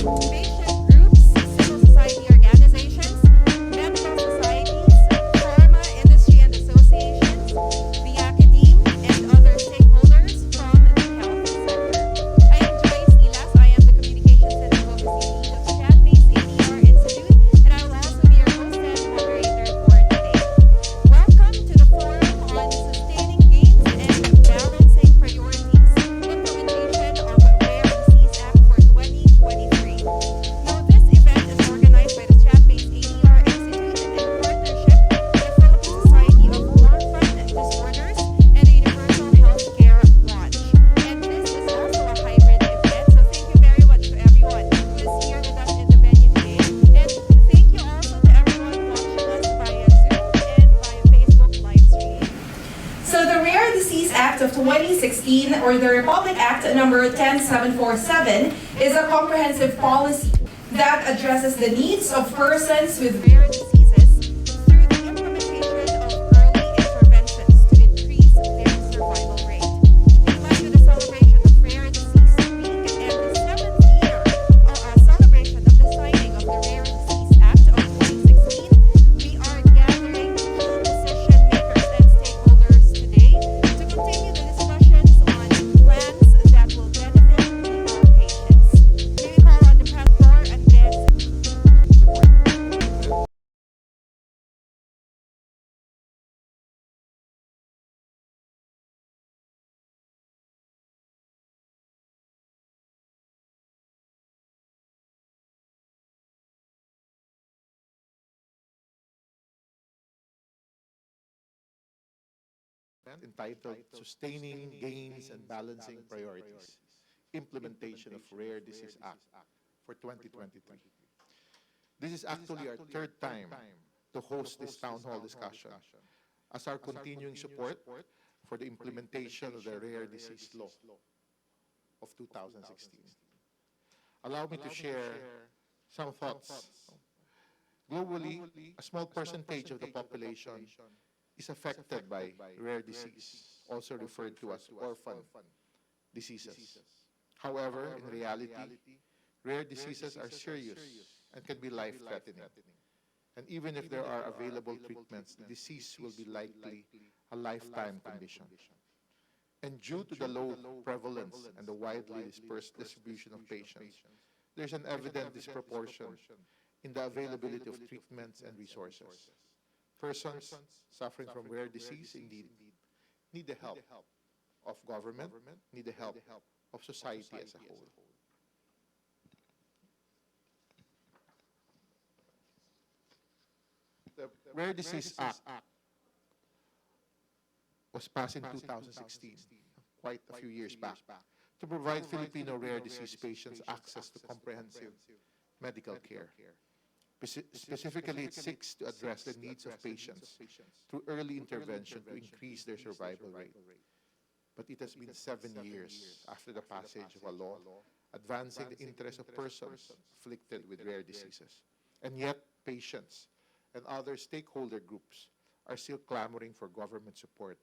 patient groups, civil society organizations, medical societies, pharma industry and associations, the academe, and other stakeholders from the health sector. I am Joyce Ilas. I am the Communications and Advocacy Lead of Stratbase ADR Institute, and I will also be your host and moderator for today. Welcome to the forum on sustaining gains and balancing priorities, implementation of Rare Disease Act for 2023. Now, this event is organized by the Stratbase ADR Institute in partnership with the Philippine Society of Orphan Disorders and the Universal Healthcare Launch. And this is also a hybrid event, so thank you very much to everyone who is here with us in the venue today. And thank you also to everyone watching us via Zoom and via Facebook live stream. So the Rare Disease Act of 2016, or the Republic Act number 10747, is a comprehensive policy that addresses the needs of persons with rare diseases through the implementation of early interventions to increase their survival rate. In line with the celebration of Rare Disease Week and the 7th year celebration of the signing of the Rare Disease Act of 2016, we are gathering key decision makers and stakeholders today to continue the discussions on plans that will benefit our patients. May we call on the Pastor and then entitled Sustaining Gains and Balancing Priorities, Implementation of Rare Disease Act for 2023. This is actually our third time to host this town hall discussion as our continuing support for the implementation of the Rare Disease Law of 2016. Allow me to share some thoughts. Globally, a small percentage of the population is affected by rare disease, also referred to as orphan diseases. However, in reality, rare diseases are serious and can be life-threatening. And even if there are available treatments, the disease will be likely a lifetime condition. And due to the low prevalence and the widely dispersed distribution of patients, there's an evident disproportion in the availability of treatments and resources. Persons suffering from rare disease indeed need the help of government, need the help of society as a whole. The Rare Disease Act was passed in 2016, quite a few years back, to provide Filipino rare disease patients access to comprehensive medical care. Specifically, it seeks to address the needs of patients through early intervention to increase their survival rate. But it has been 7 years after the passage of a law advancing the interests of persons afflicted with rare diseases. And yet, patients and other stakeholder groups are still clamoring for government support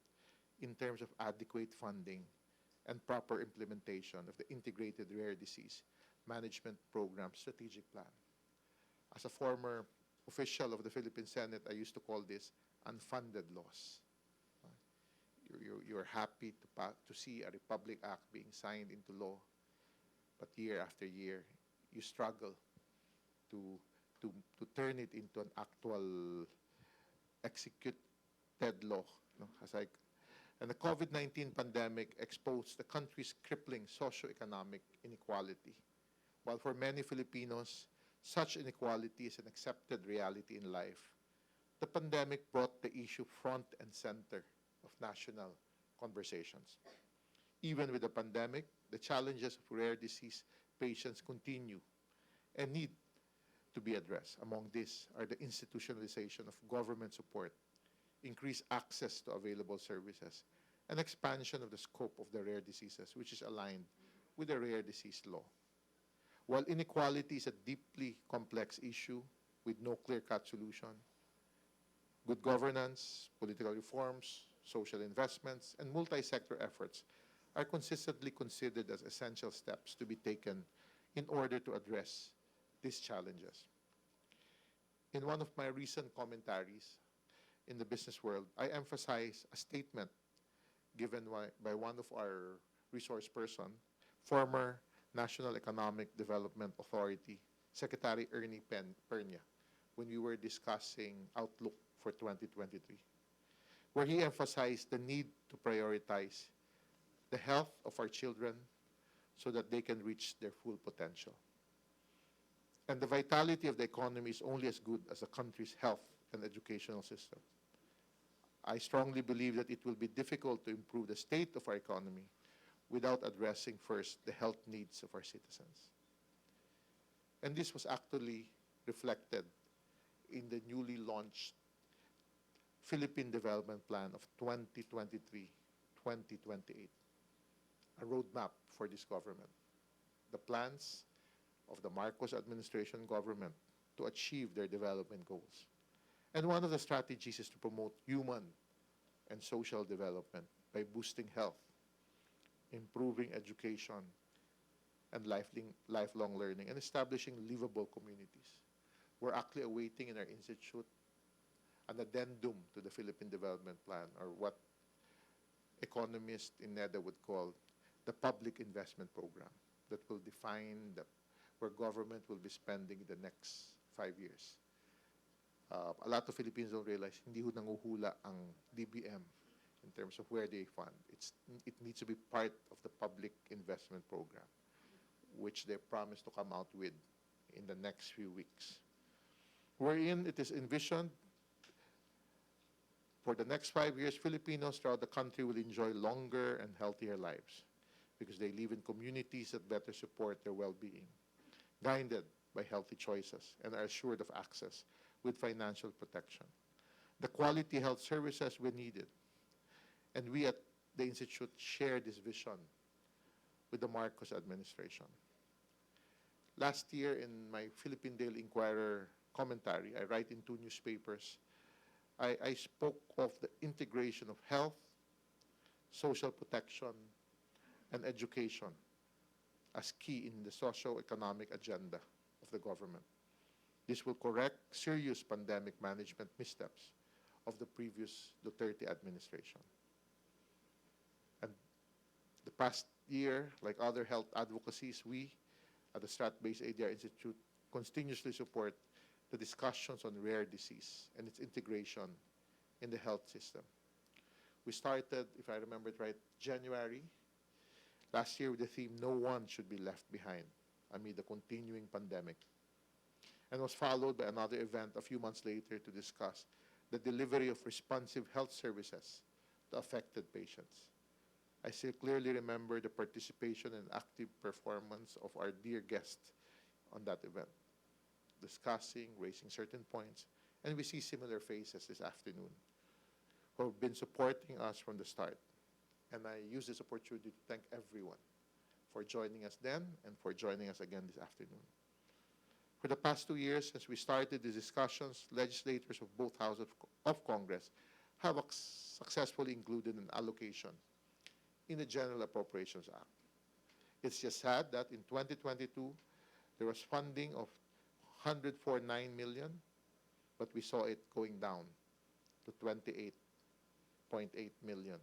in terms of adequate funding and proper implementation of the Integrated Rare Disease Management Program Strategic Plan. As a former official of the Philippine Senate, I used to call this unfunded loss. You're happy to see a Republic Act being signed into law, but year after year, you struggle to turn it into an actual executed law. And the COVID-19 pandemic exposed the country's crippling socioeconomic inequality. While for many Filipinos, such inequality is an accepted reality in life, the pandemic brought the issue front and center of national conversations. Even with the pandemic, the challenges of rare disease patients continue and need to be addressed. Among these are the institutionalization of government support, increased access to available services, and expansion of the scope of the rare diseases, which is aligned with the Rare Disease Law. While inequality is a deeply complex issue with no clear-cut solution, good governance, political reforms, social investments, and multi-sector efforts are consistently considered as essential steps to be taken in order to address these challenges. In one of my recent commentaries in the business world, I emphasize a statement given by one of our resource person, former National Economic Development Authority, Secretary Ernie Pernia, when we were discussing outlook for 2023, where he emphasized the need to prioritize the health of our children so that they can reach their full potential. And the vitality of the economy is only as good as a country's health and educational system. I strongly believe that it will be difficult to improve the state of our economy without addressing first the health needs of our citizens. And this was actually reflected in the newly launched Philippine Development Plan of 2023-2028, a roadmap for this government. The plans of the Marcos administration government to achieve their development goals. And one of the strategies is to promote human and social development by boosting health, improving education and lifelong learning, and establishing livable communities. We're actually awaiting in our institute an addendum to the Philippine Development Plan, or what economists in NEDA would call the public investment program, that will define where government will be spending the next 5 years. A lot of Filipinos don't realize hindi ho nanguhula ang DBM in terms of where they fund. It needs to be part of the public investment program, which they promise to come out with in the next few weeks. Wherein it is envisioned for the next 5 years, Filipinos throughout the country will enjoy longer and healthier lives because they live in communities that better support their well-being, guided by healthy choices, and are assured of access with financial protection. The quality health services we needed. And we at the Institute share this vision with the Marcos administration. Last year in my Philippine Daily Inquirer commentary, I write in 2 newspapers, I spoke of the integration of health, social protection, and education as key in the socio-economic agenda of the government. This will correct serious pandemic management missteps of the previous Duterte administration. And the past year, like other health advocacies, we at the Stratbase ADR Institute continuously support the discussions on rare disease and its integration in the health system. We started, if I remember it right, January last year with the theme, "No one should be left behind" amid the continuing pandemic, and was followed by another event a few months later to discuss the delivery of responsive health services to affected patients. I still clearly remember the participation and active performance of our dear guests on that event, discussing, raising certain points, and we see similar faces this afternoon who have been supporting us from the start. And I use this opportunity to thank everyone for joining us then and for joining us again this afternoon. For the past 2 years, since we started the discussions, legislators of both houses of Congress have successfully included an allocation in the General Appropriations Act. It's just sad that in 2022, there was funding of 104.9 million, but we saw it going down to 28.8 million,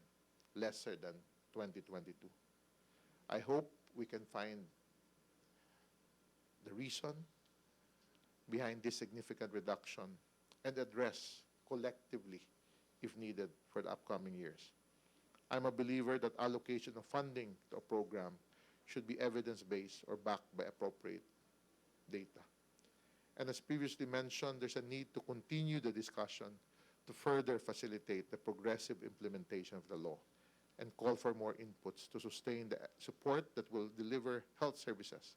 lesser than 2022. I hope we can find the reason behind this significant reduction and address collectively, if needed, for the upcoming years. I'm a believer that allocation of funding to a program should be evidence-based or backed by appropriate data. And as previously mentioned, there's a need to continue the discussion to further facilitate the progressive implementation of the law and call for more inputs to sustain the support that will deliver health services,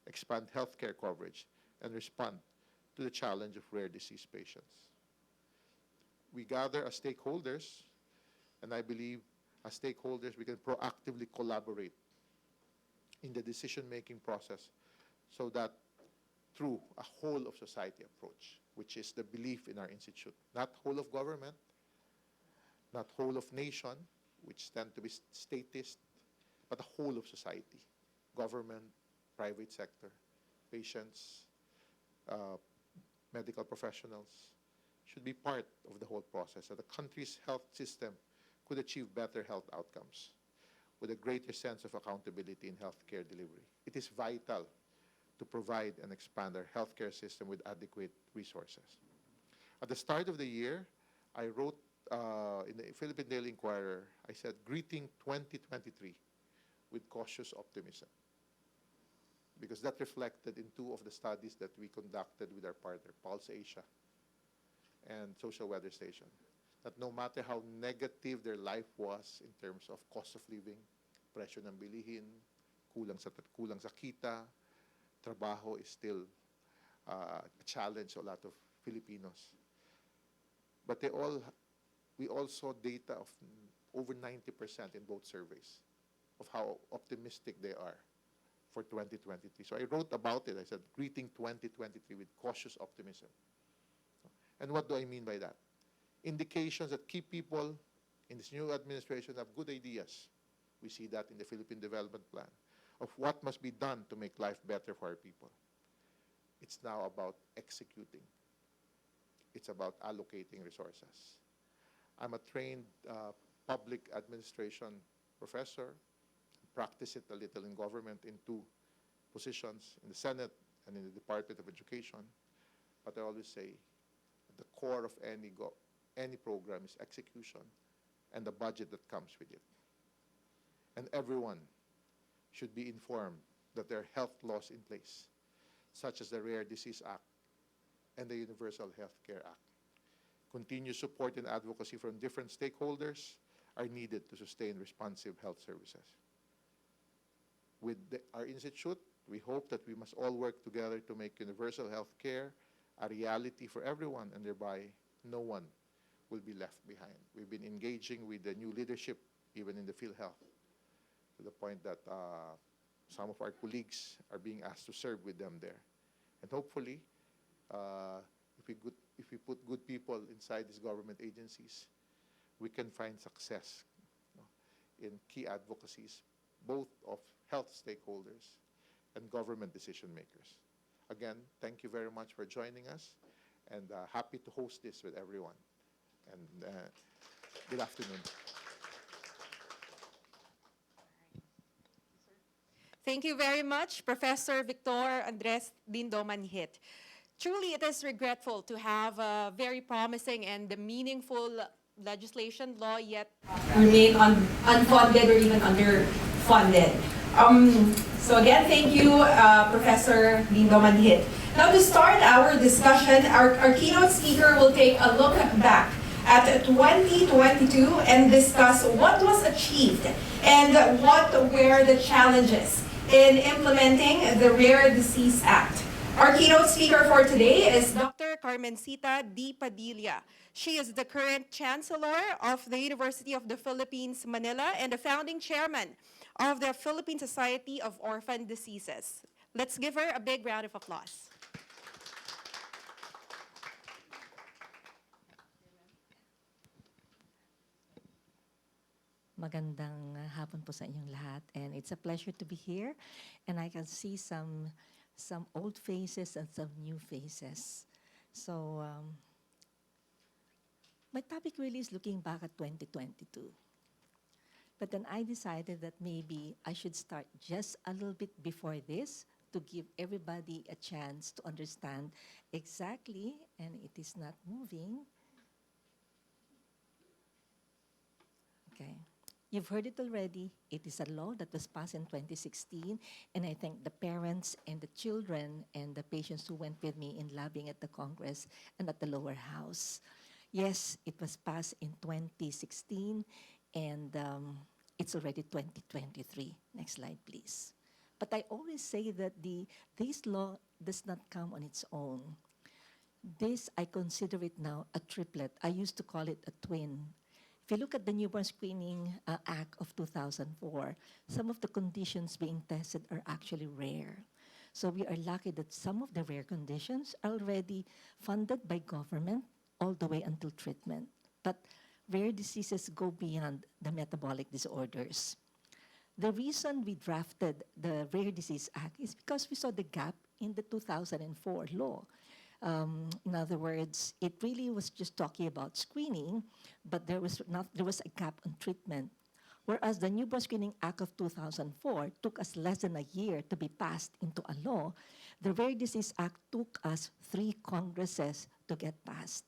expand healthcare coverage, and respond to the challenge of rare disease patients. We gather as stakeholders, and I believe as stakeholders we can proactively collaborate in the decision-making process so that through a whole of society approach, which is the belief in our institute, not whole of government, not whole of nation, which tend to be statist, but the whole of society, government, private sector, patients, uh, medical professionals, should be part of the whole process, so the country's health system could achieve better health outcomes with a greater sense of accountability in healthcare delivery. It is vital to provide and expand our healthcare system with adequate resources. At the start of the year, I wrote in the Philippine Daily Inquirer, I said, greeting 2023 with cautious optimism, because that reflected in two of the studies that we conducted with our partner, Pulse Asia and Social Weather Station, that no matter how negative their life was in terms of cost of living, presyo ng bilihin, kulang sa kita, trabaho is still a challenge to a lot of Filipinos. But we all saw data of over 90% in both surveys of how optimistic they are for 2023. So I wrote about it. I said, greeting 2023 with cautious optimism. And what do I mean by that? Indications that key people in this new administration have good ideas. We see that in the Philippine Development Plan of what must be done to make life better for our people. It's now about executing. It's about allocating resources. I'm a trained public administration professor, practice it a little in government in two positions, in the Senate and in the Department of Education. But I always say, the core of any program is execution and the budget that comes with it. And everyone should be informed that there are health laws in place, such as the Rare Disease Act and the Universal Health Care Act. Continued support and advocacy from different stakeholders are needed to sustain responsive health services. With our institute, we hope that we must all work together to make universal health care a reality for everyone, and thereby no one will be left behind. We've been engaging with the new leadership, even in the PhilHealth, to the point that some of our colleagues are being asked to serve with them there. And hopefully, if we put good people inside these government agencies, we can find success in key advocacies, both of health stakeholders and government decision makers. Again, thank you very much for joining us, and happy to host this with everyone. And good afternoon. Thank you very much, Professor Victor Andres Dindo Manhit. Truly, it is regretful to have a very promising and meaningful legislation law yet remain unfunded or even underfunded. So again, thank you, Professor Dindo Manhit. Now to start our discussion, our keynote speaker will take a look back at 2022 and discuss what was achieved and what were the challenges in implementing the Rare Disease Act. Our keynote speaker for today is Dr. Carmencita D. Padilla. She is the current Chancellor of the University of the Philippines, Manila, and the founding chairman of the Philippine Society of Orphan Diseases. Let's give her a big round of applause. Magandang hapon po sa inyong lahat, and it's a pleasure to be here, and I can see some old faces and some new faces. So my topic really is looking back at 2022. But then I decided that maybe I should start just a little bit before this to give everybody a chance to understand exactly, and it is not moving. Okay. You've heard it already. It is a law that was passed in 2016, and I thank the parents and the children and the patients who went with me in lobbying at the Congress and at the lower house. Yes, it was passed in 2016, and it's already 2023. Next slide, please. But I always say that this law does not come on its own. This, I consider it now a triplet. I used to call it a twin. If you look at the Newborn Screening Act of 2004, some of the conditions being tested are actually rare. So we are lucky that some of the rare conditions are already funded by government all the way until treatment. But rare diseases go beyond the metabolic disorders. The reason we drafted the Rare Disease Act is because we saw the gap in the 2004 law. In other words, it really was just talking about screening, but there was a gap on treatment. Whereas the Newborn Screening Act of 2004 took us less than a year to be passed into a law, the Rare Disease Act took us 3 Congresses to get passed.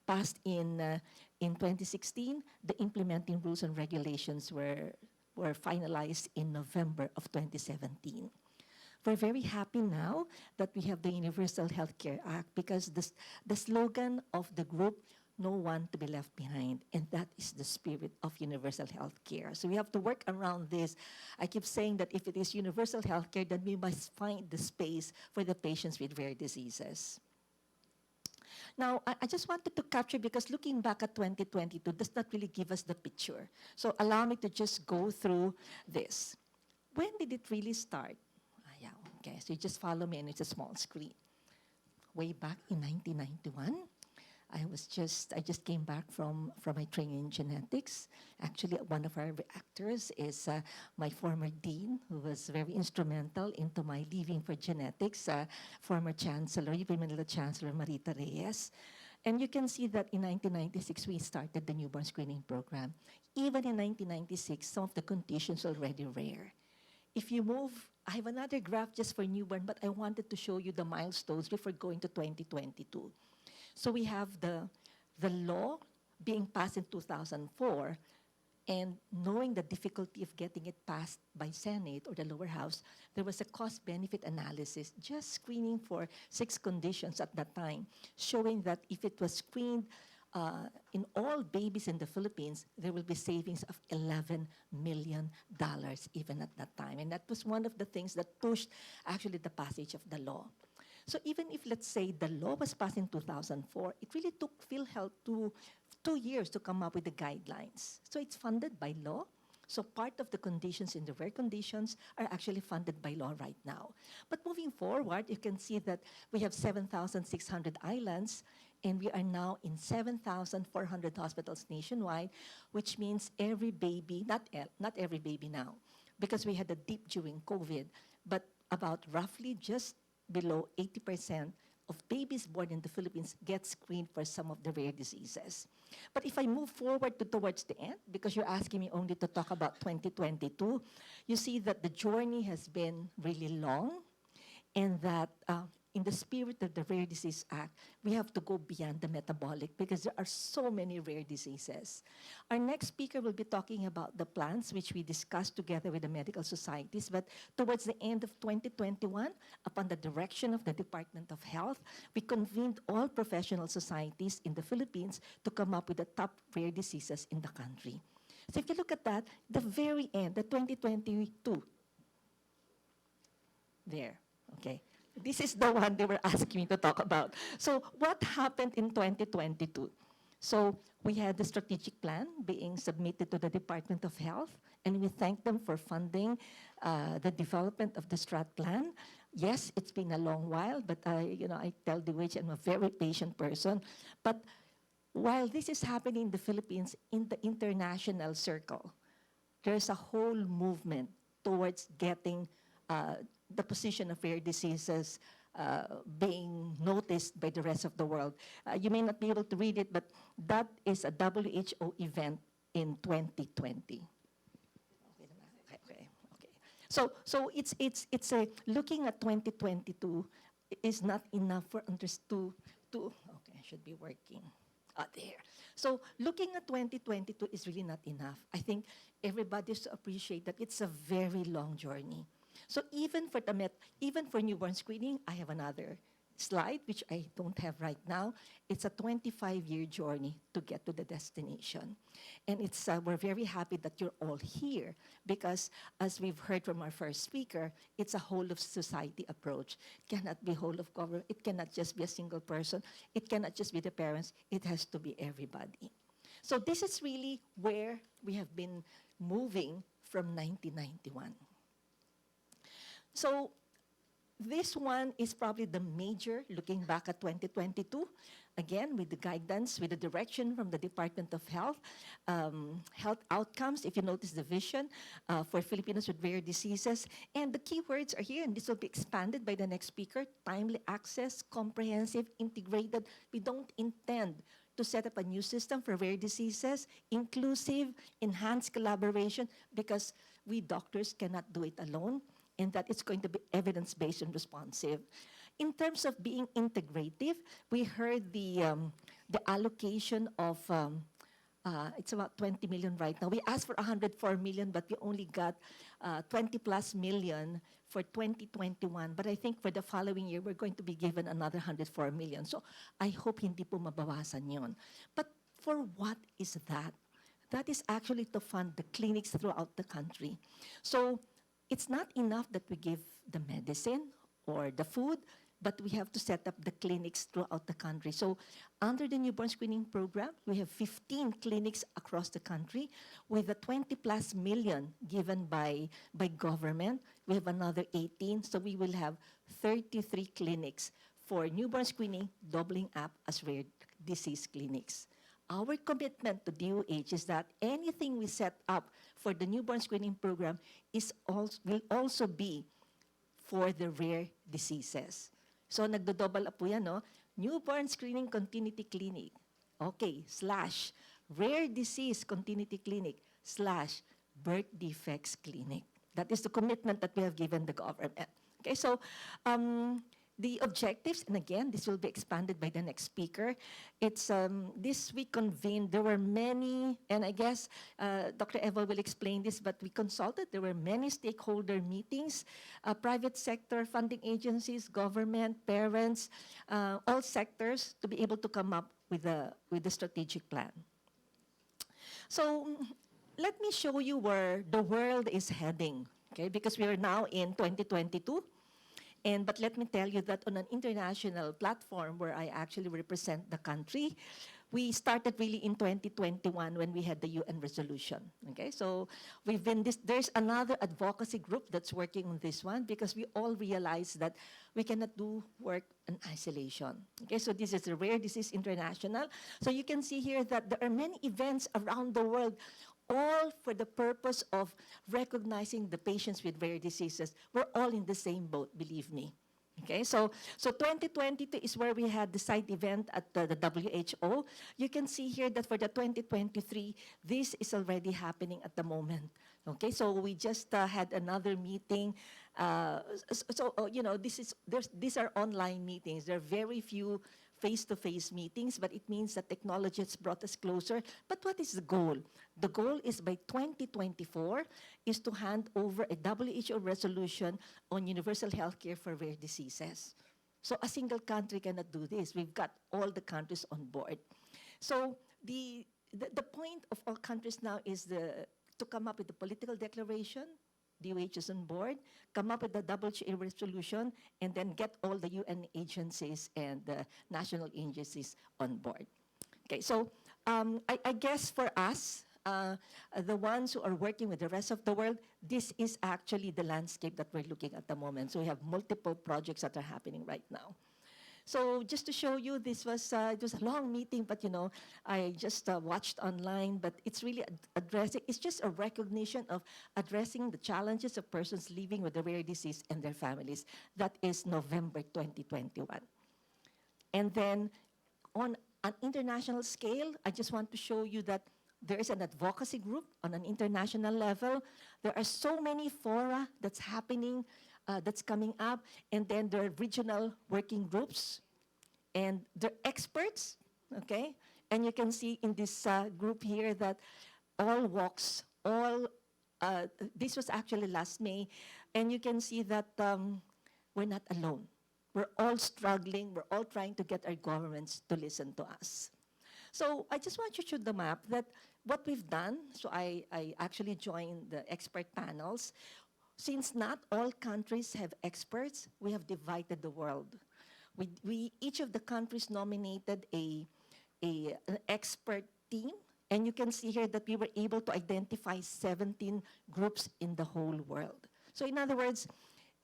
Passed in 2016, the implementing rules and regulations were finalized in November of 2017. We're very happy now that we have the Universal Healthcare Act because the slogan of the group, no one to be left behind, and that is the spirit of universal healthcare. So we have to work around this. I keep saying that if it is universal healthcare, then we must find the space for the patients with rare diseases. Now, I just wanted to capture, because looking back at 2022 does not really give us the picture. So allow me to just go through this. When did it really start? Yeah, okay, so you just follow me, and it's a small screen. Way back in 1991, I just came back from my training in genetics. Actually, one of our actors is my former dean, who was very instrumental into my leaving for genetics, former Chancellor, UP Manila Chancellor Marita Reyes. And you can see that in 1996, we started the newborn screening program. Even in 1996, some of the conditions already rare. If you move, I have another graph just for newborn, but I wanted to show you the milestones before going to 2022. So we have the law being passed in 2004, and knowing the difficulty of getting it passed by Senate or the lower house, there was a cost-benefit analysis, just screening for 6 conditions at that time, showing that if it was screened in all babies in the Philippines, there will be savings of $11 million even at that time. And that was one of the things that pushed actually the passage of the law. So even if, let's say, the law was passed in 2004, it really took PhilHealth 2 years to come up with the guidelines. So it's funded by law. So part of the conditions in the rare conditions are actually funded by law right now. But moving forward, you can see that we have 7,600 islands, and we are now in 7,400 hospitals nationwide, which means every baby, not every baby now, because we had a dip during COVID, but about roughly just below 80% of babies born in the Philippines get screened for some of the rare diseases. But if I move forward towards the end, because you're asking me only to talk about 2022, you see that the journey has been really long, and that in the spirit of the Rare Disease Act, we have to go beyond the metabolic because there are so many rare diseases. Our next speaker will be talking about the plans which we discussed together with the medical societies, but towards the end of 2021, upon the direction of the Department of Health, we convened all professional societies in the Philippines to come up with the top rare diseases in the country. So if you look at that, the very end, the 2022, there, okay. This is the one they were asking me to talk about. So what happened in 2022? So we had the strategic plan being submitted to the Department of Health, and we thank them for funding the development of the Strat plan. Yes, it's been a long while, but I tell the wage I'm a very patient person. But while this is happening in the Philippines, in the international circle, there's a whole movement towards getting the position of rare diseases being noticed by the rest of the world. You may not be able to read it, but that is a WHO event in 2020. Okay. So it's a looking at 2022 is not enough for understood to okay, I should be working. There. So looking at 2022 is really not enough. I think everybody should appreciate that it's a very long journey. So even for newborn screening, I have another slide, which I don't have right now. It's a 25-year journey to get to the destination. And it's we're very happy that you're all here because, as we've heard from our first speaker, it's a whole of society approach. It cannot be whole of government. It cannot just be a single person. It cannot just be the parents. It has to be everybody. So this is really where we have been moving from 1991. So this one is probably the major, looking back at 2022, again, with the guidance, with the direction from the Department of Health, health outcomes, if you notice the vision for Filipinos with rare diseases. And the keywords are here, and this will be expanded by the next speaker: timely access, comprehensive, integrated. We don't intend to set up a new system for rare diseases, inclusive, enhanced collaboration, because we doctors cannot do it alone, and that it's going to be evidence-based and responsive. In terms of being integrative, we heard the allocation of, it's about 20 million right now. We asked for 104 million, but we only got 20 plus million for 2021. But I think for the following year, we're going to be given another 104 million. So I hope hindi po mabawasan yon. But for what is that? That is actually to fund the clinics throughout the country. So it's not enough that we give the medicine or the food, but we have to set up the clinics throughout the country. So under the newborn screening program, we have 15 clinics across the country with the 20 plus million given by government. We have another 18, so we will have 33 clinics for newborn screening, doubling up as rare disease clinics. Our commitment to DOH is that anything we set up for the newborn screening program will also be for the rare diseases. So nagdo-double up po yan, no? Newborn Screening Continuity Clinic, okay, / Rare Disease Continuity Clinic / Birth Defects Clinic. That is the commitment that we have given the government. Okay, so the objectives, and again, this will be expanded by the next speaker. It's this we convened, there were many, and I guess Dr. Eva will explain this, but we consulted, there were many stakeholder meetings, private sector, funding agencies, government, parents, all sectors to be able to come up with the strategic plan. So let me show you where the world is heading, okay, because we are now in 2022. But let me tell you that on an international platform where I actually represent the country, we started really in 2021 when we had the UN resolution. Okay, so there's another advocacy group that's working on this one because we all realize that we cannot do work in isolation. Okay, so this is the Rare Disease International. So you can see here that there are many events around the world, all for the purpose of recognizing the patients with rare diseases. We're all in the same boat, believe me. Okay, so 2022 is where we had the side event at the WHO. You can see here that for the 2023, this is already happening at the moment. Okay, so we just had another meeting. You know, these are online meetings. There are very few face-to-face meetings, but it means that technology has brought us closer. But what is the goal? The goal is by 2024 is to hand over a WHO resolution on universal health care for rare diseases. So a single country cannot do this. We've got all the countries on board. So the point of all countries now is to come up with a political declaration. DOH is on board, come up with the WHO resolution, and then get all the UN agencies and the national agencies on board. Okay, so I guess for us, the ones who are working with the rest of the world, this is actually the landscape that we're looking at the moment. So we have multiple projects that are happening right now. So just to show you, this was it was a long meeting, but you know, I just watched online, but it's really addressing, it's just a recognition of addressing the challenges of persons living with a rare disease and their families. That is November 2021. And then on an international scale, I just want to show you that there is an advocacy group on an international level. There are so many fora that's happening, that's coming up, and then there are regional working groups, and they're experts, okay? And you can see in this group here that all walks, this was actually last May, and you can see that we're not alone. We're all struggling, we're all trying to get our governments to listen to us. So I just want you to show the map that what we've done, so I actually joined the expert panels. Since not all countries have experts, we have divided the world. Each of the countries nominated an expert team, and you can see here that we were able to identify 17 groups in the whole world. So in other words,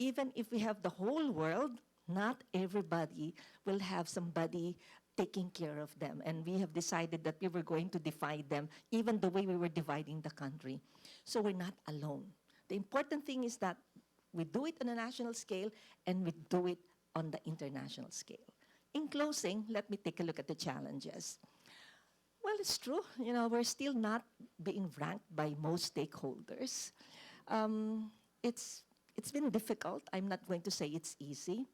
even if we have the whole world, not everybody will have somebody taking care of them. And we have decided that we were going to divide them, even the way we were dividing the country. So we're not alone. The important thing is that we do it on a national scale and we do it on the international scale. In closing, let me take a look at the challenges. Well, it's true. We're still not being ranked by most stakeholders. It's been difficult. I'm not going to say it's easy.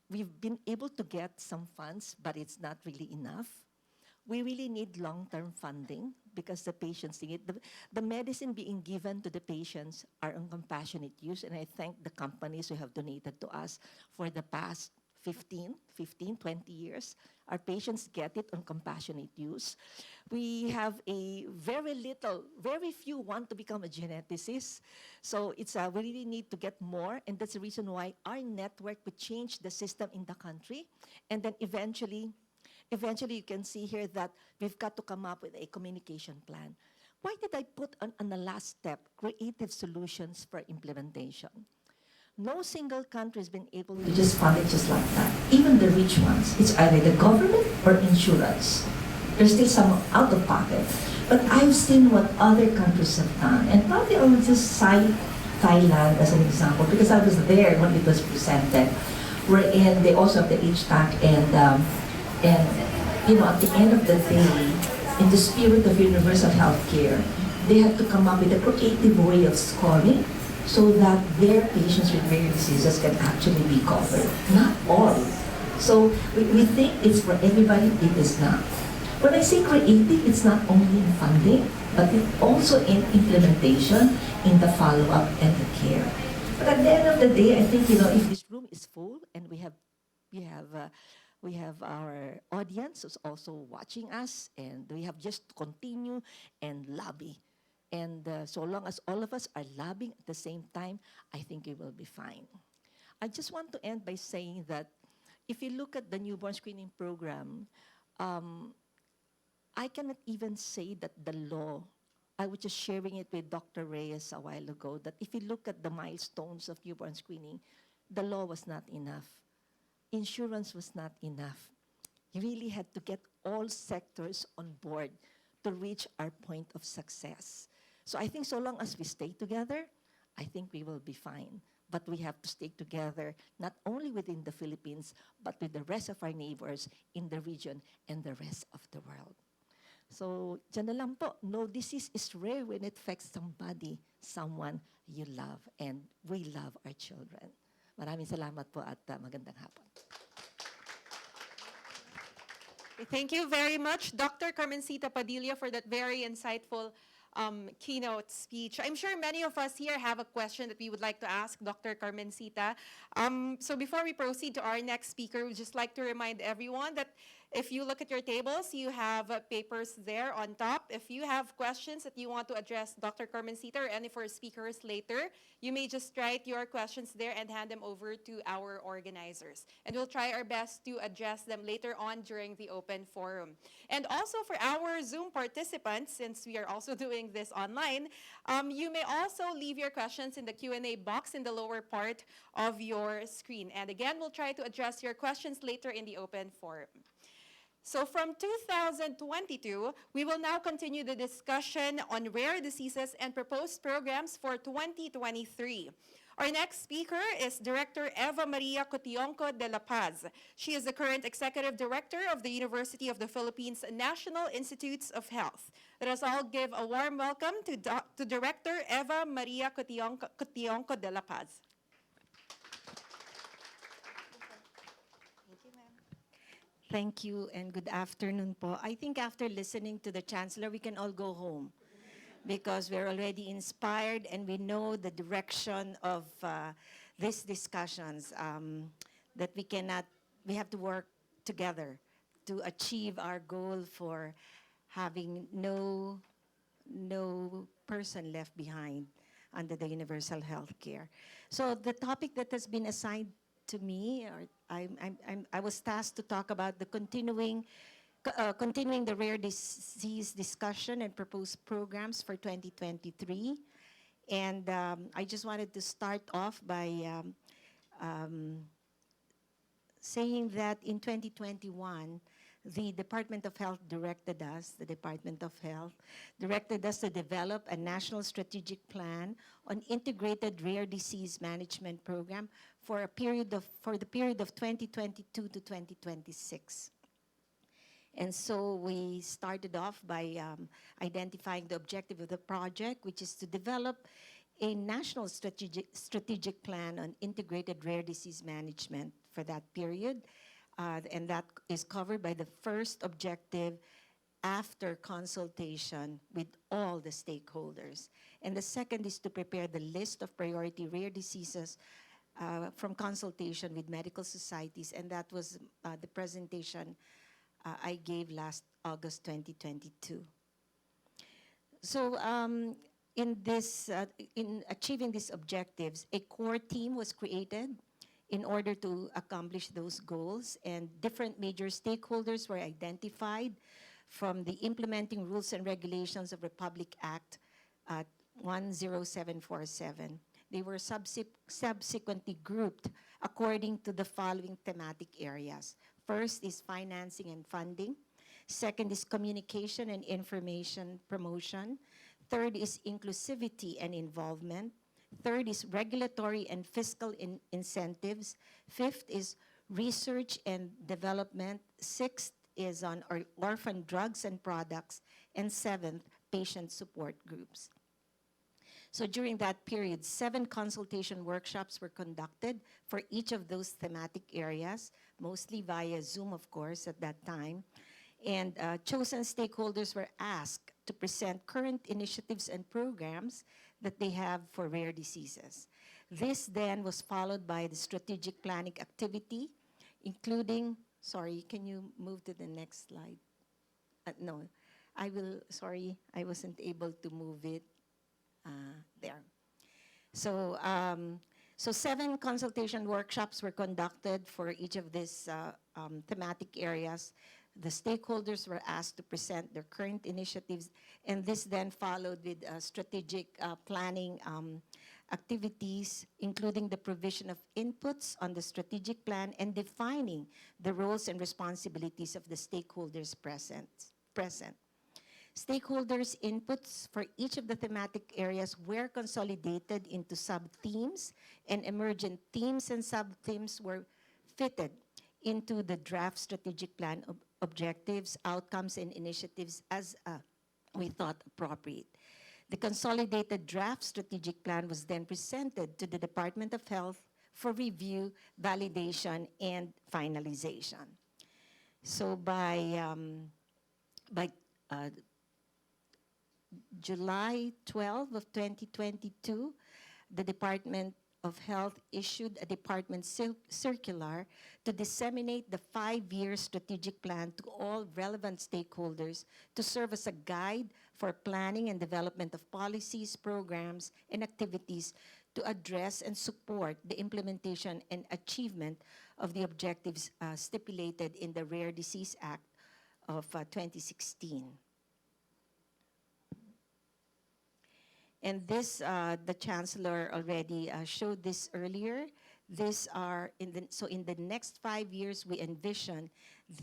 We've been able to get some funds, but it's not really enough. We really need long-term funding because the patients need it. The medicine being given to the patients are on compassionate use, and I thank the companies who have donated to us for the past 20 years. Our patients get it on compassionate use. We have very few want to become a geneticist. So we really need to get more, and that's the reason why our network would change the system in the country. And then eventually you can see here that we've got to come up with a communication plan. Why did I put on the last step, creative solutions for implementation? No single country has been able to just fund it just like that. Even the rich ones, it's either the government or insurance. There's still some out of pocket. But I've seen what other countries have done. And probably I will just cite Thailand as an example because I was there when it was presented. Wherein they also have the HTAC and at the end of the day, in the spirit of universal healthcare, they had to come up with a creative way of scoring so that their patients with rare diseases can actually be covered. Not all. So we think it's for everybody, it is not. When I say creative, it's not only in funding, but it's also in implementation, in the follow-up and the care. But at the end of the day, I think, if this room is full and we have our audience who's also watching us, and we have just to continue and lobby. And so long as all of us are lobbying at the same time, I think we will be fine. I just want to end by saying that if you look at the newborn screening program, I cannot even say that the law, I was just sharing it with Dr. Reyes a while ago, that if you look at the milestones of newborn screening, the law was not enough. Insurance was not enough. You really had to get all sectors on board to reach our point of success. So I think so long as we stay together, I think we will be fine. But we have to stay together, not only within the Philippines, but with the rest of our neighbors in the region and the rest of the world. So, dyan na lang po. No disease is rare when it affects somebody, someone you love, and we love our children. Maraming salamat po at magandang hapon. Thank you very much, Dr. Carmencita Padilla, for that very insightful keynote speech. I'm sure many of us here have a question that we would like to ask Dr. Carmencita. So before we proceed to our next speaker, we'd just like to remind everyone that if you look at your tables, you have papers there on top. If you have questions that you want to address Dr. Carmencita or any of our speakers later, you may just write your questions there and hand them over to our organizers. And we'll try our best to address them later on during the open forum. And also for our Zoom participants, since we are also doing this online, you may also leave your questions in the Q&A box in the lower part of your screen. And again, we'll try to address your questions later in the open forum. So from 2022, we will now continue the discussion on rare diseases and proposed programs for 2023. Our next speaker is Director Eva Maria Cotionco de la Paz. She is the current Executive Director of the University of the Philippines National Institutes of Health. Let us all give a warm welcome to Director Eva Maria Cotionco de la Paz. Thank you and good afternoon po. I think after listening to the Chancellor, we can all go home because we're already inspired and we know the direction of these discussions, that we have to work together to achieve our goal for having no person left behind under the universal health care. So the topic that has been assigned to me, I was tasked to talk about the continuing the rare disease discussion and proposed programs for 2023. And I just wanted to start off by saying that in 2021, the Department of Health directed us to develop a national strategic plan on integrated rare disease management program for the period of 2022 to 2026. And so we started off by identifying the objective of the project, which is to develop a national strategic plan on integrated rare disease management for that period. And that is covered by the first objective after consultation with all the stakeholders. And the second is to prepare the list of priority rare diseases from consultation with medical societies. And that was the presentation I gave last August 2022. So in achieving these objectives, a core team was created in order to accomplish those goals, and different major stakeholders were identified from the implementing rules and regulations of Republic Act 10747. They were subsequently grouped according to the following thematic areas. First is financing and funding. Second is communication and information promotion. Third is inclusivity and involvement. Third is regulatory and fiscal incentives. Fifth is research and development. Sixth is on orphan drugs and products. And seventh, patient support groups. So during that period, 7 consultation workshops were conducted for each of those thematic areas, mostly via Zoom, of course, at that time. And chosen stakeholders were asked to present current initiatives and programs that they have for rare diseases. This then was followed by the strategic planning activity, including, sorry, can you move to the next slide? No, I will, sorry, I wasn't able to move it. There. So, so 7 consultation workshops were conducted for each of these thematic areas. The stakeholders were asked to present their current initiatives, and this then followed with strategic planning activities, including the provision of inputs on the strategic plan and defining the roles and responsibilities of the stakeholders present. Stakeholders' inputs for each of the thematic areas were consolidated into sub-themes, and emergent themes and sub-themes were fitted into the draft strategic plan objectives, outcomes, and initiatives as we thought appropriate. The consolidated draft strategic plan was then presented to the Department of Health for review, validation, and finalization. So by July 12 of 2022, the Department of Health issued a department circular to disseminate the 5-year strategic plan to all relevant stakeholders to serve as a guide for planning and development of policies, programs, and activities to address and support the implementation and achievement of the objectives stipulated in the Rare Disease Act of 2016. And this, the Chancellor already showed this earlier. These are, so in the next 5 years, we envision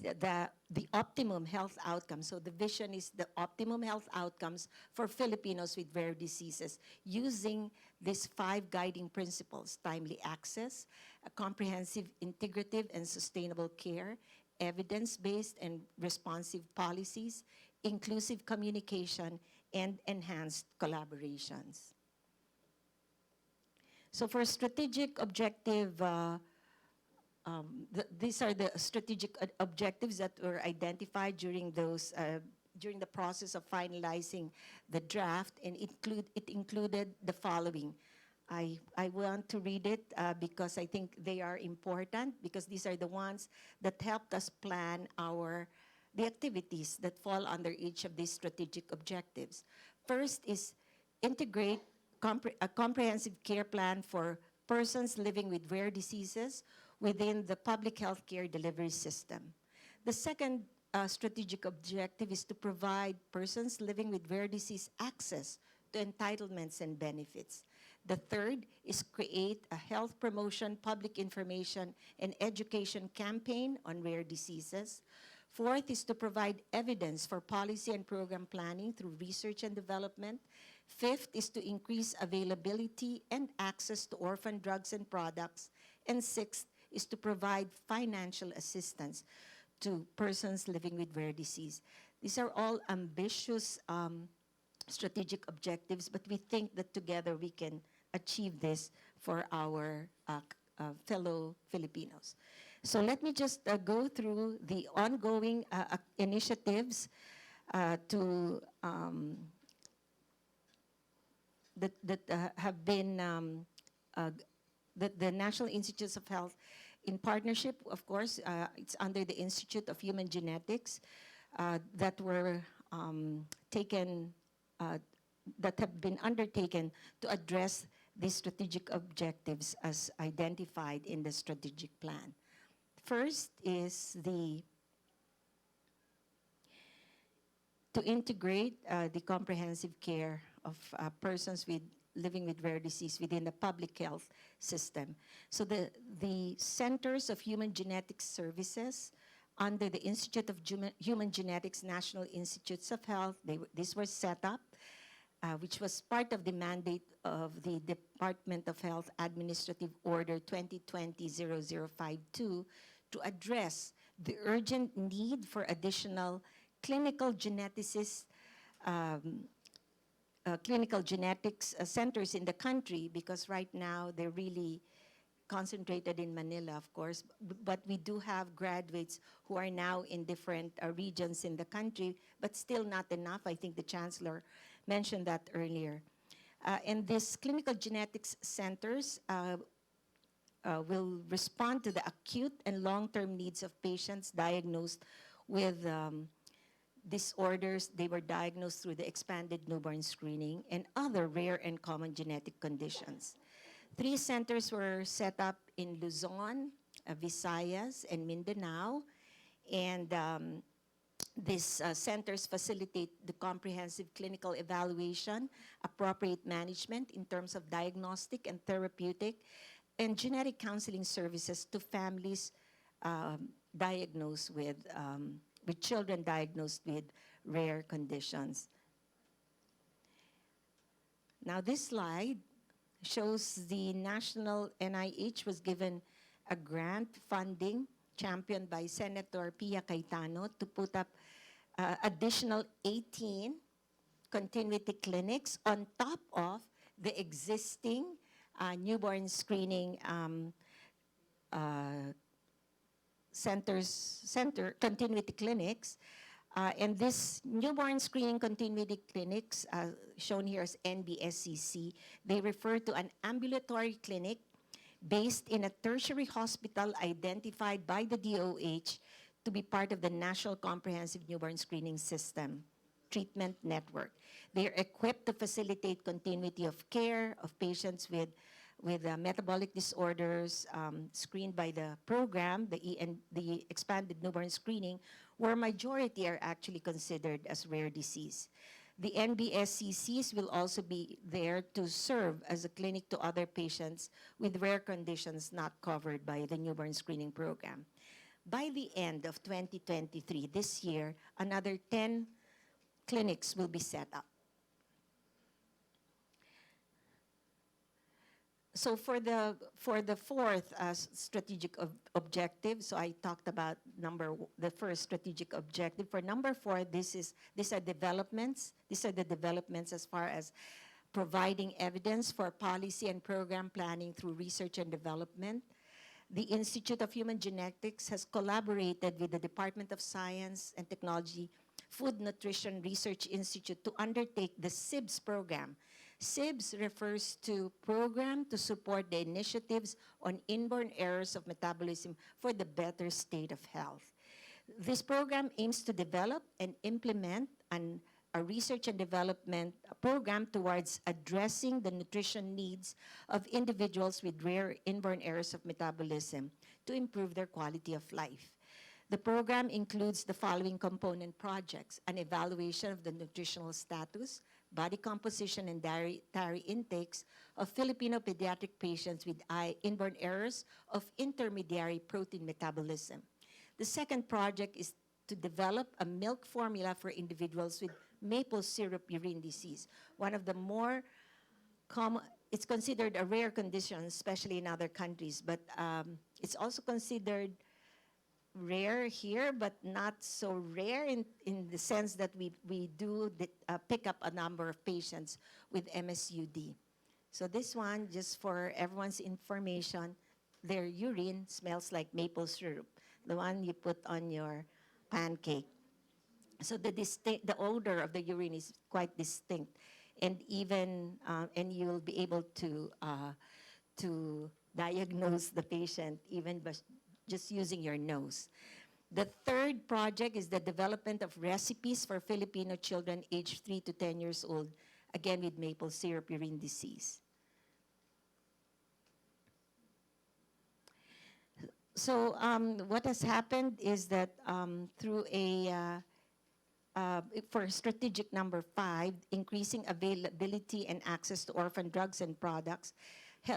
the optimum health outcomes. So the vision is the optimum health outcomes for Filipinos with rare diseases using these 5 guiding principles: timely access, a comprehensive, integrative, and sustainable care, evidence-based and responsive policies, inclusive communication, and enhanced collaborations. So for strategic objective, these are the strategic objectives that were identified during those during the process of finalizing the draft, and it included the following. I want to read it because I think they are important, because these are the ones that helped us plan the activities that fall under each of these strategic objectives. First is integrate a comprehensive care plan for persons living with rare diseases within the public health care delivery system. The second strategic objective is to provide persons living with rare disease access to entitlements and benefits. The third is create a health promotion, public information, and education campaign on rare diseases. Fourth is to provide evidence for policy and program planning through research and development. Fifth is to increase availability and access to orphan drugs and products. And sixth is to provide financial assistance to persons living with rare disease. These are all ambitious strategic objectives, but we think that together we can achieve this for our fellow Filipinos. So let me just go through the ongoing initiatives that have been that the National Institutes of Health, in partnership, of course, it's under the Institute of Human Genetics, that were taken, that have been undertaken to address these strategic objectives as identified in the strategic plan. First is to integrate the comprehensive care of persons living with rare disease within the public health system. So the Centers of Human Genetics Services under the Institute of Human Genetics National Institutes of Health, these were set up, which was part of the mandate of the Department of Health Administrative Order 2020-0052 to address the urgent need for additional clinical geneticists, clinical genetics centers in the country, because right now they're really concentrated in Manila, of course, but we do have graduates who are now in different regions in the country, but still not enough. I think the Chancellor mentioned that earlier. And these clinical genetics centers will respond to the acute and long-term needs of patients diagnosed with disorders. They were diagnosed through the expanded newborn screening and other rare and common genetic conditions. 3 centers were set up in Luzon, Visayas, and Mindanao, and these centers facilitate the comprehensive clinical evaluation, appropriate management in terms of diagnostic and therapeutic, and genetic counseling services to families diagnosed with children diagnosed with rare conditions. Now this slide shows the national NIH was given a grant funding championed by Senator Pia Cayetano to put up additional 18 continuity clinics on top of the existing newborn screening continuity clinics. And this newborn screening continuity clinics, shown here as NBSCC, they refer to an ambulatory clinic based in a tertiary hospital identified by the DOH to be part of the National Comprehensive Newborn Screening System treatment network. They are equipped to facilitate continuity of care of patients with metabolic disorders screened by the program, the expanded newborn screening, where majority are actually considered as rare disease. The NBSCCs will also be there to serve as a clinic to other patients with rare conditions not covered by the newborn screening program. By the end of 2023, this year, another 10 clinics will be set up. So for the fourth strategic objective, so I talked about the first strategic objective. For number 4, these are developments. These are the developments as far as providing evidence for policy and program planning through research and development. The Institute of Human Genetics has collaborated with the Department of Science and Technology Food Nutrition Research Institute to undertake the SIBS program. SIBS refers to Program to Support the Initiatives on Inborn Errors of Metabolism for the Better State of Health. This program aims to develop and implement a research and development program towards addressing the nutrition needs of individuals with rare inborn errors of metabolism to improve their quality of life. The program includes the following component projects: an evaluation of the nutritional status, body composition, and dietary intakes of Filipino pediatric patients with inborn errors of intermediary protein metabolism. The second project is to develop a milk formula for individuals with maple syrup urine disease, one of the more common. It's considered a rare condition, especially in other countries, but it's also considered rare here, but not so rare in the sense that we do pick up a number of patients with MSUD. So this one, just for everyone's information, their urine smells like maple syrup, the one you put on your pancake. So the odor of the urine is quite distinct, and even and you will be able to diagnose the patient even by just using your nose. The third project is the development of recipes for Filipino children aged 3 to 10 years old, again with maple syrup urine disease. So what has happened is that through for strategic number 5, increasing availability and access to orphan drugs and products,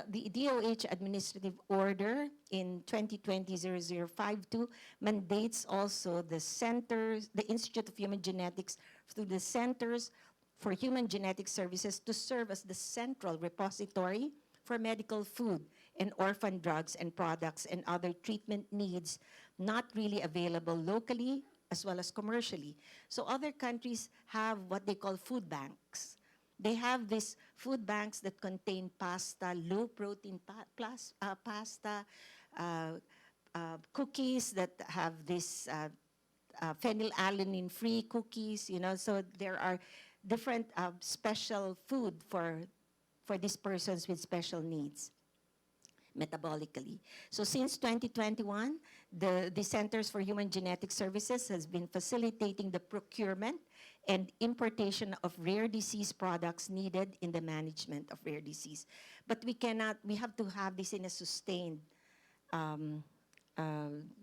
the DOH administrative order in 2020-0052 mandates also the centers, the Institute of Human Genetics through the Centers for Human Genetic Services to serve as the central repository for medical food and orphan drugs and products and other treatment needs not really available locally as well as commercially. So other countries have what they call food banks. They have these food banks that contain pasta, low protein pasta, cookies that have this phenylalanine free cookies, you know, so there are different special food for these persons with special needs metabolically. So since 2021, the Centers for Human Genetic Services has been facilitating the procurement and importation of rare disease products needed in the management of rare disease. But we have to have this in a sustained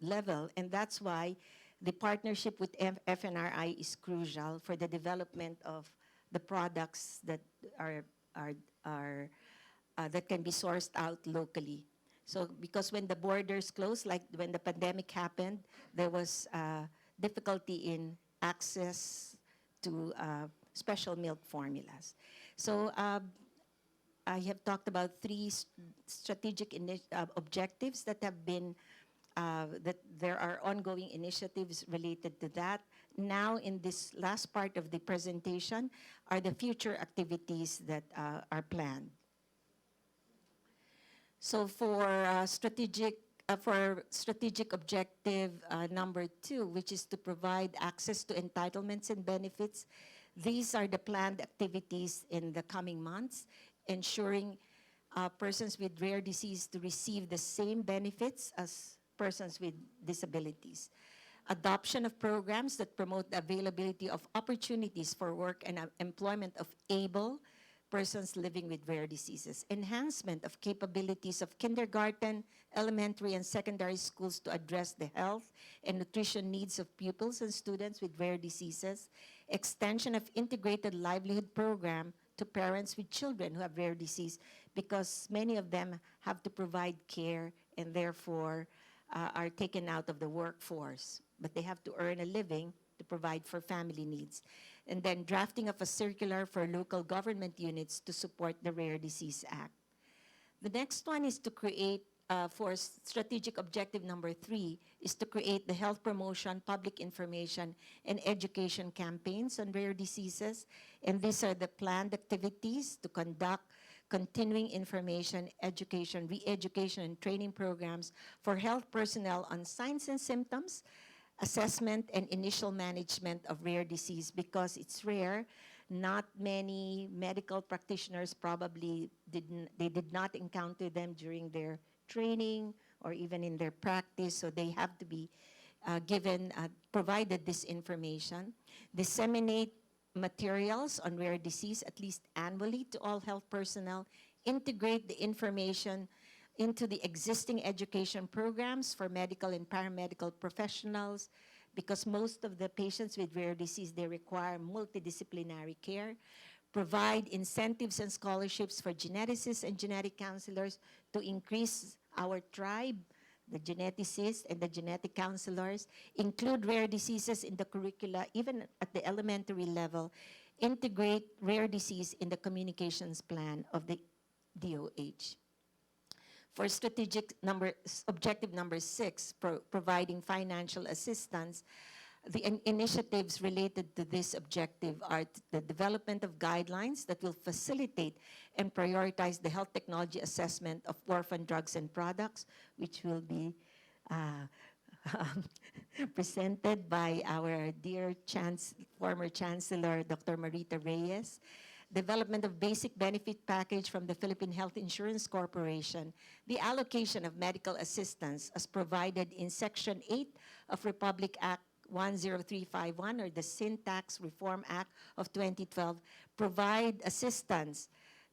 level, and that's why the partnership with FNRI is crucial for the development of the products that that can be sourced out locally. So because when the borders closed, like when the pandemic happened, there was difficulty in access to special milk formulas. So I have talked about 3 strategic objectives that have been, that there are ongoing initiatives related to that. Now in this last part of the presentation are the future activities that are planned. So for strategic objective number 2, which is to provide access to entitlements and benefits, these are the planned activities in the coming months, ensuring persons with rare disease to receive the same benefits as persons with disabilities. Adoption of programs that promote the availability of opportunities for work and employment of able persons living with rare diseases. Enhancement of capabilities of kindergarten, elementary, and secondary schools to address the health and nutrition needs of pupils and students with rare diseases. Extension of integrated livelihood program to parents with children who have rare disease, because many of them have to provide care and therefore are taken out of the workforce, but they have to earn a living to provide for family needs. And then drafting of a circular for local government units to support the Rare Disease Act. The next one is to create, for strategic objective number 3, is to create the health promotion, public information, and education campaigns on rare diseases. And these are the planned activities to conduct continuing information, education, re-education, and training programs for health personnel on signs and symptoms, assessment and initial management of rare disease. Because it's rare, not many medical practitioners probably did not encounter them during their training or even in their practice, so they have to be provided this information. Disseminate materials on rare disease at least annually to all health personnel. Integrate the information into the existing education programs for medical and paramedical professionals, because most of the patients with rare disease, they require multidisciplinary care. provide incentives and scholarships for geneticists and genetic counselors to increase our tribe, the geneticists and the genetic counselors, include rare diseases in the curricula, even at the elementary level, integrate rare disease in the communications plan of the DOH. For objective number 6, providing financial assistance, the initiatives related to this objective are the development of guidelines that will facilitate and prioritize the health technology assessment of orphan drugs and products, which will be presented by our dear former Chancellor, Dr. Marita Reyes. Development of basic benefit package from the Philippine Health Insurance Corporation, the allocation of medical assistance as provided in Section 8 of Republic Act 10351, or the Sin Tax Reform Act of 2012, provide assistance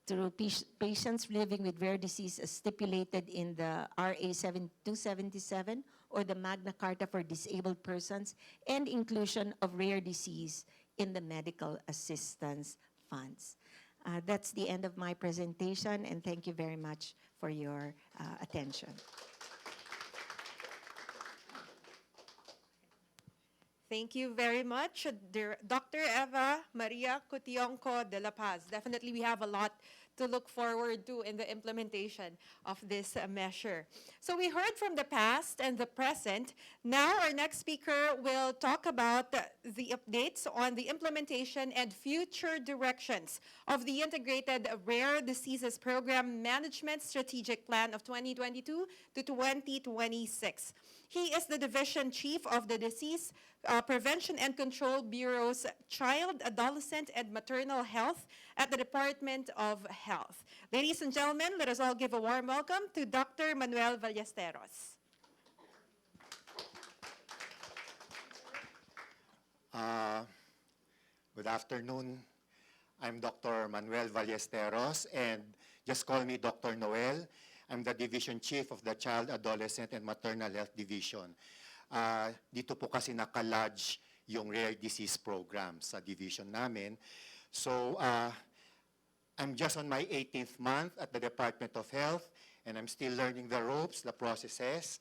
to patients living with rare disease as stipulated in the RA 277 or the Magna Carta for Disabled Persons, and inclusion of rare disease in the medical assistance funds. That's the end of my presentation, and thank you very much for your attention. Thank you very much, Dr. Eva Maria Cutionco de la Paz. Definitely, we have a lot to look forward to in the implementation of this measure. So we heard from the past and the present. Now our next speaker will talk about the updates on the implementation and future directions of the Integrated Rare Diseases Program Management Strategic Plan of 2022 to 2026. He is the Division Chief of the Disease Prevention and Control Bureau's Child, Adolescent, and Maternal Health at the Department of Health. Ladies and gentlemen, let us all give a warm welcome to Dr. Manuel Ballesteros. Good afternoon. I'm Dr. Manuel Ballesteros, and just call me Dr. Noel. I'm the Division Chief of the Child, Adolescent, and Maternal Health Division. Dito po kasi nakalodge yung rare disease program sa division namin. So, I'm just on my 18th month at the Department of Health, and I'm still learning the ropes, the processes.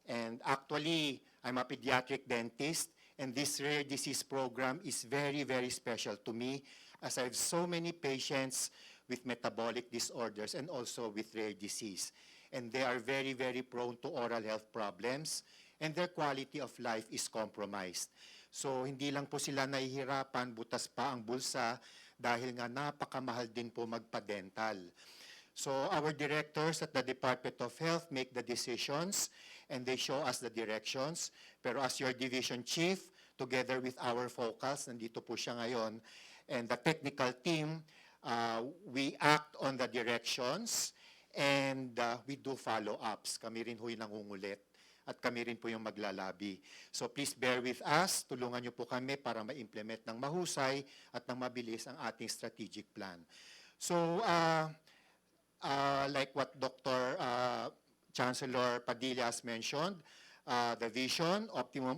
And actually, I'm a pediatric dentist, and this rare disease program is very, very special to me, as I have so many patients with metabolic disorders and also with rare disease. And they are very, very prone to oral health problems, and their quality of life is compromised. So hindi lang po sila nahihirapan, butas pa ang bulsa, dahil nga napakamahal din po magpa-dental. So our directors at the Department of Health make the decisions, and they show us the directions. Pero as your division chief, together with our focals, nandito po siya ngayon, and the technical team, we act on the directions, and we do follow-ups. Kami rin ho yung nangungulit, at kami rin po yung maglalabi. So please bear with us, tulungan niyo po kami para ma-implement ng mahusay at ng mabilis ang ating strategic plan. So, like what Dr. Chancellor Padilla has mentioned, the vision, optimum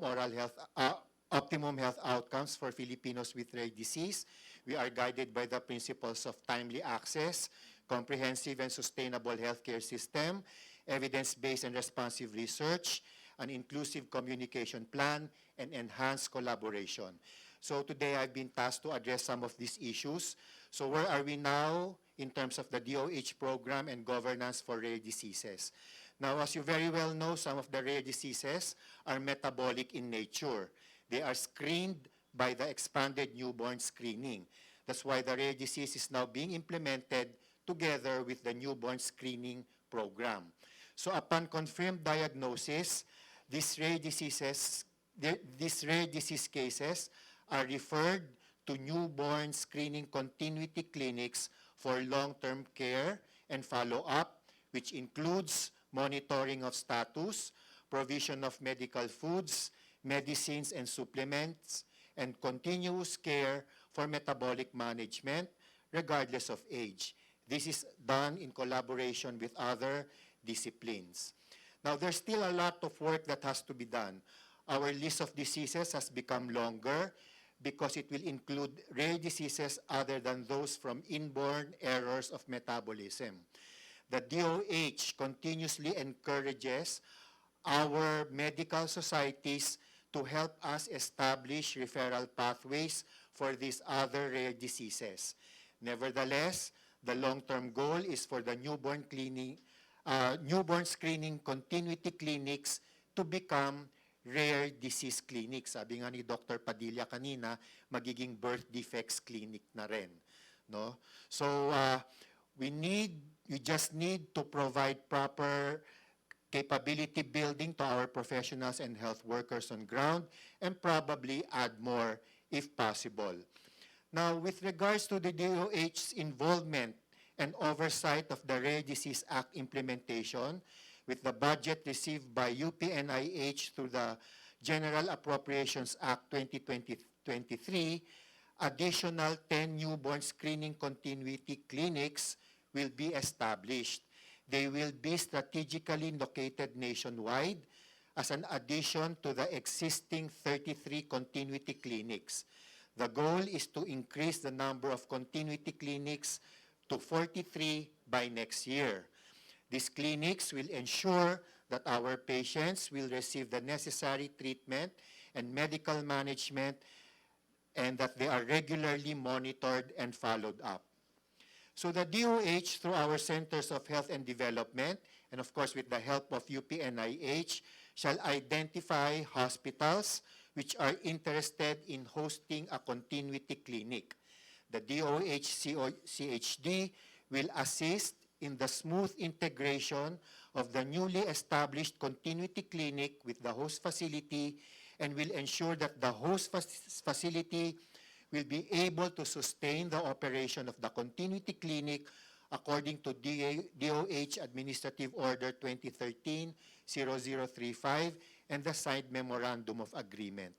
health outcomes for Filipinos with rare disease. We are guided by the principles of timely access, comprehensive and sustainable healthcare system, evidence-based and responsive research, an inclusive communication plan, and enhanced collaboration. So today I've been tasked to address some of these issues. So where are we now in terms of the DOH program and governance for rare diseases? Now, as you very well know, some of the rare diseases are metabolic in nature. They are screened by the expanded newborn screening. That's why the rare disease is now being implemented together with the newborn screening program. So upon confirmed diagnosis, these rare disease cases are referred to newborn screening continuity clinics for long-term care and follow-up, which includes monitoring of status, provision of medical foods, medicines and supplements, and continuous care for metabolic management, regardless of age. This is done in collaboration with other disciplines. Now, there's still a lot of work that has to be done. Our list of diseases has become longer, because it will include rare diseases other than those from inborn errors of metabolism. The DOH continuously encourages our medical societies to help us establish referral pathways for these other rare diseases. Nevertheless, the long-term goal is for the newborn screening continuity clinics to become rare disease clinics. Sabi nga ni Dr. Padilla kanina, magiging birth defects clinic na rin. No? So, we just need to provide proper capability building to our professionals and health workers on ground, and probably add more if possible. Now, with regards to the DOH's involvement and oversight of the Rare Disease Act implementation, with the budget received by UPNIH through the General Appropriations Act 2023, additional 10 newborn screening continuity clinics will be established. They will be strategically located nationwide as an addition to the existing 33 continuity clinics. The goal is to increase the number of continuity clinics to 43 by next year. These clinics will ensure that our patients will receive the necessary treatment and medical management, and that they are regularly monitored and followed up. So the DOH, through our Centers of Health and Development, and of course with the help of UPNIH, shall identify hospitals which are interested in hosting a continuity clinic. The DOH-CHD will assist in the smooth integration of the newly established continuity clinic with the host facility, and will ensure that the host facility will be able to sustain the operation of the continuity clinic according to DOH Administrative Order 2013-0035 and the signed Memorandum of Agreement.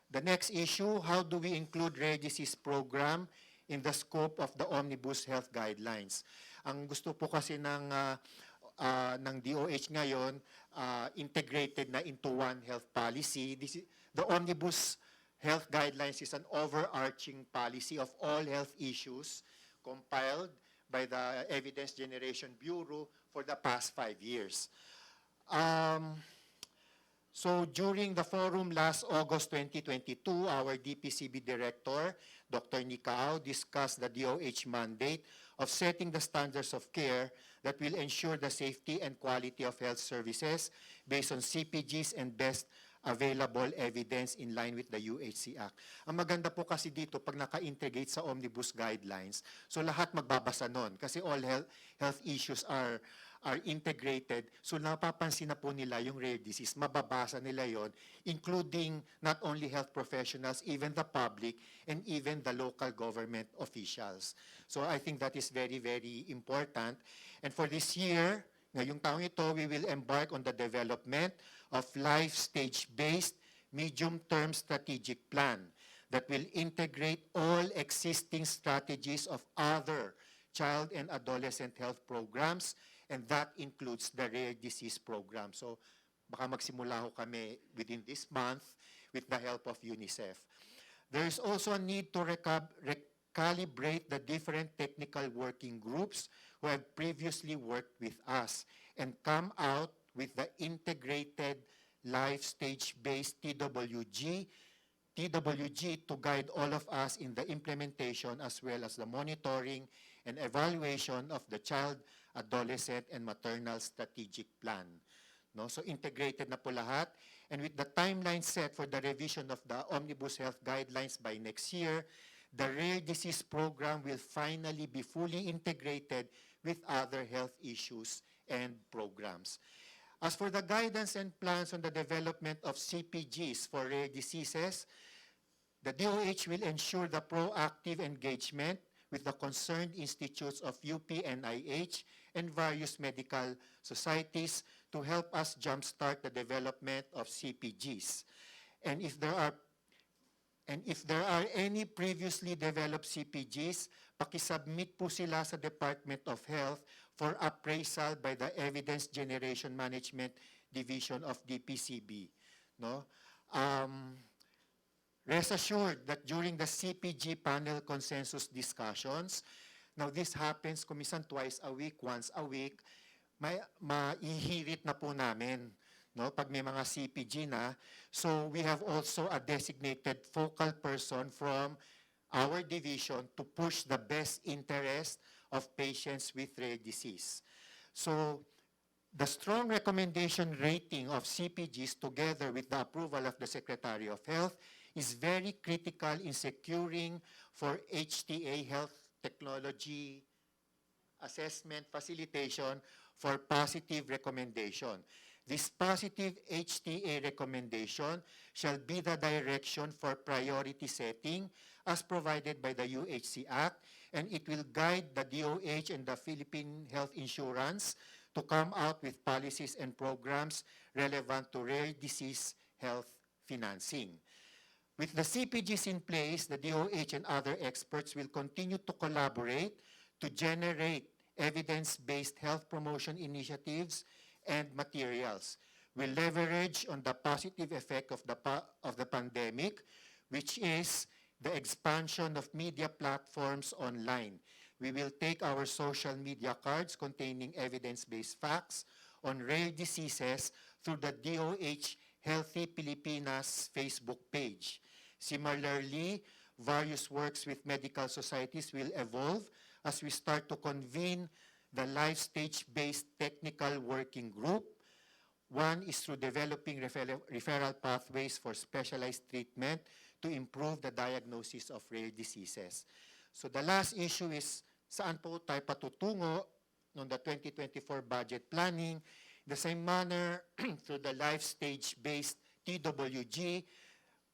The next issue, how do we include rare disease program in the scope of the Omnibus Health Guidelines? Ang gusto po kasi ng DOH ngayon, integrated na into one health policy. The Omnibus Health Guidelines is an overarching policy of all health issues compiled by the Evidence Generation Bureau for the past 5 years. So during the forum last August 2022, our DPCB Director, Dr. Nicao, discussed the DOH mandate of setting the standards of care that will ensure the safety and quality of health services based on CPGs and best available evidence in line with the UHC Act. Ang maganda po kasi dito, pag naka-integrate sa Omnibus Guidelines, so lahat magbabasa nun kasi all health issues are integrated. So napapansin na po nila yung rare disease, mababasa nila yon, including not only health professionals, even the public, and even the local government officials. So I think that is very, very important. And for this year, ngayong taong ito, we will embark on the development of life stage-based medium-term strategic plan that will integrate all existing strategies of other child and adolescent health programs, and that includes the rare disease program. So baka magsimula ho kami within this month with the help of UNICEF. There is also a need to recalibrate the different technical working groups who have previously worked with us and come out with the integrated life stage-based TWG to guide all of us in the implementation as well as the monitoring and evaluation of the child, adolescent, and maternal strategic plan. No? So integrated na po lahat. And with the timeline set for the revision of the Omnibus Health Guidelines by next year, the rare disease program will finally be fully integrated with other health issues and programs. As for the guidance and plans on the development of CPGs for rare diseases, the DOH will ensure the proactive engagement with the concerned institutes of UPNIH and various medical societies to help us jumpstart the development of CPGs. And if there are any previously developed CPGs, pakisubmit po sila sa Department of Health for appraisal by the Evidence Generation Management Division of DPCB. No? Rest assured that during the CPG panel consensus discussions, now this happens kumisan twice a week, once a week, maihirit na po namin, no, pag may mga CPG na. So we have also a designated focal person from our division to push the best interest of patients with rare disease. So the strong recommendation rating of CPGs together with the approval of the Secretary of Health is very critical in securing for HTA health technology assessment facilitation for positive recommendation. This positive HTA recommendation shall be the direction for priority setting as provided by the UHC Act, and it will guide the DOH and the Philippine Health Insurance to come out with policies and programs relevant to rare disease health financing. With the CPGs in place, the DOH and other experts will continue to collaborate to generate evidence-based health promotion initiatives and materials. We leverage on the positive effect of the pandemic, which is the expansion of media platforms online. We will take our social media cards containing evidence-based facts on rare diseases through the DOH Healthy Pilipinas Facebook page. Similarly, various works with medical societies will evolve as we start to convene the life stage-based technical working group. One is through developing referral pathways for specialized treatment to improve the diagnosis of rare diseases. So the last issue is saan po tayo patutungo on the 2024 budget planning. The same manner, through the life stage-based TWG,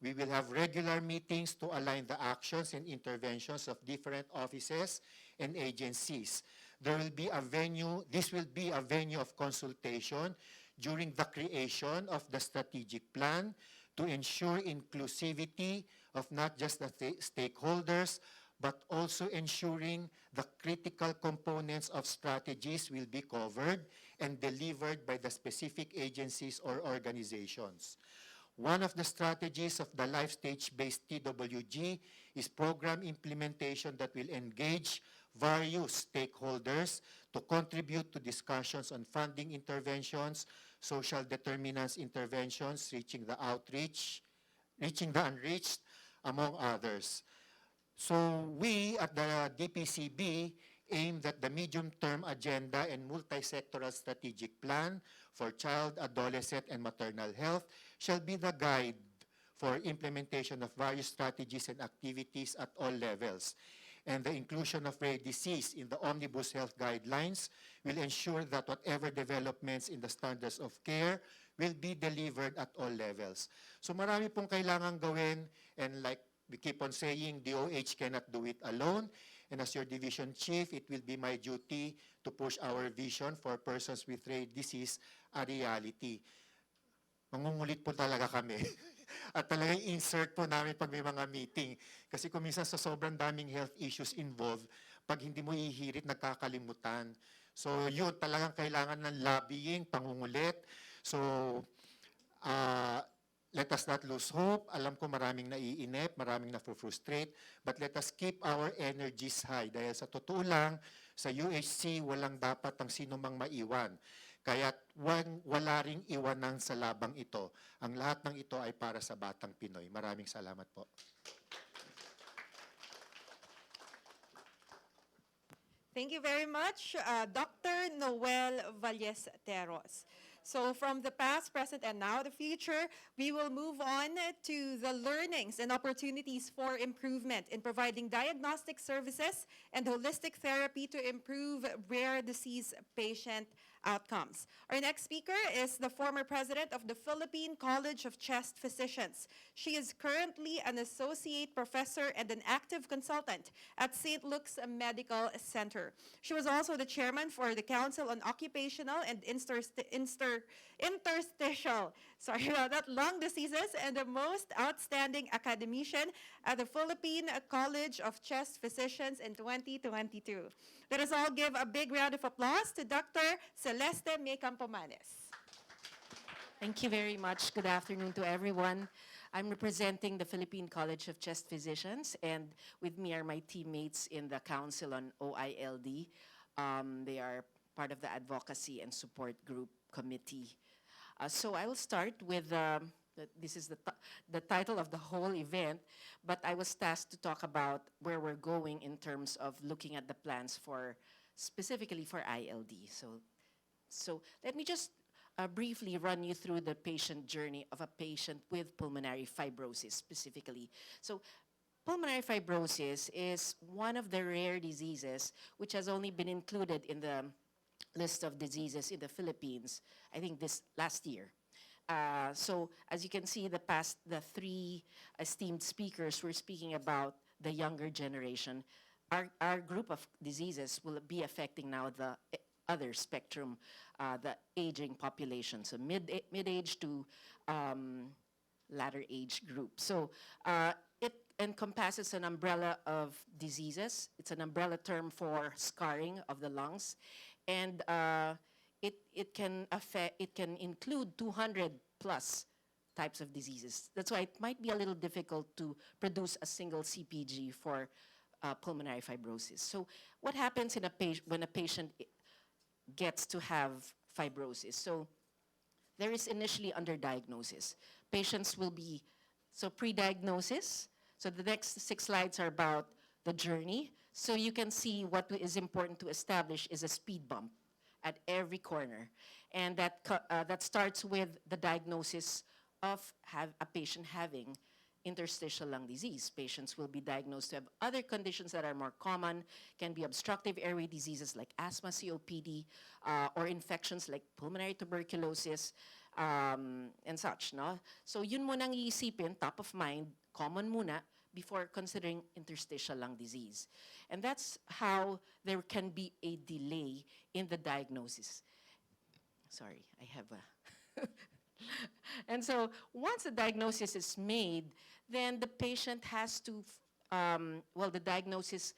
we will have regular meetings to align the actions and interventions of different offices and agencies. This will be a venue of consultation during the creation of the strategic plan to ensure inclusivity of not just the stakeholders, but also ensuring the critical components of strategies will be covered and delivered by the specific agencies or organizations. One of the strategies of the life stage-based TWG is program implementation that will engage various stakeholders to contribute to discussions on funding interventions, social determinants interventions, reaching the unreached, among others. So we at the DPCB aim that the medium-term agenda and multi-sectoral strategic plan for child, adolescent, and maternal health shall be the guide for implementation of various strategies and activities at all levels. And the inclusion of rare disease in the Omnibus Health Guidelines will ensure that whatever developments in the standards of care will be delivered at all levels. So marami pong kailangan gawin, and like we keep on saying, DOH cannot do it alone. And as your division chief, it will be my duty to push our vision for persons with rare disease a reality. Mangungulit po talaga kami. At talagang insert po namin pag may mga meeting. Kasi kung minsan sa sobrang daming health issues involved, pag hindi mo ihirit, nagkakalimutan. So yun, talagang kailangan ng lobbying, pangungulit. So let us not lose hope. Alam ko maraming naiinip, maraming na-frustrate, but let us keep our energies high. Dahil sa totoo lang, sa UHC, walang dapat ang sino mang maiwan. Kaya wala ring iwanan sa labang ito. Ang lahat ng ito ay para sa batang Pinoy. Maraming salamat po. Thank you very much, Dr. Noel Ballesteros. So from the past, present, and now the future, we will move on to the learnings and opportunities for improvement in providing diagnostic services and holistic therapy to improve rare disease patient outcomes. Our next speaker is the former president of the Philippine College of Chest Physicians. She is currently an associate professor and an active consultant at St. Luke's Medical Center. She was also the chairman for the Council on Occupational and Interstitial, lung diseases, and the most outstanding academician at the Philippine College of Chest Physicians in 2022. Let us all give a big round of applause to Dr. Celeste May Campomanes. Thank you very much. Good afternoon to everyone. I'm representing the Philippine College of Chest Physicians, and with me are my teammates in the Council on OILD. They are part of the Advocacy and Support Group Committee. So I will start with, this is the title of the whole event, but I was tasked to talk about where we're going in terms of looking at the plans for, specifically for ILD. So let me just briefly run you through the patient journey of a patient with pulmonary fibrosis specifically. So pulmonary fibrosis is one of the rare diseases which has only been included in the list of diseases in the Philippines, I think this last year. So as you can see, the three esteemed speakers were speaking about the younger generation. Our group of diseases will be affecting now the other spectrum, the aging population, so mid-age to latter age group. So it encompasses an umbrella of diseases. It's an umbrella term for scarring of the lungs, and it can include 200 plus types of diseases. That's why it might be a little difficult to produce a single CPG for pulmonary fibrosis. So what happens in when a patient gets to have fibrosis? So there is initially underdiagnosis. Patients will be, so pre-diagnosis. So the next 6 slides are about the journey. So you can see what is important to establish is a speed bump at every corner. And that starts with the diagnosis of a patient having interstitial lung disease. Patients will be diagnosed to have other conditions that are more common, can be obstructive airway diseases like asthma, COPD, or infections like pulmonary tuberculosis, and such, no? So yun munang iisipin, top of mind, common muna, before considering interstitial lung disease. And that's how there can be a delay in the diagnosis. Sorry, I have a... And so once the diagnosis is made, then the patient has to, the diagnosis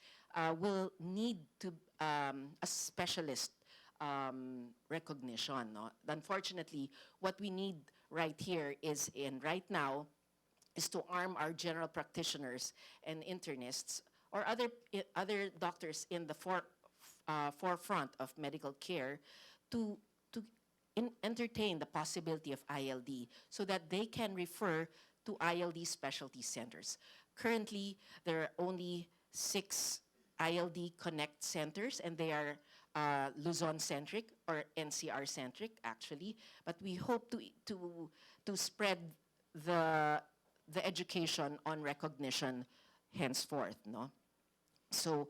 will need to a specialist recognition. No? Unfortunately, what we need right here is, right now, is to arm our general practitioners and internists or other doctors in the forefront of medical care to entertain the possibility of ILD so that they can refer to ILD specialty centers. Currently, there are only 6 ILD Connect centers, and they are Luzon-centric or NCR-centric, actually. But we hope to spread the education on recognition henceforth, no? So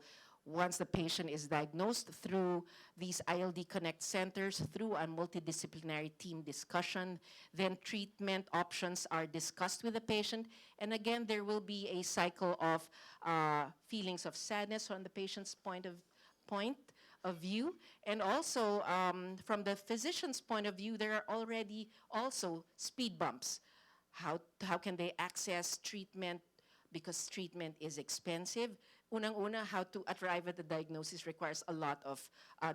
once the patient is diagnosed through these ILD Connect centers, through a multidisciplinary team discussion, then treatment options are discussed with the patient. And again, there will be a cycle of feelings of sadness on the patient's point of view. And also, from the physician's point of view, there are already also speed bumps. How can they access treatment because treatment is expensive? Unang-una, how to arrive at the diagnosis requires a lot of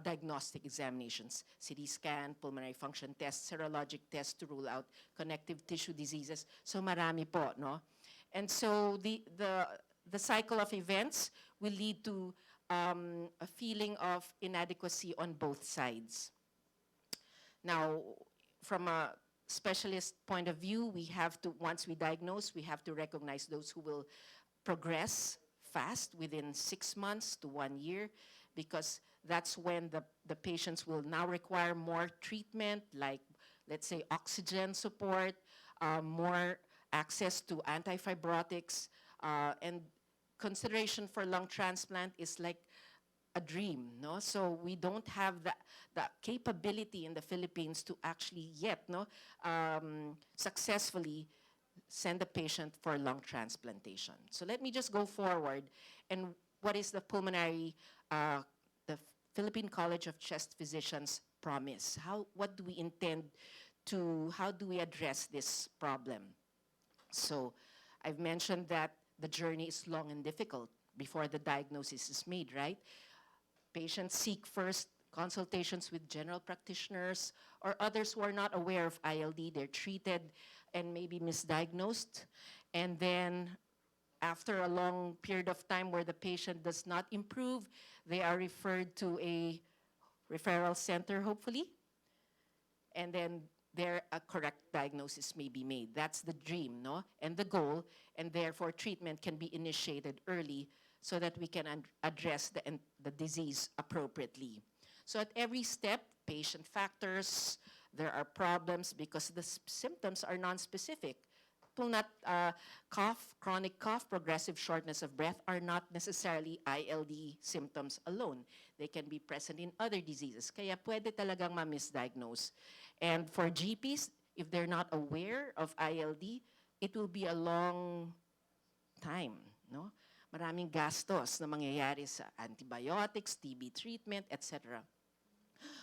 diagnostic examinations. CT scan, pulmonary function tests, serologic tests to rule out connective tissue diseases. So marami po, no? And so the cycle of events will lead to a feeling of inadequacy on both sides. Now, from a specialist point of view, we have to, once we diagnose, we have to recognize those who will progress fast within 6 months to 1 year, because that's when the patients will now require more treatment, like, let's say, oxygen support, more access to antifibrotics, and consideration for lung transplant is like a dream, no? So we don't have the capability in the Philippines to actually yet, no, successfully send a patient for lung transplantation. So let me just go forward. And what is the the Philippine College of Chest Physicians promise? What do we intend to, how do we address this problem? So I've mentioned that the journey is long and difficult before the diagnosis is made, right? Patients seek first consultations with general practitioners, or others who are not aware of ILD. They're treated and maybe misdiagnosed. And then after a long period of time where the patient does not improve, they are referred to a referral center, hopefully. And then there a correct diagnosis may be made. That's the dream, no? And the goal, and therefore treatment can be initiated early so that we can address the disease appropriately. So at every step, patient factors, there are problems because the symptoms are non-specific. Not cough, chronic cough, progressive shortness of breath are not necessarily ILD symptoms alone. They can be present in other diseases. Kaya pwede talagang ma-misdiagnose. And for GPs, if they're not aware of ILD, it will be a long time, no? Maraming gastos na mangyayari sa antibiotics, TB treatment, etc.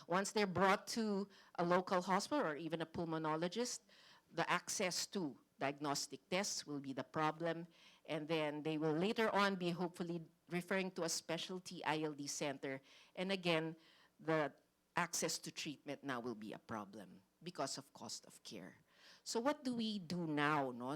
Once they're brought to a local hospital or even a pulmonologist, the access to diagnostic tests will be the problem, and then they will later on be hopefully referring to a specialty ILD center. And again, the access to treatment now will be a problem because of cost of care. So what do we do now? No?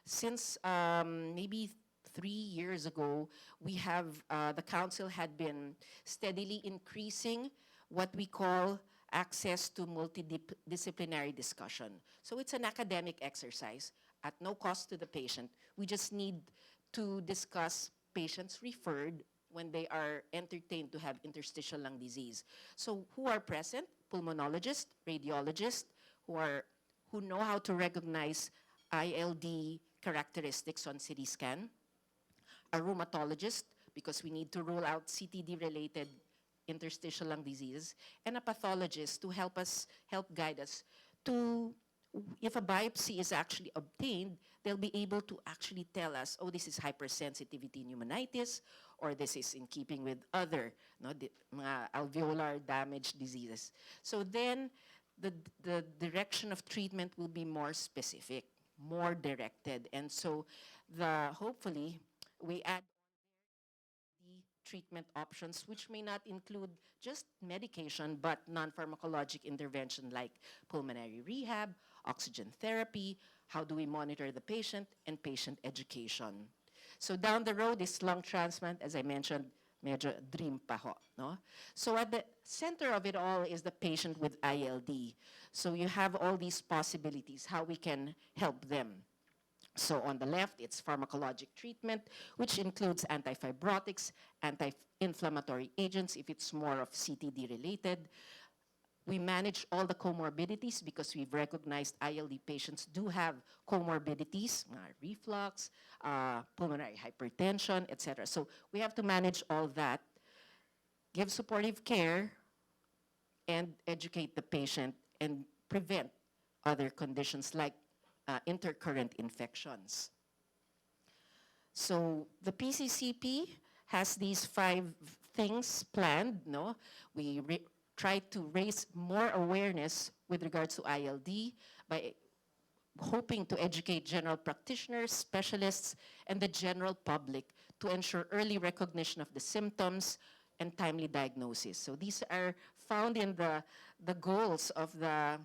Since maybe 3 years ago, we have, the council had been steadily increasing what we call access to multidisciplinary discussion. So it's an academic exercise at no cost to the patient. We just need to discuss patients referred when they are entertained to have interstitial lung disease. So who are present? Pulmonologists, radiologists, who know how to recognize ILD characteristics on CT scan, a rheumatologist, because we need to rule out CTD-related interstitial lung disease, and a pathologist to help guide us to, if a biopsy is actually obtained, they'll be able to actually tell us, oh, this is hypersensitivity pneumonitis, or this is in keeping with other alveolar damage diseases. So then the direction of treatment will be more specific, more directed, and so hopefully we add treatment options, which may not include just medication, but non-pharmacologic intervention like pulmonary rehab, oxygen therapy, how do we monitor the patient, and patient education. So down the road is lung transplant, as I mentioned, medyo dream pa ho, no? So at the center of it all is the patient with ILD. So you have all these possibilities, how we can help them. So on the left, it's pharmacologic treatment, which includes antifibrotics, anti-inflammatory agents if it's more of CTD related. We manage all the comorbidities because we've recognized ILD patients do have comorbidities, reflux, pulmonary hypertension, etc. So we have to manage all that, give supportive care, and educate the patient and prevent other conditions like intercurrent infections. So the PCCP has these 5 things planned, no? We try to raise more awareness with regards to ILD by hoping to educate general practitioners, specialists, and the general public to ensure early recognition of the symptoms and timely diagnosis. So these are found in the goals of the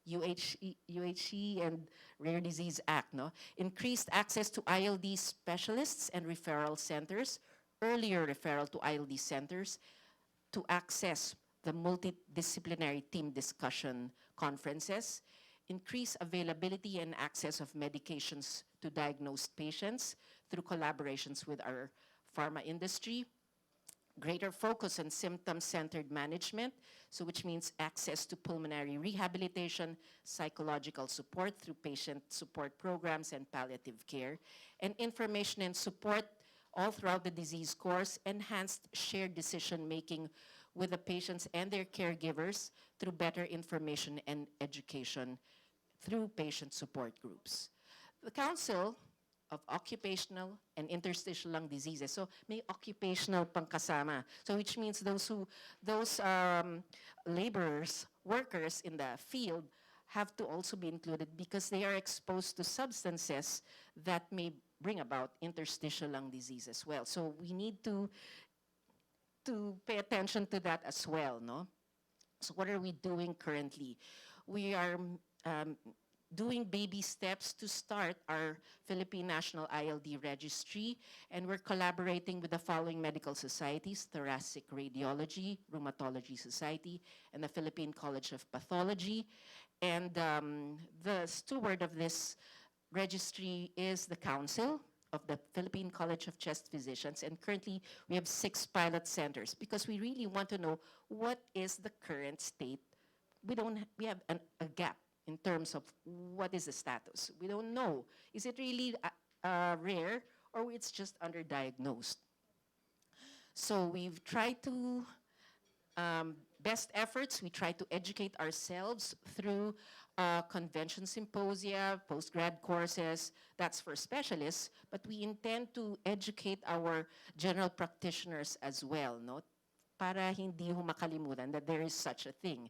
UHE and Rare Disease Act, no? Increased access to ILD specialists and referral centers, earlier referral to ILD centers, to access the multidisciplinary team discussion conferences, increase availability and access of medications to diagnosed patients through collaborations with our pharma industry, greater focus on symptom-centered management, so which means access to pulmonary rehabilitation, psychological support through patient support programs and palliative care, and information and support all throughout the disease course, enhanced shared decision-making with the patients and their caregivers through better information and education through patient support groups. The Council of Occupational and Interstitial Lung Diseases. So may occupational pang kasama. So which means those laborers, workers in the field have to also be included because they are exposed to substances that may bring about interstitial lung disease as well. So we need to to pay attention to that as well, no? So what are we doing currently? We are doing baby steps to start our Philippine National ILD Registry, and we're collaborating with the following medical societies: Thoracic Radiology, Rheumatology Society, and the Philippine College of Pathology. And the steward of this registry is the Council of the Philippine College of Chest Physicians, and currently we have 6 pilot centers because we really want to know what is the current state. We have a gap in terms of what is the status. We don't know. Is it really rare, or it's just underdiagnosed? So we've tried to, best efforts, we try to educate ourselves through convention symposia, postgrad courses. That's for specialists, but we intend to educate our general practitioners as well, no? Para hindi ho makalimutan that there is such a thing.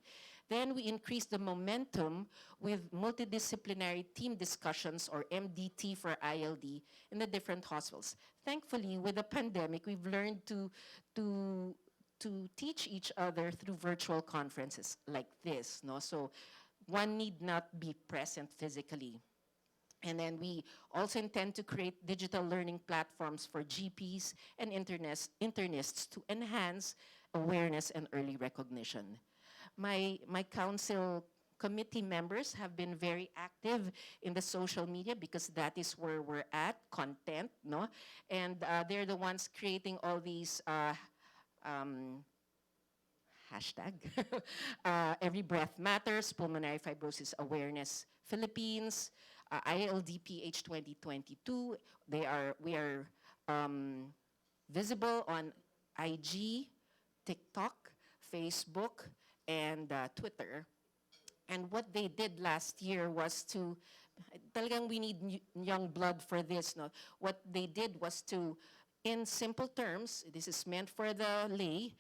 Then we increase the momentum with multidisciplinary team discussions, or MDT for ILD, in the different hospitals. Thankfully, with the pandemic, we've learned to teach each other through virtual conferences like this, no? So one need not be present physically. And then we also intend to create digital learning platforms for GPs and internists to enhance awareness and early recognition. My council committee members have been very active in the social media because that is where we're at, content, no? And they're the ones creating all these hashtag. Every Breath Matters, Pulmonary Fibrosis Awareness Philippines, ILDPH 2022. We are visible on IG, TikTok, Facebook, and Twitter. And what they did last year was to, talagang we need young blood for this, no? What they did was to, in simple terms, this is meant for the lay,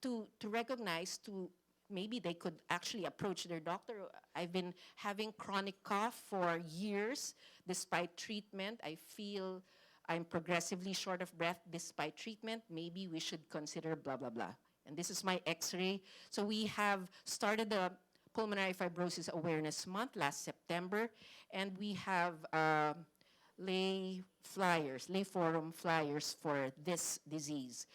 to recognize, to maybe they could actually approach their doctor. I've been having chronic cough for years. Despite treatment, I feel I'm progressively short of breath despite treatment. Maybe we should consider blah, blah, blah. And this is my x-ray. So we have started the Pulmonary Fibrosis Awareness Month last September, and we have lay forum flyers for this disease.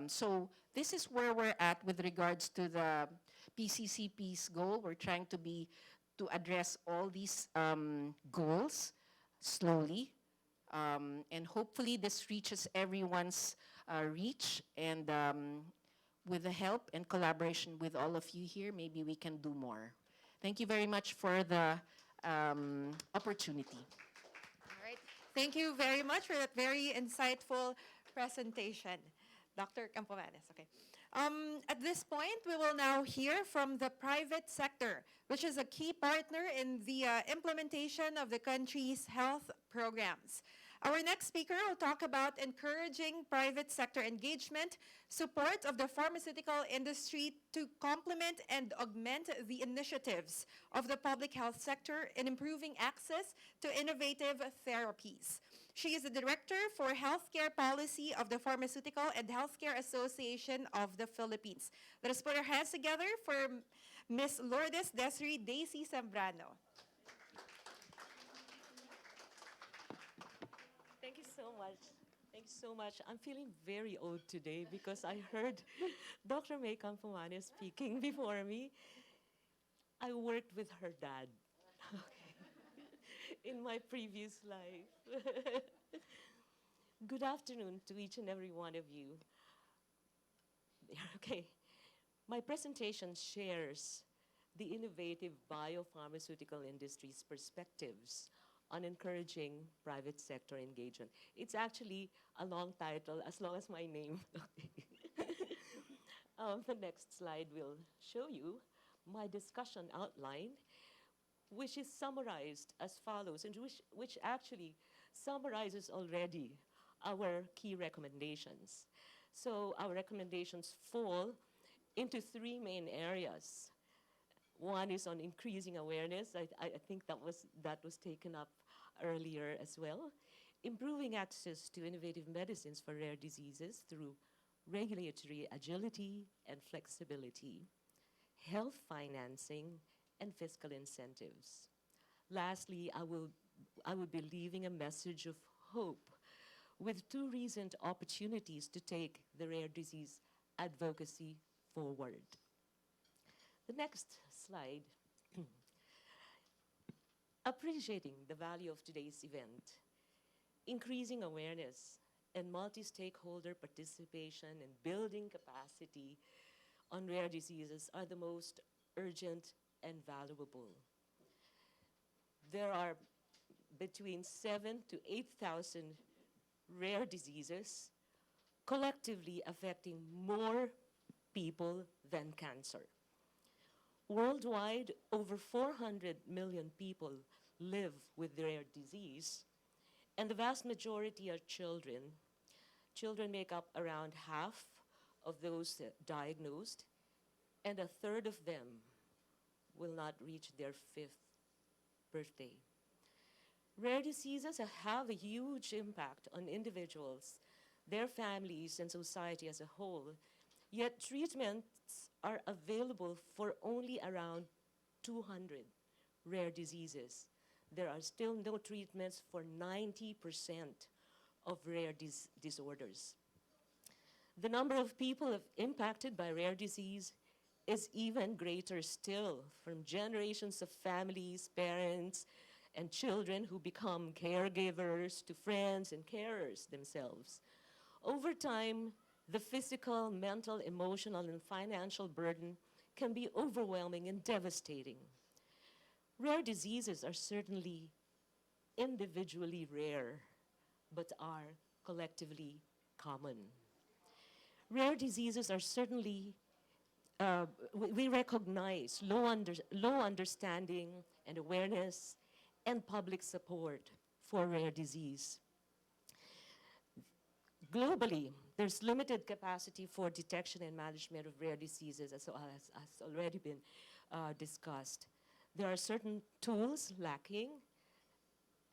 So this is where we're at with regards to the PCCP's goal. We're trying to address all these goals slowly, and hopefully this reaches everyone's reach, and with the help and collaboration with all of you here, maybe we can do more. Thank you very much for the opportunity. All right. Thank you very much for that very insightful presentation, Dr. Campomanes. Okay. At this point, we will now hear from the private sector, which is a key partner in the implementation of the country's health programs. Our next speaker will talk about encouraging private sector engagement, support of the pharmaceutical industry to complement and augment the initiatives of the public health sector in improving access to innovative therapies. She is the Director for Healthcare Policy of the Pharmaceutical and Healthcare Association of the Philippines. Let us put our hands together for Ms. Lourdes Desiree Daisy Zambrano. Thank you so much. Thank you so much. I'm feeling very old today because I heard Dr. May Campomanes speaking before me. I worked with her dad in my previous life. Good afternoon to each and every one of you. Okay, my presentation shares the innovative biopharmaceutical industry's perspectives on encouraging private sector engagement. It's actually a long title, as long as my name. The next slide will show you my discussion outline, which is summarized as follows, and which actually summarizes already our key recommendations. So our recommendations fall into 3 main areas. One is on increasing awareness. I think that was taken up earlier as well. Improving access to innovative medicines for rare diseases through regulatory agility and flexibility, health financing, and fiscal incentives. Lastly, I will be leaving a message of hope with two recent opportunities to take the rare disease advocacy forward. The next slide, appreciating the value of today's event, increasing awareness and multi-stakeholder participation and building capacity on rare diseases are the most urgent and valuable. There are between 7,000 to 8,000 rare diseases collectively affecting more people than cancer. Worldwide, over 400 million people live with rare disease, and the vast majority are children. Children make up around half of those diagnosed, and a third of them will not reach their 5th birthday. Rare diseases have a huge impact on individuals, their families, and society as a whole, yet treatments are available for only around 200 rare diseases. There are still no treatments for 90% of rare disorders. The number of people impacted by rare disease is even greater still, from generations of families, parents, and children who become caregivers to friends and carers themselves. Over time, the physical, mental, emotional, and financial burden can be overwhelming and devastating. Rare diseases are certainly individually rare, but are collectively common. Rare diseases are certainly, we recognize low understanding and awareness and public support for rare disease. Globally, there's limited capacity for detection and management of rare diseases, as has already been discussed. There are certain tools lacking,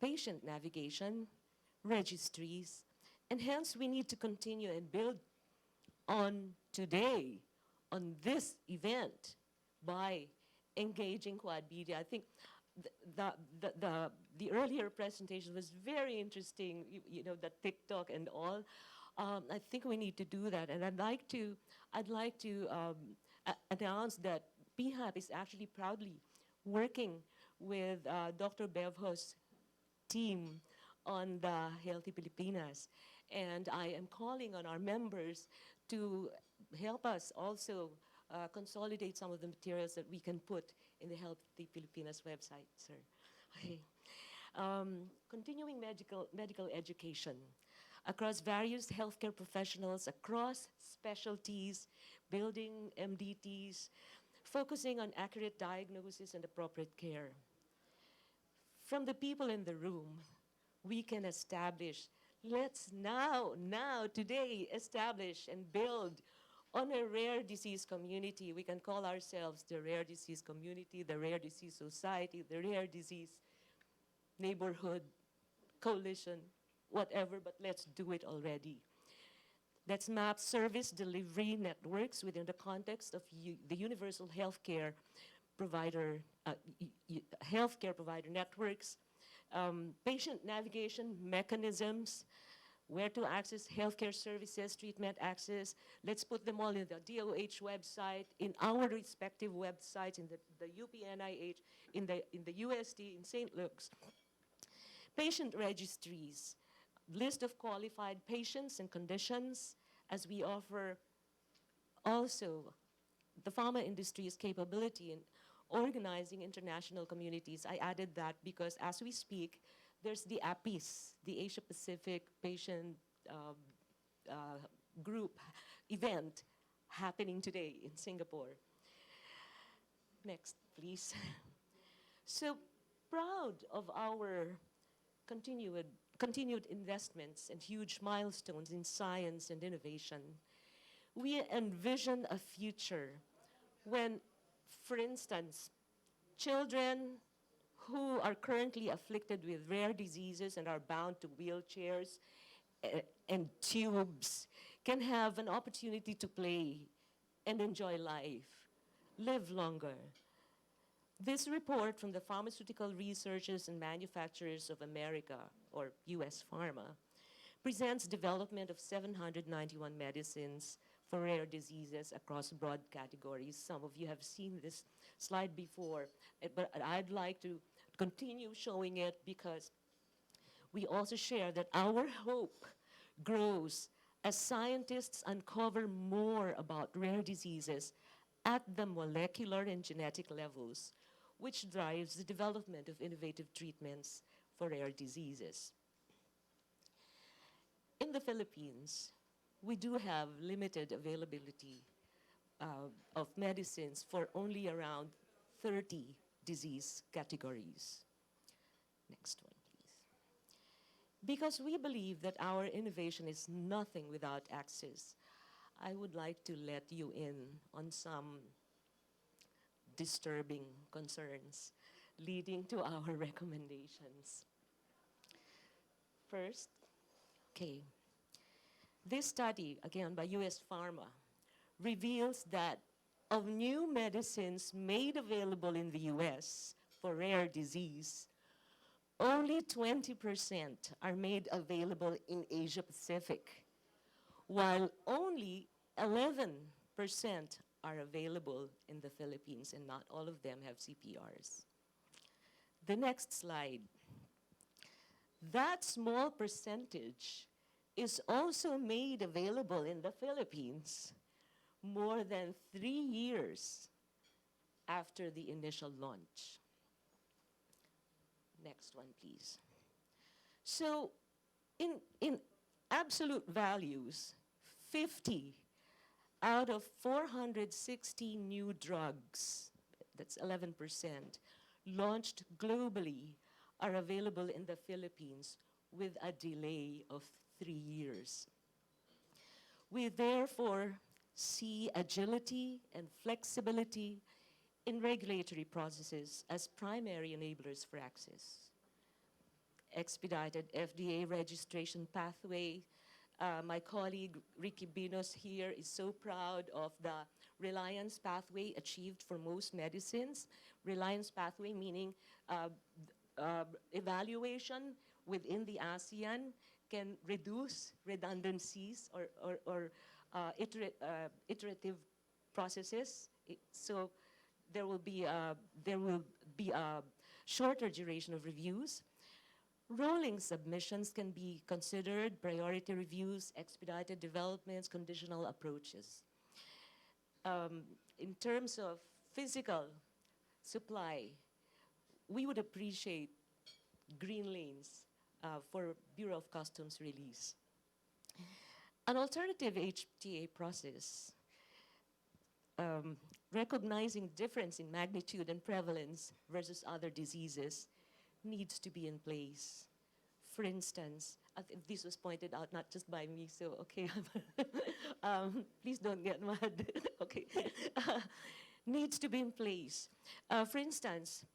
patient navigation, registries, and hence we need to continue and build on today, on this event, by engaging quad media. I think the earlier presentation was very interesting, you know, the TikTok and all. I think we need to do that, and I'd like to announce that PHAP is actually proudly working with Dr. Bevho's team on the Healthy Filipinas, and I am calling on our members to help us also consolidate some of the materials that we can put in the Healthy Filipinas website, sir. Okay. Continuing medical education across various healthcare professionals, across specialties, building MDTs, focusing on accurate diagnosis and appropriate care. From the people in the room, we can establish, let's now, today, establish and build on a rare disease community. We can call ourselves the rare disease community, the rare disease society, the rare disease neighborhood, coalition, whatever, but let's do it already. Let's map service delivery networks within the context of the universal healthcare provider networks, patient navigation mechanisms, where to access healthcare services, treatment access. Let's put them all in the DOH website, in our respective websites, in the UPNIH, in the UST, in St. Luke's. Patient registries, list of qualified patients and conditions, as we offer also the pharma industry's capability in organizing international communities. I added that because as we speak, there's the APIS, the Asia Pacific Patient Group event happening today in Singapore. Next, please. So proud of our continued investments and huge milestones in science and innovation. We envision a future when, for instance, children who are currently afflicted with rare diseases and are bound to wheelchairs and tubes can have an opportunity to play and enjoy life, live longer. This report from the Pharmaceutical Researchers and Manufacturers of America, or US Pharma, presents development of 791 medicines for rare diseases across broad categories. Some of you have seen this slide before, but I'd like to continue showing it because we also share that our hope grows as scientists uncover more about rare diseases at the molecular and genetic levels, which drives the development of innovative treatments for rare diseases. In the Philippines, we do have limited availability of medicines for only around 30 disease categories. Next one, please. Because we believe that our innovation is nothing without access, I would like to let you in on some disturbing concerns leading to our recommendations. First, okay, this study, again by US Pharma, reveals that of new medicines made available in the US for rare disease, only 20% are made available in Asia Pacific, while only 11% are available in the Philippines, and not all of them have CPRs. The next slide. That small percentage is also made available in the Philippines more than 3 years after the initial launch. Next one, please. So in absolute values, 50 out of 460 new drugs, that's 11%, launched globally are available in the Philippines with a delay of 3 years. We therefore see agility and flexibility in regulatory processes as primary enablers for access. Expedited FDA registration pathway. My colleague Ricky Binos here is so proud of the reliance pathway achieved for most medicines. Reliance pathway meaning evaluation within the ASEAN can reduce redundancies or iterative processes. So there will be a shorter duration of reviews. Rolling submissions can be considered, priority reviews, expedited developments, conditional approaches. In terms of physical supply, we would appreciate green lanes for Bureau of Customs release. An alternative HTA process, recognizing difference in magnitude and prevalence versus other diseases, needs to be in place. For instance, this was pointed out not just by me, so okay, please don't get mad, okay. Needs to be in place. For instance,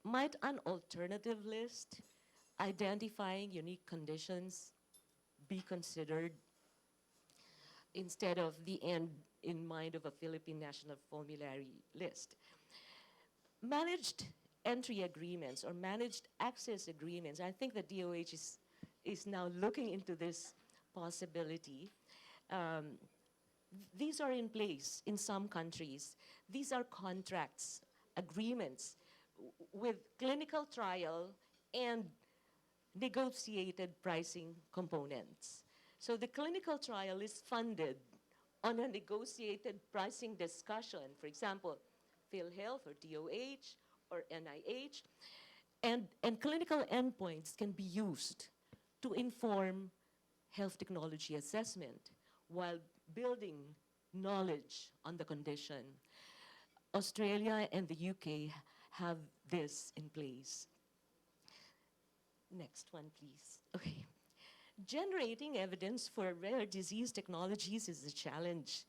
might an alternative list identifying unique conditions be considered instead of the end in mind of a Philippine National Formulary list? Managed entry agreements or managed access agreements, I think the DOH is now looking into this possibility. These are in place in some countries. These are contracts, agreements with clinical trial and negotiated pricing components. So the clinical trial is funded on a negotiated pricing discussion, for example, PhilHealth or DOH or NIH, and clinical endpoints can be used to inform health technology assessment while building knowledge on the condition. Australia and the UK have this in place. Next one, please. Okay. Generating evidence for rare disease technologies is a challenge.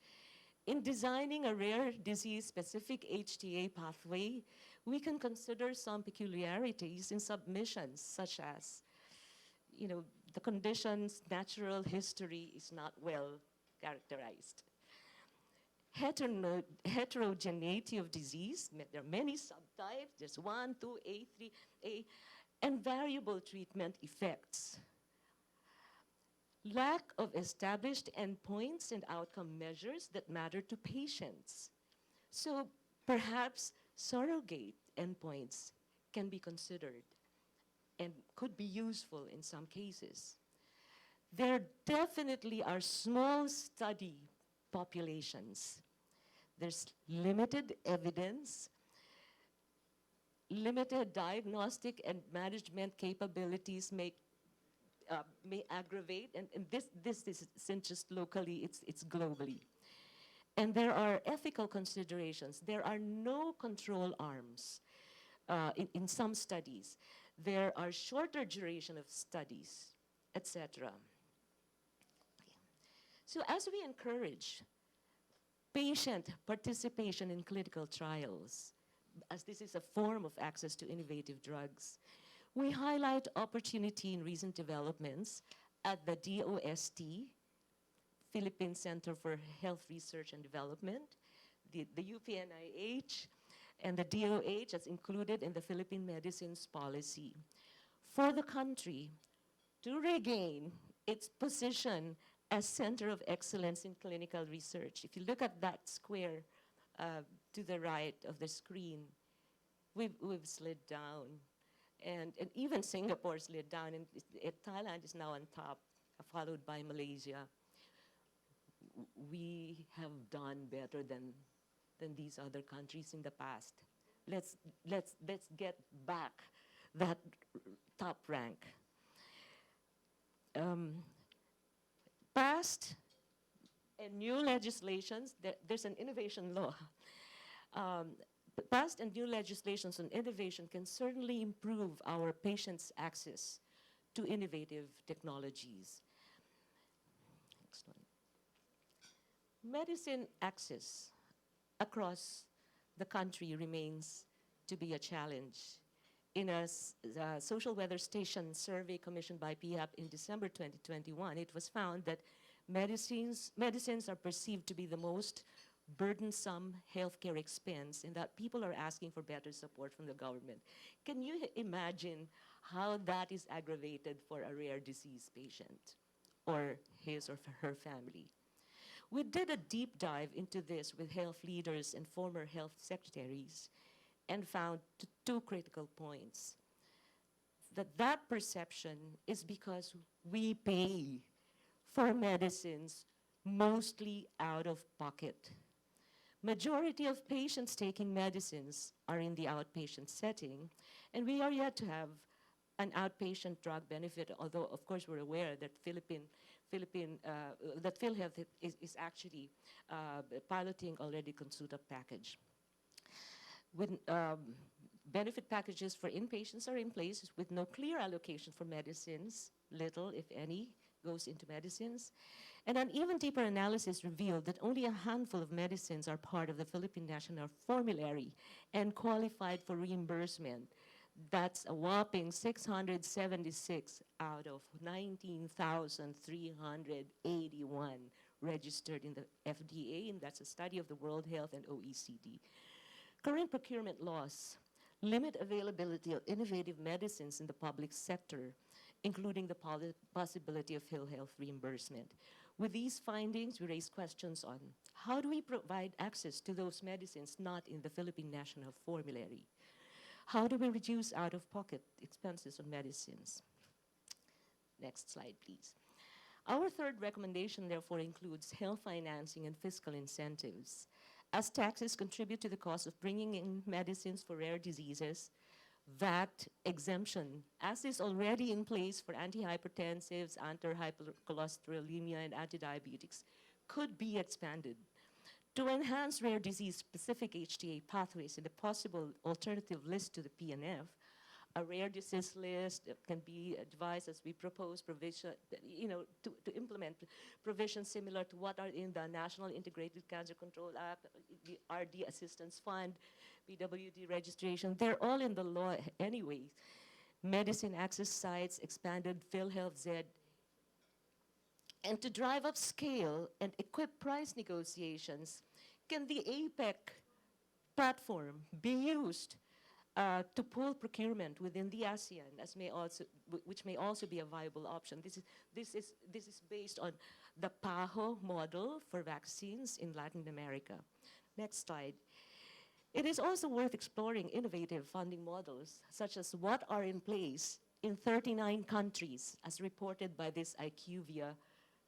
In designing a rare disease-specific HTA pathway, we can consider some peculiarities in submissions, such as, the condition's natural history is not well characterized. Heterogeneity of disease, there are many subtypes, there's 1, 2, A, 3, A, and variable treatment effects. Lack of established endpoints and outcome measures that matter to patients. So perhaps surrogate endpoints can be considered and could be useful in some cases. There definitely are small study populations. There's limited evidence, limited diagnostic and management capabilities may aggravate, and this isn't just locally, it's globally. And there are ethical considerations. There are no control arms in some studies. There are shorter duration of studies, etc. So as we encourage patient participation in clinical trials, as this is a form of access to innovative drugs, we highlight opportunity in recent developments at the DOST, Philippine Center for Health Research and Development, the UPNIH, and the DOH as included in the Philippine Medicines Policy for the country to regain its position as center of excellence in clinical research. If you look at that square to the right of the screen, we've slid down. And even Singapore slid down, and Thailand is now on top, followed by Malaysia. We have done better than these other countries in the past. Let's get back that top rank. Past and new legislations, there's an innovation law. Past and new legislations on innovation can certainly improve our patients' access to innovative technologies. Next one. Medicine access across the country remains to be a challenge. In a social weather station survey commissioned by PHAP in December 2021, it was found that medicines are perceived to be the most burdensome healthcare expense, and that people are asking for better support from the government. Can you imagine how that is aggravated for a rare disease patient or his or her family? We did a deep dive into this with health leaders and former health secretaries and found two critical points. That perception is because we pay for medicines mostly out of pocket. Majority of patients taking medicines are in the outpatient setting, and we are yet to have an outpatient drug benefit, although of course we're aware that that PhilHealth is actually piloting already Consulta package. When benefit packages for inpatients are in place with no clear allocation for medicines, little, if any, goes into medicines. And an even deeper analysis revealed that only a handful of medicines are part of the Philippine National Formulary and qualified for reimbursement. That's a whopping 676 out of 19,381 registered in the FDA, and that's a study of the World Health and OECD. Current procurement laws limit availability of innovative medicines in the public sector, including the possibility of PhilHealth reimbursement. With these findings, we raise questions on how do we provide access to those medicines not in the Philippine National Formulary? How do we reduce out-of-pocket expenses on medicines? Next slide, please. Our third recommendation, therefore, includes health financing and fiscal incentives. As taxes contribute to the cost of bringing in medicines for rare diseases, VAT exemption, as is already in place for antihypertensives, anti-hypercholesterolemia, and antidiabetics, could be expanded to enhance rare disease-specific HTA pathways in a possible alternative list to the PNF. A rare disease list can be devised as we propose provision, to implement provisions similar to what are in the National Integrated Cancer Control Act, the RD Assistance Fund, PWD registration. They're all in the law anyway. Medicine access sites, expanded PhilHealth Z And to drive up scale and equip price negotiations, can the APEC platform be used to pull procurement within the ASEAN, which may also be a viable option? This is based on the PAHO model for vaccines in Latin America. Next slide. It is also worth exploring innovative funding models, such as what are in place in 39 countries, as reported by this IQVIA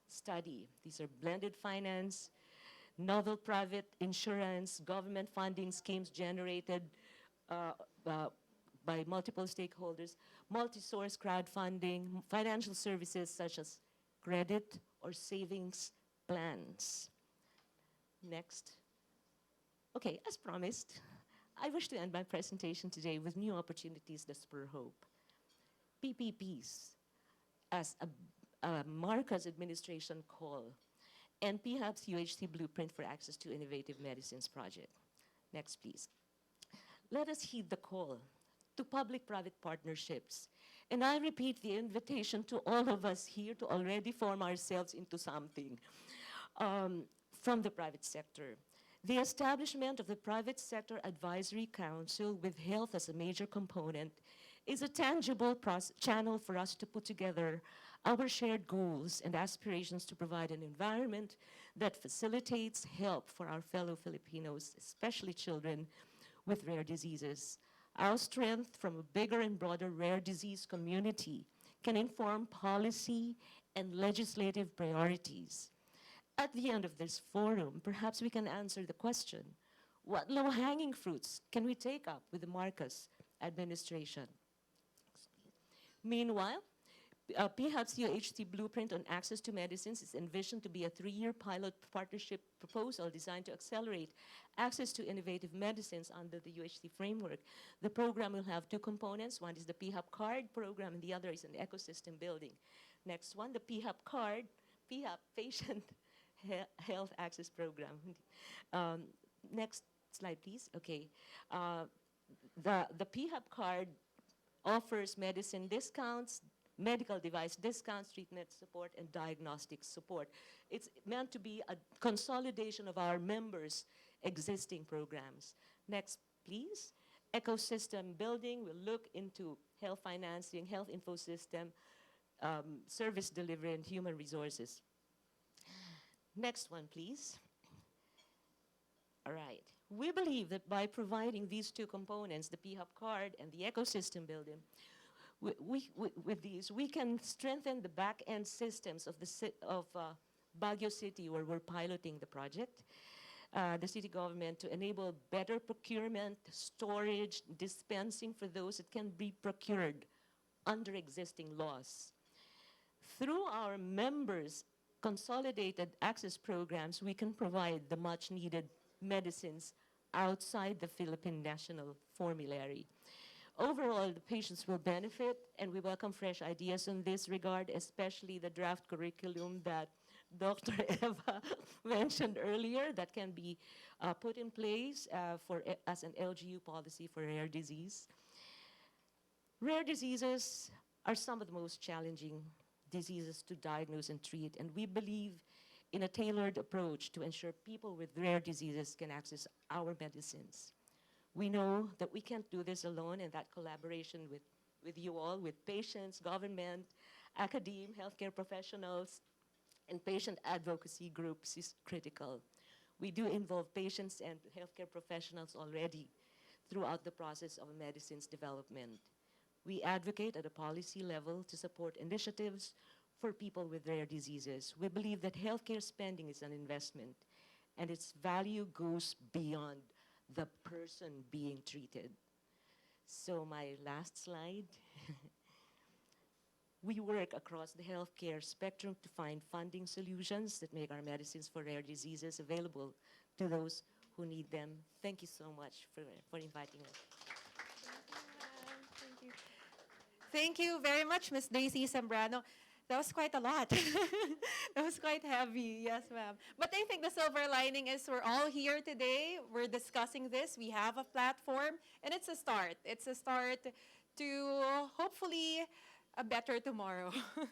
study. These are blended finance, novel private insurance, government funding schemes generated by multiple stakeholders, multi-source crowdfunding, financial services such as credit or savings plans. Next. Okay, as promised, I wish to end my presentation today with new opportunities that spur hope. PPPs, as a Marcos administration call, and perhaps UHC Blueprint for Access to Innovative Medicines project. Next, please. Let us heed the call to public-private partnerships. And I repeat the invitation to all of us here to already form ourselves into something from the private sector. The establishment of the Private Sector Advisory Council with health as a major component is a tangible channel for us to put together our shared goals and aspirations to provide an environment that facilitates help for our fellow Filipinos, especially children with rare diseases. Our strength from a bigger and broader rare disease community can inform policy and legislative priorities. At the end of this forum, perhaps we can answer the question, what low-hanging fruits can we take up with the Marcos administration? Meanwhile, perhaps UHT Blueprint on Access to Medicines is envisioned to be a 3-year pilot partnership proposal designed to accelerate access to innovative medicines under the UHT framework. The program will have 2 components. One is the PHAP card program, and the other is an ecosystem building. Next one, the PHAP card, PHAP patient health access program. Next slide, please. Okay. The PHAP card offers medicine discounts, medical device discounts, treatment support, and diagnostic support. It's meant to be a consolidation of our members' existing programs. Next, please. Ecosystem building will look into health financing, health info system, service delivery, and human resources. Next one, please. All right. We believe that by providing these 2 components, the PHAP card and the ecosystem building, with these, we can strengthen the back-end systems of Baguio City, where we're piloting the project, the city government, to enable better procurement, storage, dispensing for those that can be procured under existing laws. Through our members' consolidated access programs, we can provide the much-needed medicines outside the Philippine National Formulary. Overall, the patients will benefit, and we welcome fresh ideas in this regard, especially the draft curriculum that Dr. Eva mentioned earlier that can be put in place as an LGU policy for rare disease. Rare diseases are some of the most challenging diseases to diagnose and treat, and we believe in a tailored approach to ensure people with rare diseases can access our medicines. We know that we can't do this alone, and that collaboration with you all, with patients, government, academia, healthcare professionals, and patient advocacy groups is critical. We do involve patients and healthcare professionals already throughout the process of medicines development. We advocate at a policy level to support initiatives for people with rare diseases. We believe that healthcare spending is an investment, and its value goes beyond the person being treated. So my last slide. We work across the healthcare spectrum to find funding solutions that make our medicines for rare diseases available to those who need them. Thank you so much for inviting us. Thank you. Thank you very much, Ms. Daisy Zambrano. That was quite a lot. That was quite heavy, yes, ma'am. But I think the silver lining is we're all here today. We're discussing this. We have a platform, and it's a start. It's a start to hopefully a better tomorrow. All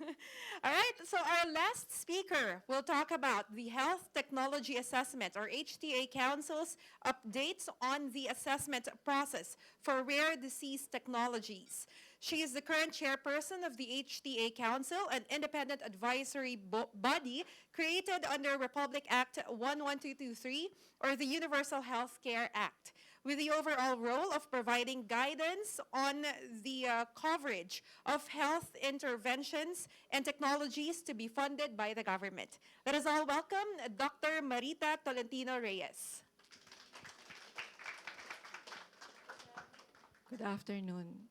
right, so our last speaker will talk about the Health Technology Assessment, or HTA Council's updates on the assessment process for rare disease technologies. She is the current chairperson of the HTA Council, an independent advisory body created under Republic Act 11223, or the Universal Healthcare Act, with the overall role of providing guidance on the coverage of health interventions and technologies to be funded by the government. Let us all welcome Dr. Marita Tolentino Reyes. Good afternoon.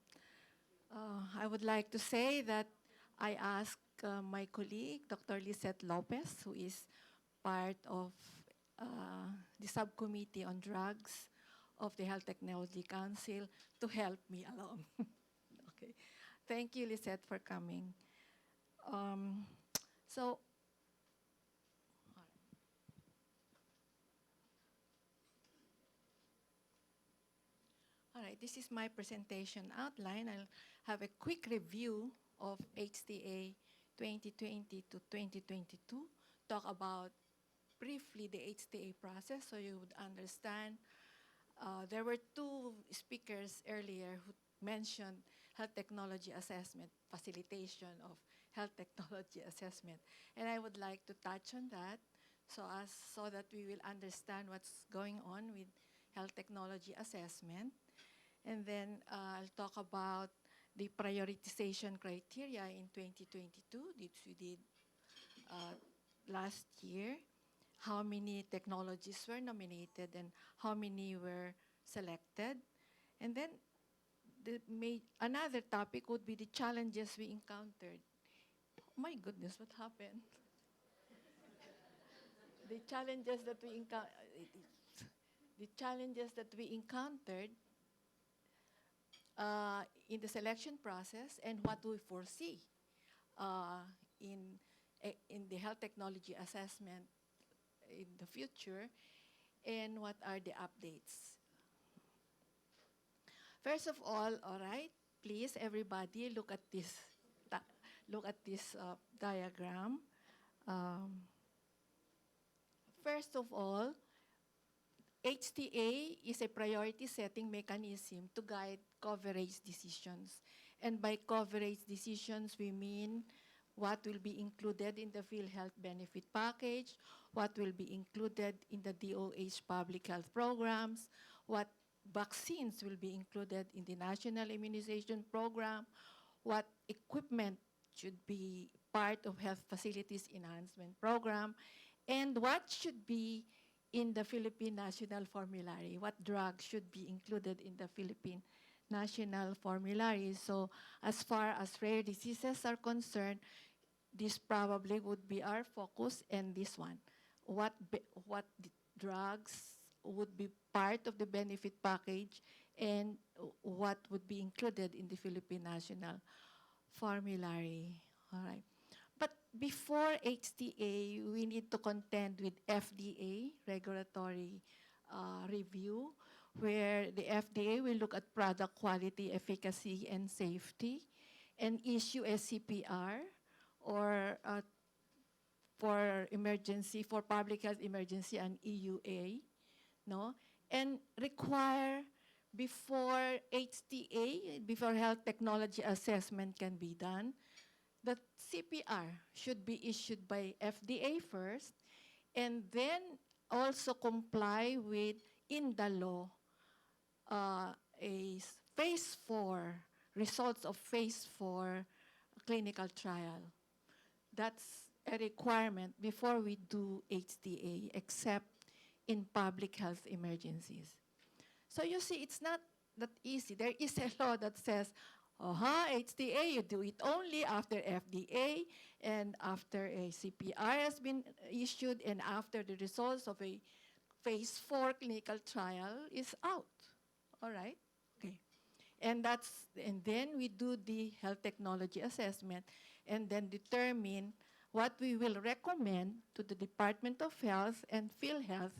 I would like to say that I asked my colleague, Dr. Lisette Lopez, who is part of the subcommittee on drugs of the Health Technology Council, to help me along. Okay. Thank you, Lisette, for coming. So, all right, this is my presentation outline. I'll have a quick review of HTA 2020 to 2022, talk about briefly the HTA process so you would understand. There were two speakers earlier who mentioned health technology assessment, facilitation of health technology assessment. And I would like to touch on that so that we will understand what's going on with health technology assessment. And then I'll talk about the prioritization criteria in 2022, which we did last year. How many technologies were nominated and how many were selected. And then another topic would be the challenges we encountered. Oh my goodness, what happened? The challenges that we encountered in the selection process and what we foresee in the health technology assessment in the future, and what are the updates. First of all right, please everybody look at this diagram. First of all, HTA is a priority setting mechanism to guide coverage decisions. And by coverage decisions, we mean what will be included in the PhilHealth benefit package, what will be included in the DOH public health programs, what vaccines will be included in the national immunization program, what equipment should be part of health facilities enhancement program, and what should be in the Philippine National Formulary, what drugs should be included in the Philippine National Formulary. So as far as rare diseases are concerned, this probably would be our focus, and this one. What drugs would be part of the benefit package and what would be included in the Philippine National Formulary. All right. But before HTA, we need to contend with FDA, regulatory review, where the FDA will look at product quality, efficacy, and safety, and issue a CPR, or for emergency, for public health emergency, and EUA, no? And require before HTA, before health technology assessment can be done, the CPR should be issued by FDA first, and then also comply with, in the law, a phase 4, results of phase 4 clinical trial. That's a requirement before we do HTA, except in public health emergencies. So you see, it's not that easy. There is a law that says, HTA, you do it only after FDA and after a CPR has been issued and after the results of a phase 4 clinical trial is out. All right? Okay. And then we do the health technology assessment and then determine what we will recommend to the Department of Health and PhilHealth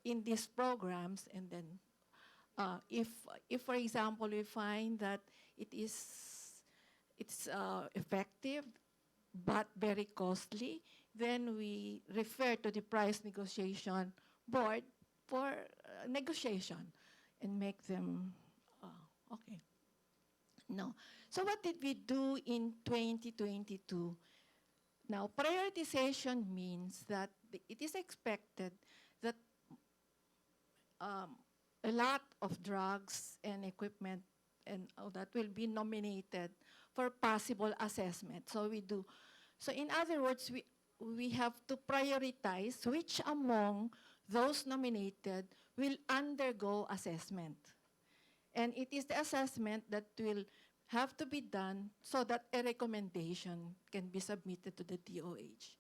in these programs. And then if for example, we find that it is it's effective but very costly, then we refer to the price negotiation board for negotiation and make them okay. No. So what did we do in 2022? Now, prioritization means that it is expected that a lot of drugs and equipment and all that will be nominated for possible assessment. So we do. So in other words, we have to prioritize which among those nominated will undergo assessment. And it is the assessment that will have to be done so that a recommendation can be submitted to the DOH.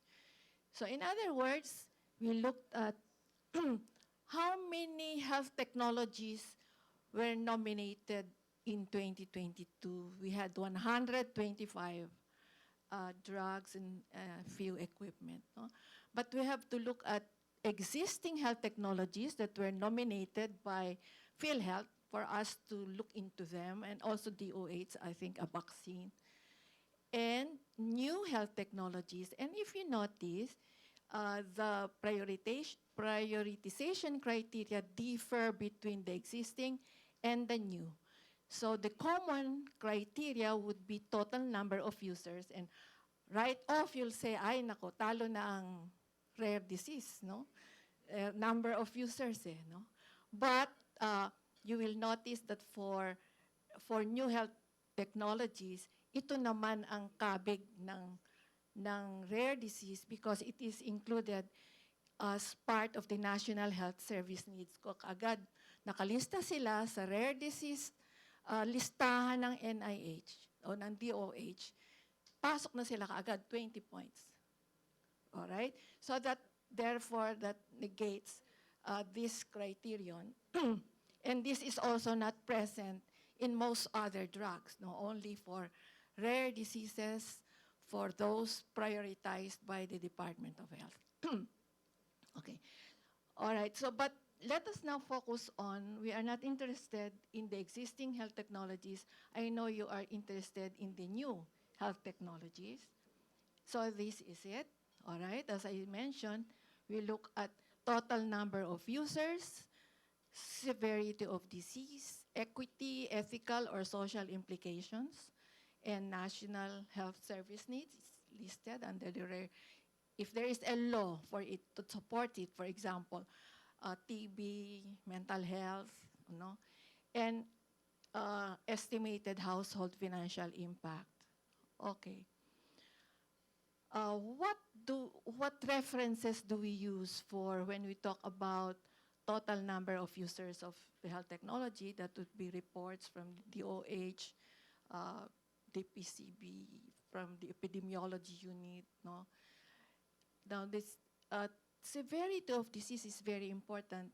So in other words, we looked at how many health technologies were nominated in 2022. We had 125 drugs and few equipment. No? But we have to look at existing health technologies that were nominated by PhilHealth for us to look into them, and also DOH, I think, a vaccine, and new health technologies. And if you notice, the prioritization criteria differ between the existing and the new. So the common criteria would be total number of users, and right off you'll say, ay nako, talo na ang rare disease, no? Number of users, no? But you will notice that for new health technologies, ito naman ang kabig ng rare disease because it is included as part of the National Health Service Needs. Agad nakalista sila sa rare disease listahan ng NIH o ng DOH, pasok na sila kaagad 20 points. Alright? So that, therefore, that negates this criterion. And this is also not present in most other drugs, no? Only for rare diseases, for those prioritized by the Department of Health. Okay. All right, so but let us now focus on, we are not interested in the existing health technologies. I know you are interested in the new health technologies. So this is it, all right? As I mentioned, we look at total number of users, severity of disease, equity, ethical or social implications, and national health service needs listed under the rare. If there is a law for it to support it, for example, TB, mental health, no, and estimated household financial impact. Okay. What references do we use for when we talk about total number of users of the health technology? That would be reports from DOH, the PCB, from the epidemiology unit, no? Now this severity of disease is very important.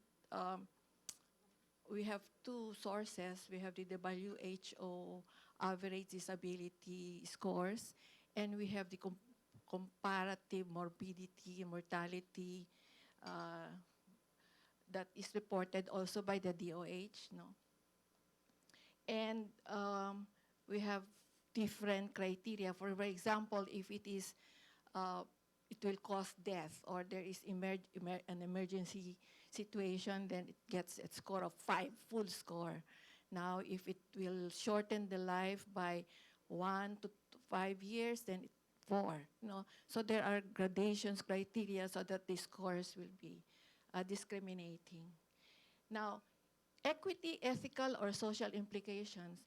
We have two sources. We have the WHO average disability scores, and we have the comparative morbidity and mortality that is reported also by the DOH, no? And we have different criteria. For example, if it is, it will cause death, or there is an emergency situation, then it gets a score of 5, full score. Now, if it will shorten the life by 1 to 5 years, then 4. No? So there are gradations, criteria, so that the scores will be discriminating. Now, equity, ethical, or social implications.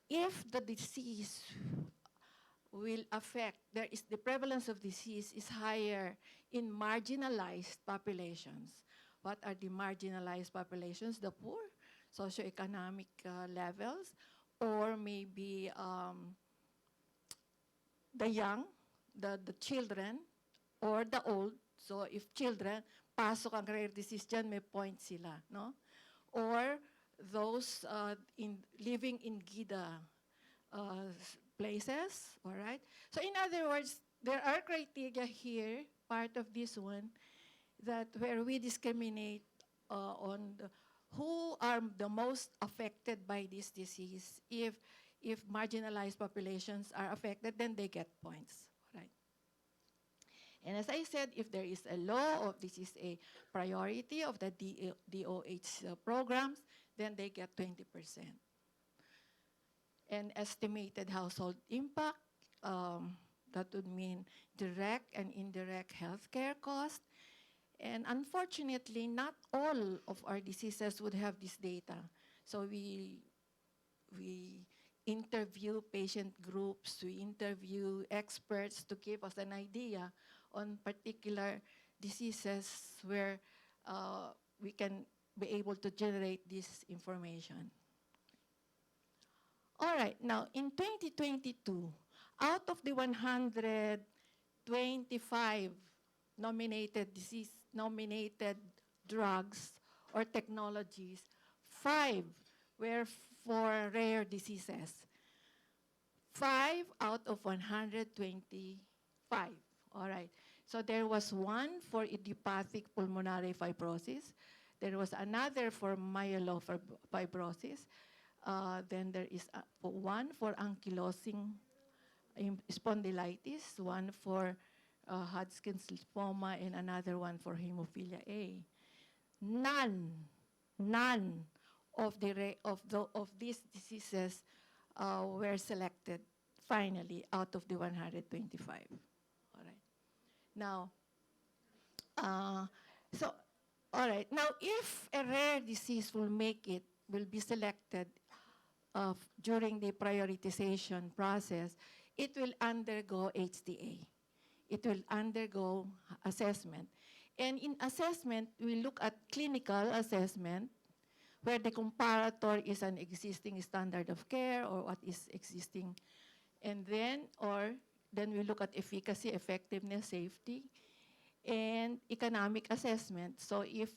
If the disease will affect, the prevalence of disease is higher in marginalized populations. What are the marginalized populations? The poor, socioeconomic levels, or maybe the young, the children, or the old. So if children, pasok ang rare disease dyan, may point sila, no? Or those living in GIDA places, all right? So in other words, there are criteria here, part of this one, that where we discriminate on who are the most affected by this disease. If if marginalized populations are affected, then they get points, right? And as I said, if there is a law or this is a priority of the DOH programs, then they get 20%. And estimated household impact, that would mean direct and indirect healthcare costs. And unfortunately, not all of our diseases would have this data. So we interview patient groups, we interview experts to give us an idea on particular diseases where we can be able to generate this information. All right, now in 2022, out of the 125 nominated drugs or technologies, 5 were for rare diseases. 5 out of 125. All right. So there was one for idiopathic pulmonary fibrosis. There was another for myelofibrosis. Then there is one for ankylosing spondylitis, one for Hodgkin's lymphoma, and another one for hemophilia A. None of these diseases were selected finally out of the 125. All right. Now, all right. Now, if a rare disease will be selected during the prioritization process, it will undergo HTA. It will undergo assessment. And in assessment, we look at clinical assessment, where the comparator is an existing standard of care or what is existing. And then we look at efficacy, effectiveness, safety, and economic assessment. So if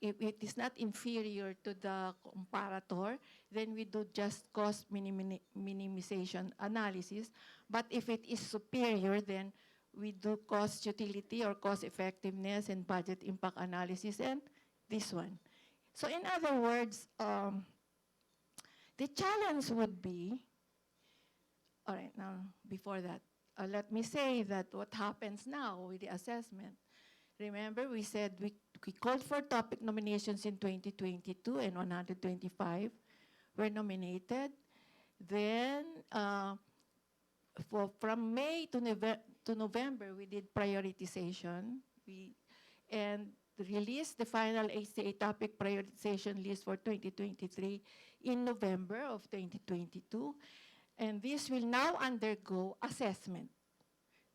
it is not inferior to the comparator, then we do just cost minimization analysis. But if it is superior, then we do cost utility or cost effectiveness and budget impact analysis, and this one. So in other words, the challenge would be, all right, now before that, let me say that what happens now with the assessment. Remember, we said we called for topic nominations in 2022, and 125 were nominated. Then, from May to November, we did prioritization. And released the final HTA topic prioritization list for 2023 in November of 2022. And this will now undergo assessment.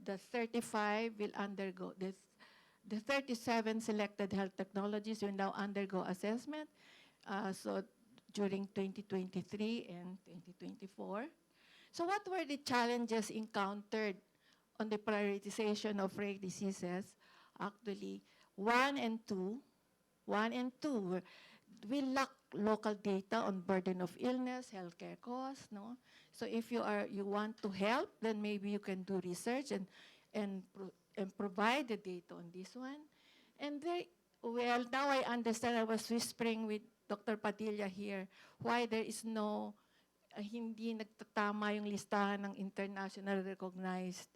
The 35 will undergo this. The 37 selected health technologies will now undergo assessment, so during 2023 and 2024. So what were the challenges encountered on the prioritization of rare diseases? Actually, 1 and 2, we lack local data on burden of illness, healthcare costs, no? So if you want to help, then maybe you can do research and provide the data on this one. And well, now I understand, I was whispering with Dr. Padilla here, why there is no, hindi nagtatama yung listahan ng international recognized,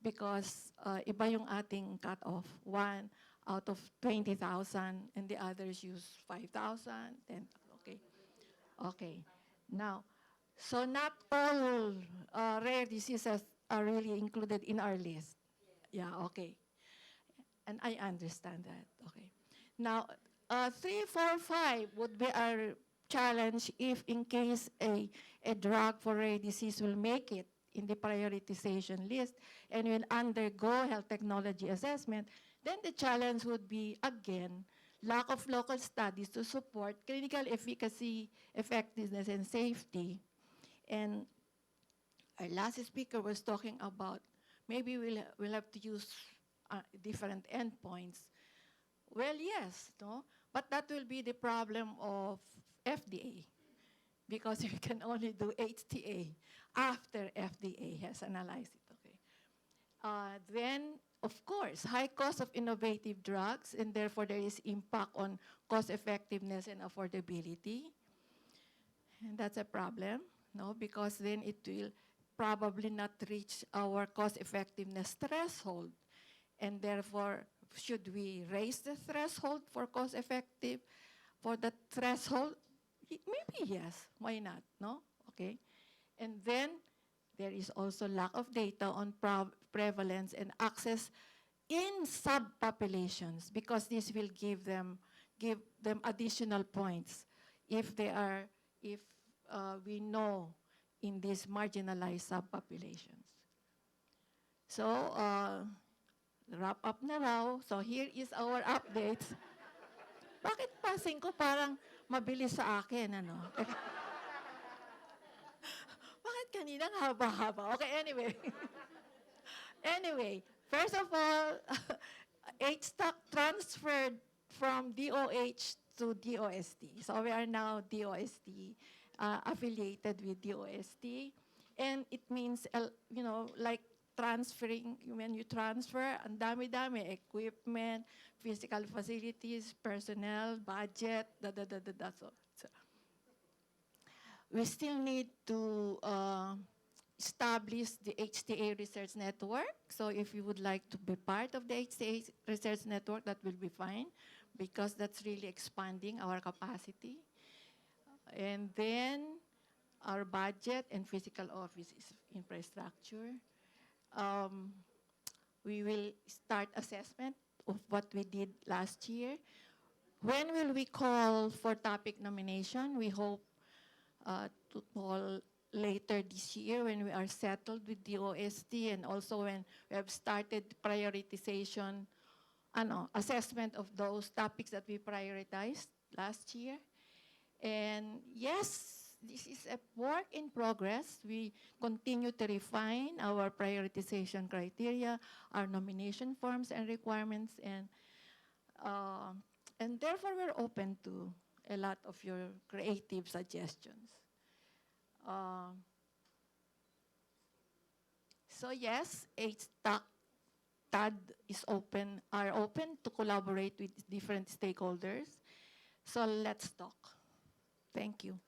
because iba yung ating cut-off. 1 out of 20,000, and the others use 5,000, and okay. Okay. Now, so not all rare diseases are really included in our list. Yeah, okay. And I understand that, okay. Now, 3, 4, 5 would be our challenge if in case a drug for rare disease will make it in the prioritization list and will undergo health technology assessment, then the challenge would be, again, lack of local studies to support clinical efficacy, effectiveness, and safety. And our last speaker was talking about maybe we'll have to use different endpoints. Well, yes, no? But that will be the problem of FDA, because we can only do HTA after FDA has analyzed it, okay? Then, of course, high cost of innovative drugs, and therefore there is impact on cost effectiveness and affordability. And that's a problem. no? Because then it will probably not reach our cost effectiveness threshold. And therefore, should we raise the threshold for cost effective? For the threshold, maybe yes, why not, no? Okay. And then there is also lack of data on prevalence and access in subpopulations, because this will give them additional points if we know in these marginalized subpopulations. So, wrap up na raw. So here is our updates. Bakit passing ko parang mabilis sa akin, ano? Bakit kanina haba-haba? Okay, anyway. Anyway, first of all, stock transferred from DOH to DOST. So we are now DOST, affiliated with DOST. And it means, like transferring, when you transfer, ang dami-dami, equipment, physical facilities, personnel, budget, So we still need to establish the HTA Research Network. So if you would like to be part of the HTA Research Network, that will be fine, because that's really expanding our capacity. And then our budget and physical office infrastructure. We will start assessment of what we did last year. When will we call for topic nomination? We hope to call later this year when we are settled with the OST, and also when we have started prioritization, assessment of those topics that we prioritized last year. And yes, this is a work in progress. We continue to refine our prioritization criteria, our nomination forms and requirements, and therefore we're open to a lot of your creative suggestions. So yes, TAD are open to collaborate with different stakeholders. So let's talk. Thank you.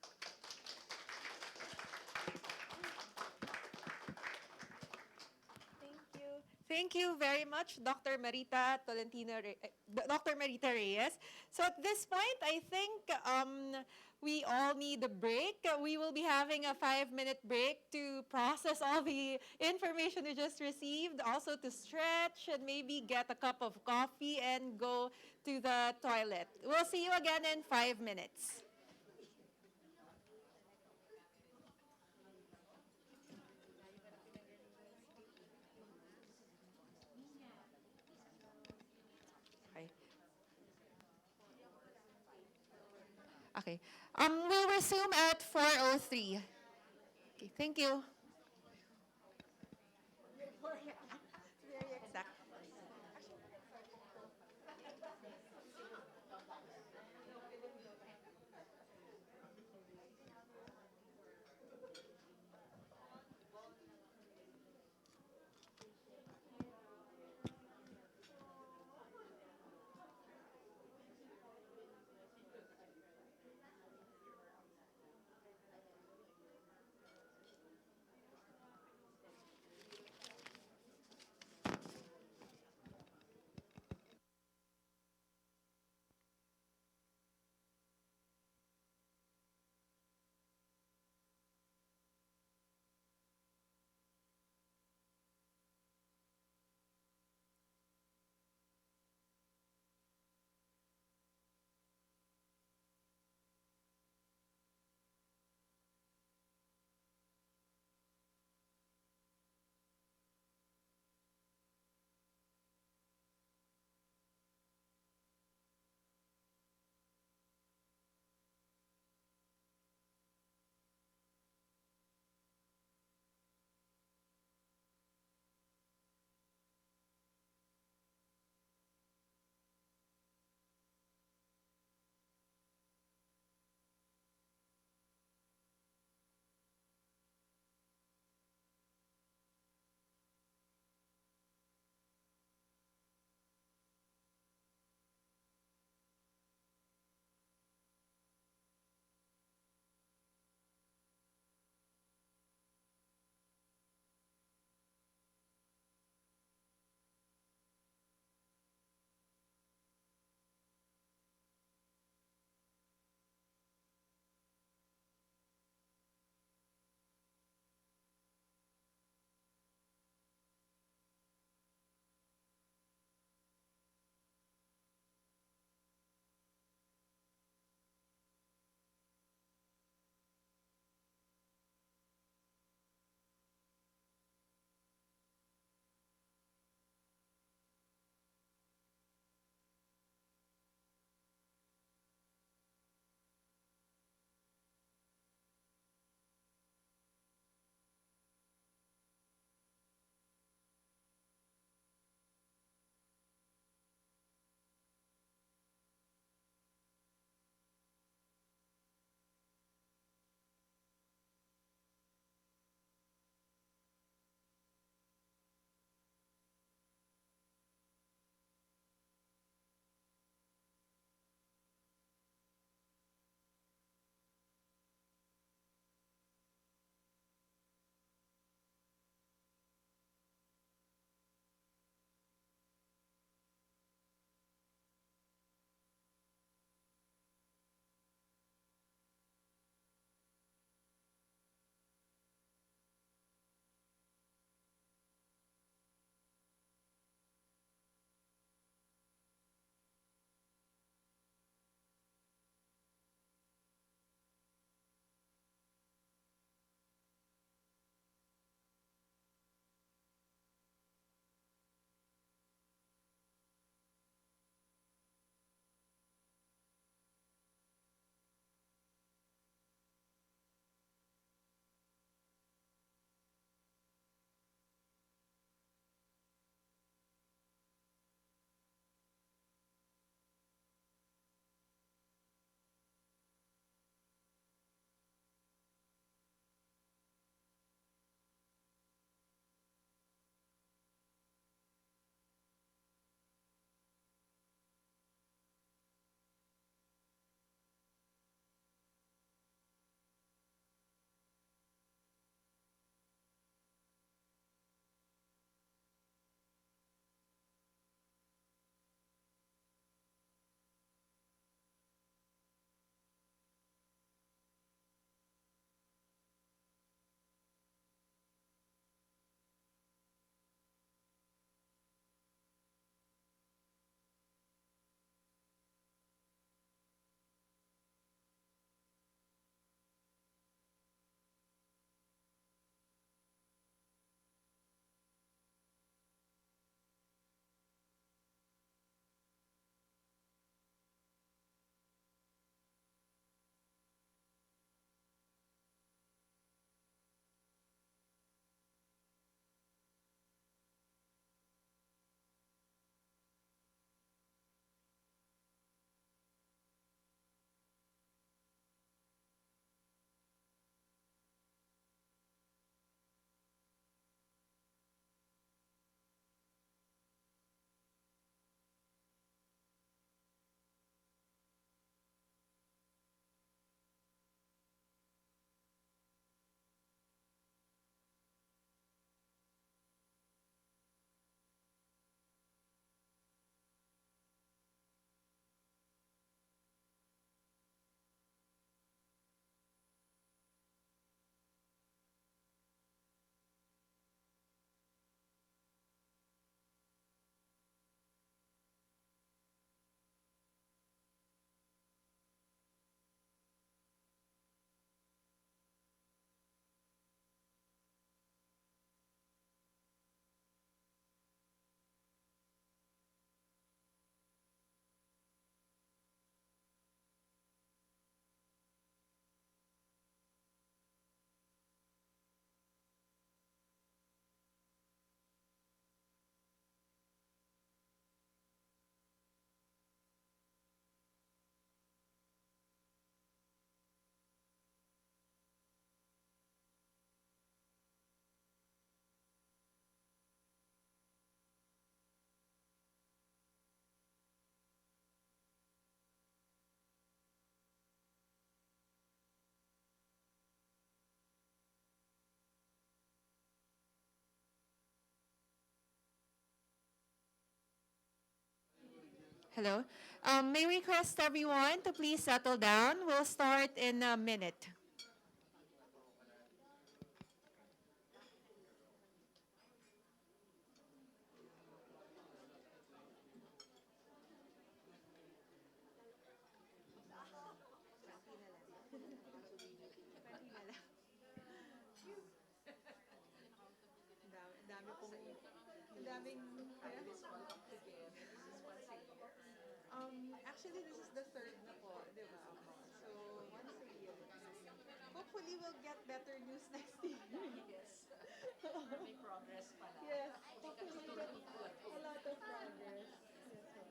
Thank you very much, Dr. Marita Reyes. So at this point, I think we all need a break. We will be having a 5-minute break to process all the information we just received, also to stretch and maybe get a cup of coffee and go to the toilet. We'll see you again in 5 minutes. Okay. We'll resume at 4:03. Okay, thank you. Very exact. Hello. May I request everyone to please settle down. We'll start in a minute. Actually, this is the third na po, di ba? So, once a year. Hopefully, we'll get better news next year. Yes. May progress pa na. Yes. Hopefully, we'll get a lot of progress. Yes, po.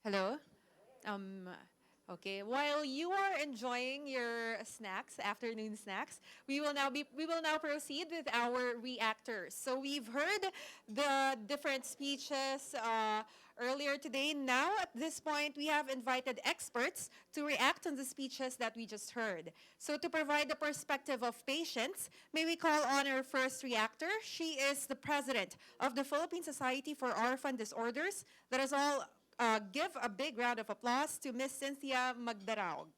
Hello. Um, okay. While you are enjoying your snacks, afternoon snacks, we will now proceed with our reactors. So we've heard the different speeches earlier today. Now, at this point, we have invited experts to react on the speeches that we just heard. So to provide the perspective of patients, may we call on our first reactor. She is the president of the Philippine Society for Orphan Disorders. Let us all give a big round of applause to Miss Cynthia Magdaraog.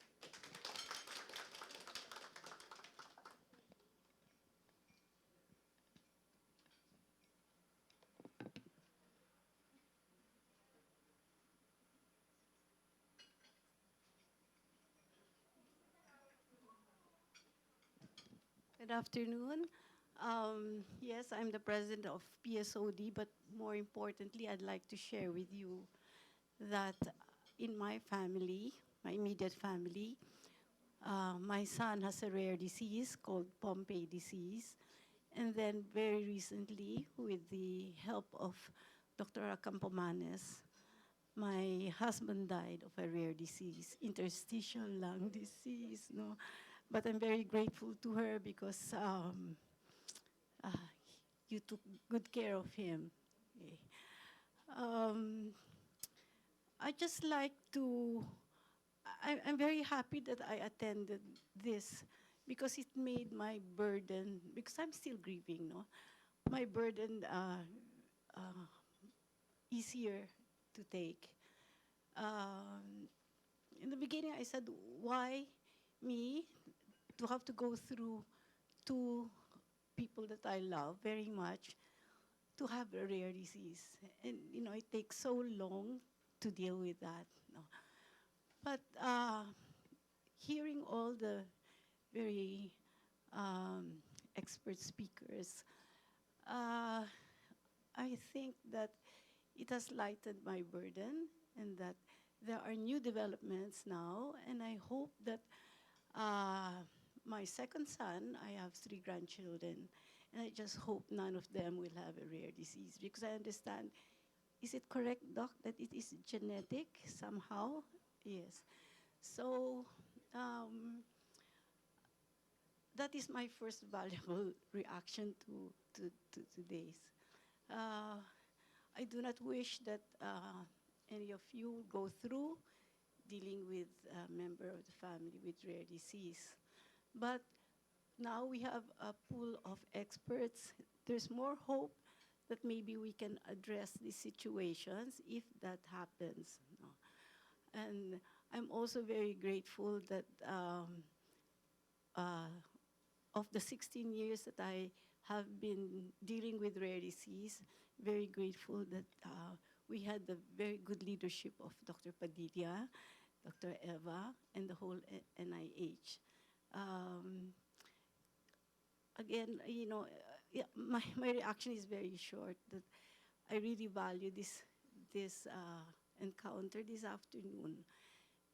Good afternoon. Yes, I'm the president of PSOD, but more importantly, I'd like to share with you that in my family, my immediate family, my son has a rare disease called Pompe disease. And then very recently, with the help of Dr. Acampomanes, my husband died of a rare disease, interstitial lung disease. No? But I'm very grateful to her because uh, you took good care of him. Okay. I just like to, I'm very happy that I attended this because it made my burden, because I'm still grieving, no? My burden easier to take. In the beginning, I said, why me to have to go through two people that I love very much to have a rare disease? And, you know, it takes so long to deal with that. No. But hearing all the very expert speakers, I think that it has lightened my burden and that there are new developments now, and I hope that my second son, I have 3 grandchildren, and I just hope none of them will have a rare disease, because I understand, is it correct, Doc, that it is genetic somehow? Yes. So that is my first valuable reaction to today's. I do not wish that any of you go through dealing with a member of the family with rare disease. But now we have a pool of experts. There's more hope that maybe we can address these situations if that happens. No? And I'm also very grateful that of the 16 years that I have been dealing with rare disease, very grateful that we had the very good leadership of Dr. Padilla, Dr. Eva, and the whole NIH. Again, you know, yeah, my reaction is very short, that I really value this encounter this afternoon.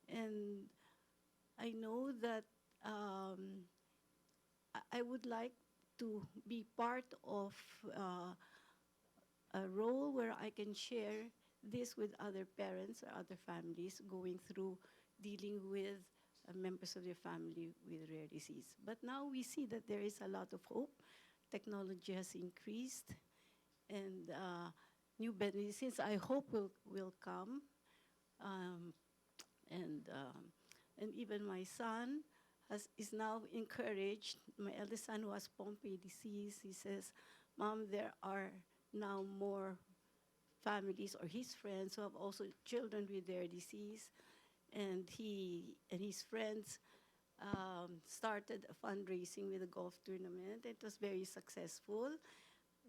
And I know that I would like to be part of a role where I can share this with other parents or other families going through dealing with members of their family with rare disease. But now we see that there is a lot of hope. Technology has increased, and new medicines I hope will come. And even my son is now encouraged. My eldest son who has Pompe disease, he says, "Mom, there are now more families or his friends who have also children with their disease." And he and his friends started a fundraising with a golf tournament. It was very successful.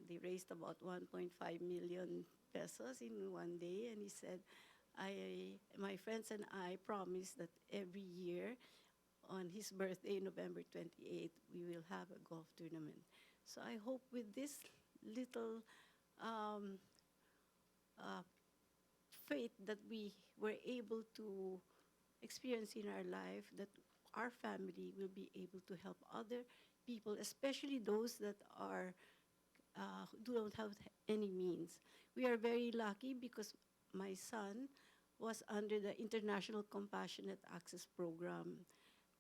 They raised about 1.5 million pesos in one day. And he said, my friends and I promise that every year on his birthday, November 28th, we will have a golf tournament. So I hope with this little faith that we were able to experience in our life, that our family will be able to help other people, especially those that are who don't have any means. We are very lucky because my son was under the International Compassionate Access Program,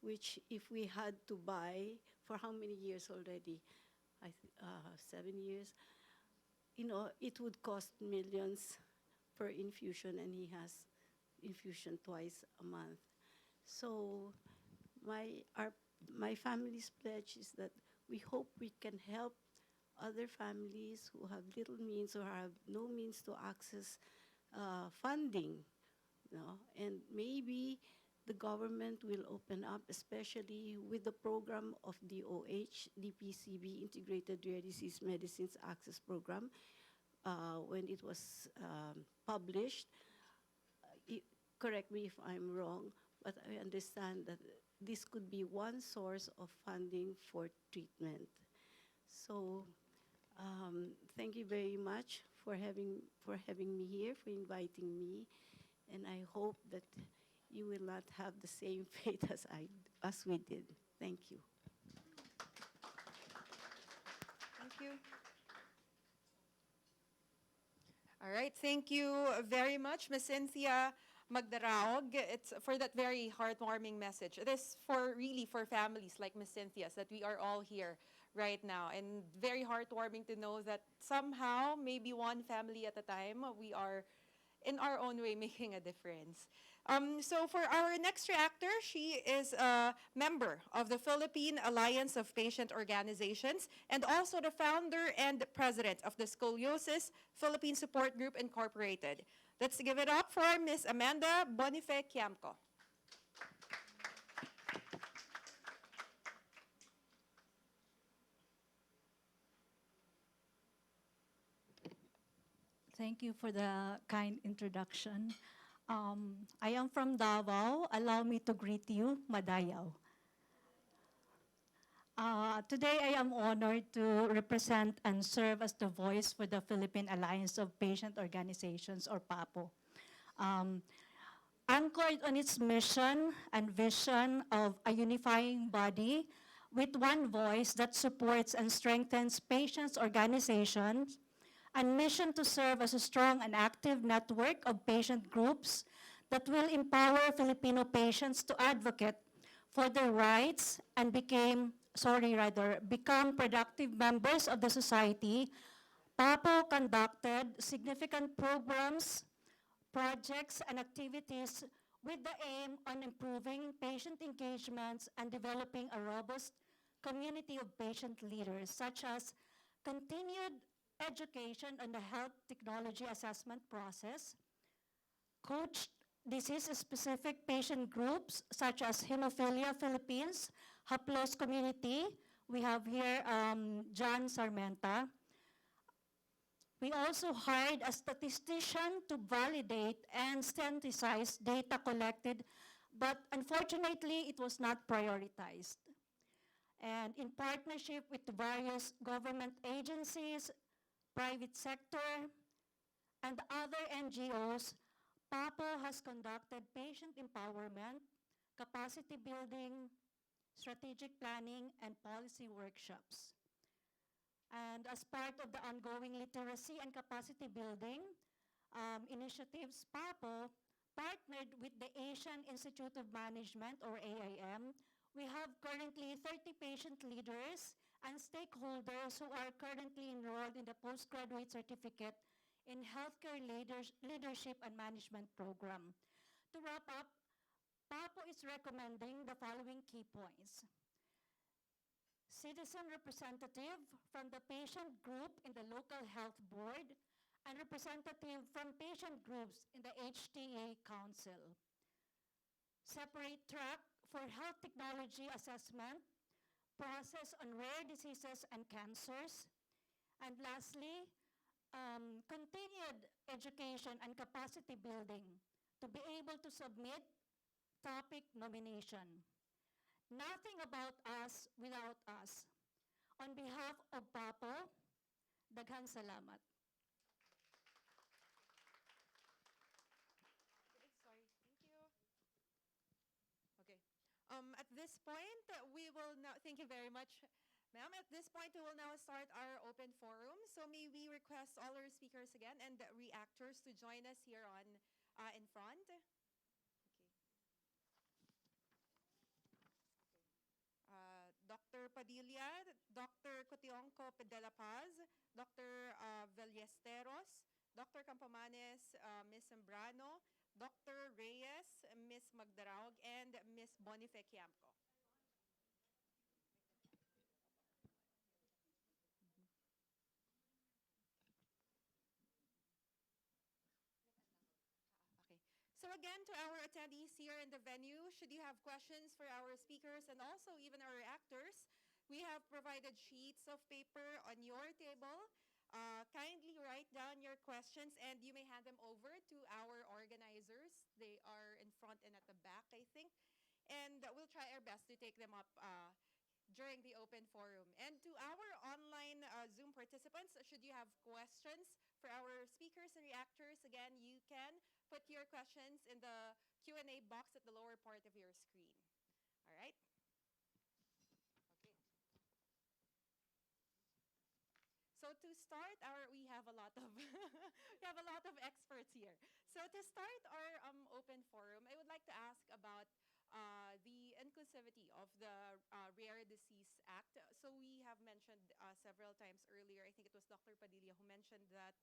which if we had to buy for how many years already? 7 years. You know, it would cost millions per infusion, and he has infusion twice a month. So my family's pledge is that we hope we can help other families who have little means or have no means to access funding. You know? And maybe the government will open up, especially with the program of DOH, DPCB, Integrated Rare Disease Medicines Access Program, when it was published. Correct me if I'm wrong, but I understand that this could be one source of funding for treatment. So thank you very much for having me here, for inviting me, and I hope that you will not have the same fate as we did. Thank you. Thank you. All right, thank you very much, Ms. Cynthia Magdaraog. It's for that very heartwarming message. It is really for families like Ms. Cynthia's that we are all here right now, and very heartwarming to know that somehow, maybe one family at a time, we are in our own way making a difference. So for our next reactor, she is a member of the Philippine Alliance of Patient Organizations and also the founder and president of the Scoliosis Philippine Support Group Incorporated. Let's give it up for Ms. Amanda Bonife-Quiamco. Thank you for the kind introduction. I am from Davao. Allow me to greet you, Madayaw. Today, I am honored to represent and serve as the voice for the Philippine Alliance of Patient Organizations, or PAPO. Anchored on its mission and vision of a unifying body with one voice that supports and strengthens patients' organizations, and mission to serve as a strong and active network of patient groups that will empower Filipino patients to advocate for their rights and become productive members of the society. PAPO conducted significant programs, projects, and activities with the aim on improving patient engagements and developing a robust community of patient leaders, such as continued education on the health technology assessment process, coached disease-specific patient groups such as Hemophilia Philippines, Haplos community. We have here John Sarmenta. We also hired a statistician to validate and synthesize data collected, but unfortunately, it was not prioritized. And in partnership with the various government agencies, private sector, and other NGOs, PAPO has conducted patient empowerment, capacity building, strategic planning, and policy workshops. And as part of the ongoing literacy and capacity building initiatives, PAPO partnered with the Asian Institute of Management, or AIM. We have currently 30 patient leaders and stakeholders who are currently enrolled in the postgraduate certificate in healthcare leadership and management program. To wrap up, PAPO is recommending the following key points. Citizen representative from the patient group in the local health board and representative from patient groups in the HTA council. Separate track for health technology assessment, process on rare diseases and cancers. And lastly, continued education and capacity building to be able to submit topic nomination. Nothing about us without us. On behalf of PAPO, daghang salamat. Sorry, thank you. Okay. At this point, we will now, thank you very much, ma'am. At this point, we will now start our open forum. So may we request all our speakers again and the reactors to join us here on in front. Dr. Padilla, Dr. Cotionco de la Paz, Dr. Vallesteros, Dr. Campomanes, Ms. Zambrano, Dr. Reyes, Ms. Magdaraog, and Ms. Bonife Quiamco. Okay. So again, to our attendees here in the venue, should you have questions for our speakers and also even our actors, we have provided sheets of paper on your table. Kindly write down your questions and you may hand them over to our organizers. They are in front and at the back, I think. And we'll try our best to take them up during the open forum. And to our online Zoom participants, should you have questions for our speakers and reactors, again, you can put your questions in the Q&A box at the lower part of your screen. All right? Okay. So to start, we have a lot of we have a lot of experts here. So to start our open forum, I would like to ask about the inclusivity of the Rare Disease Act. So we have mentioned several times earlier, I think it was Dr. Padilla who mentioned that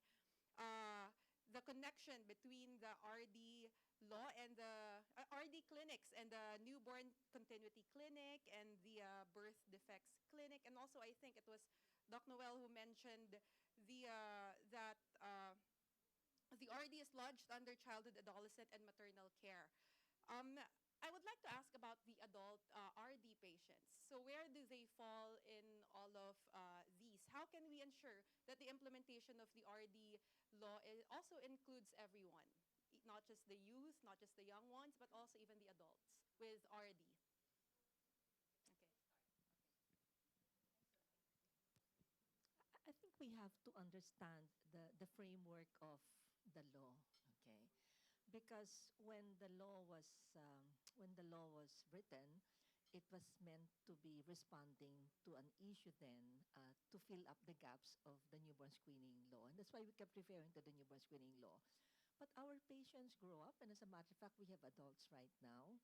the connection between the RD law and the RD clinics and the newborn continuity clinic and the birth defects clinic. And also I think it was Doc Noel who mentioned that the RD is lodged under childhood, adolescent, and maternal care. I would like to ask about the adult RD patients. So where do they fall in all of these? How can we ensure that the implementation of the RD law also includes everyone, not just the youth, not just the young ones, but also even the adults with RD? Okay. I think we have to understand the framework of the law, okay? Because when the law was written, it was meant to be responding to an issue then to fill up the gaps of the newborn screening law. And that's why we kept referring to the newborn screening law. But our patients grow up, and as a matter of fact, we have adults right now.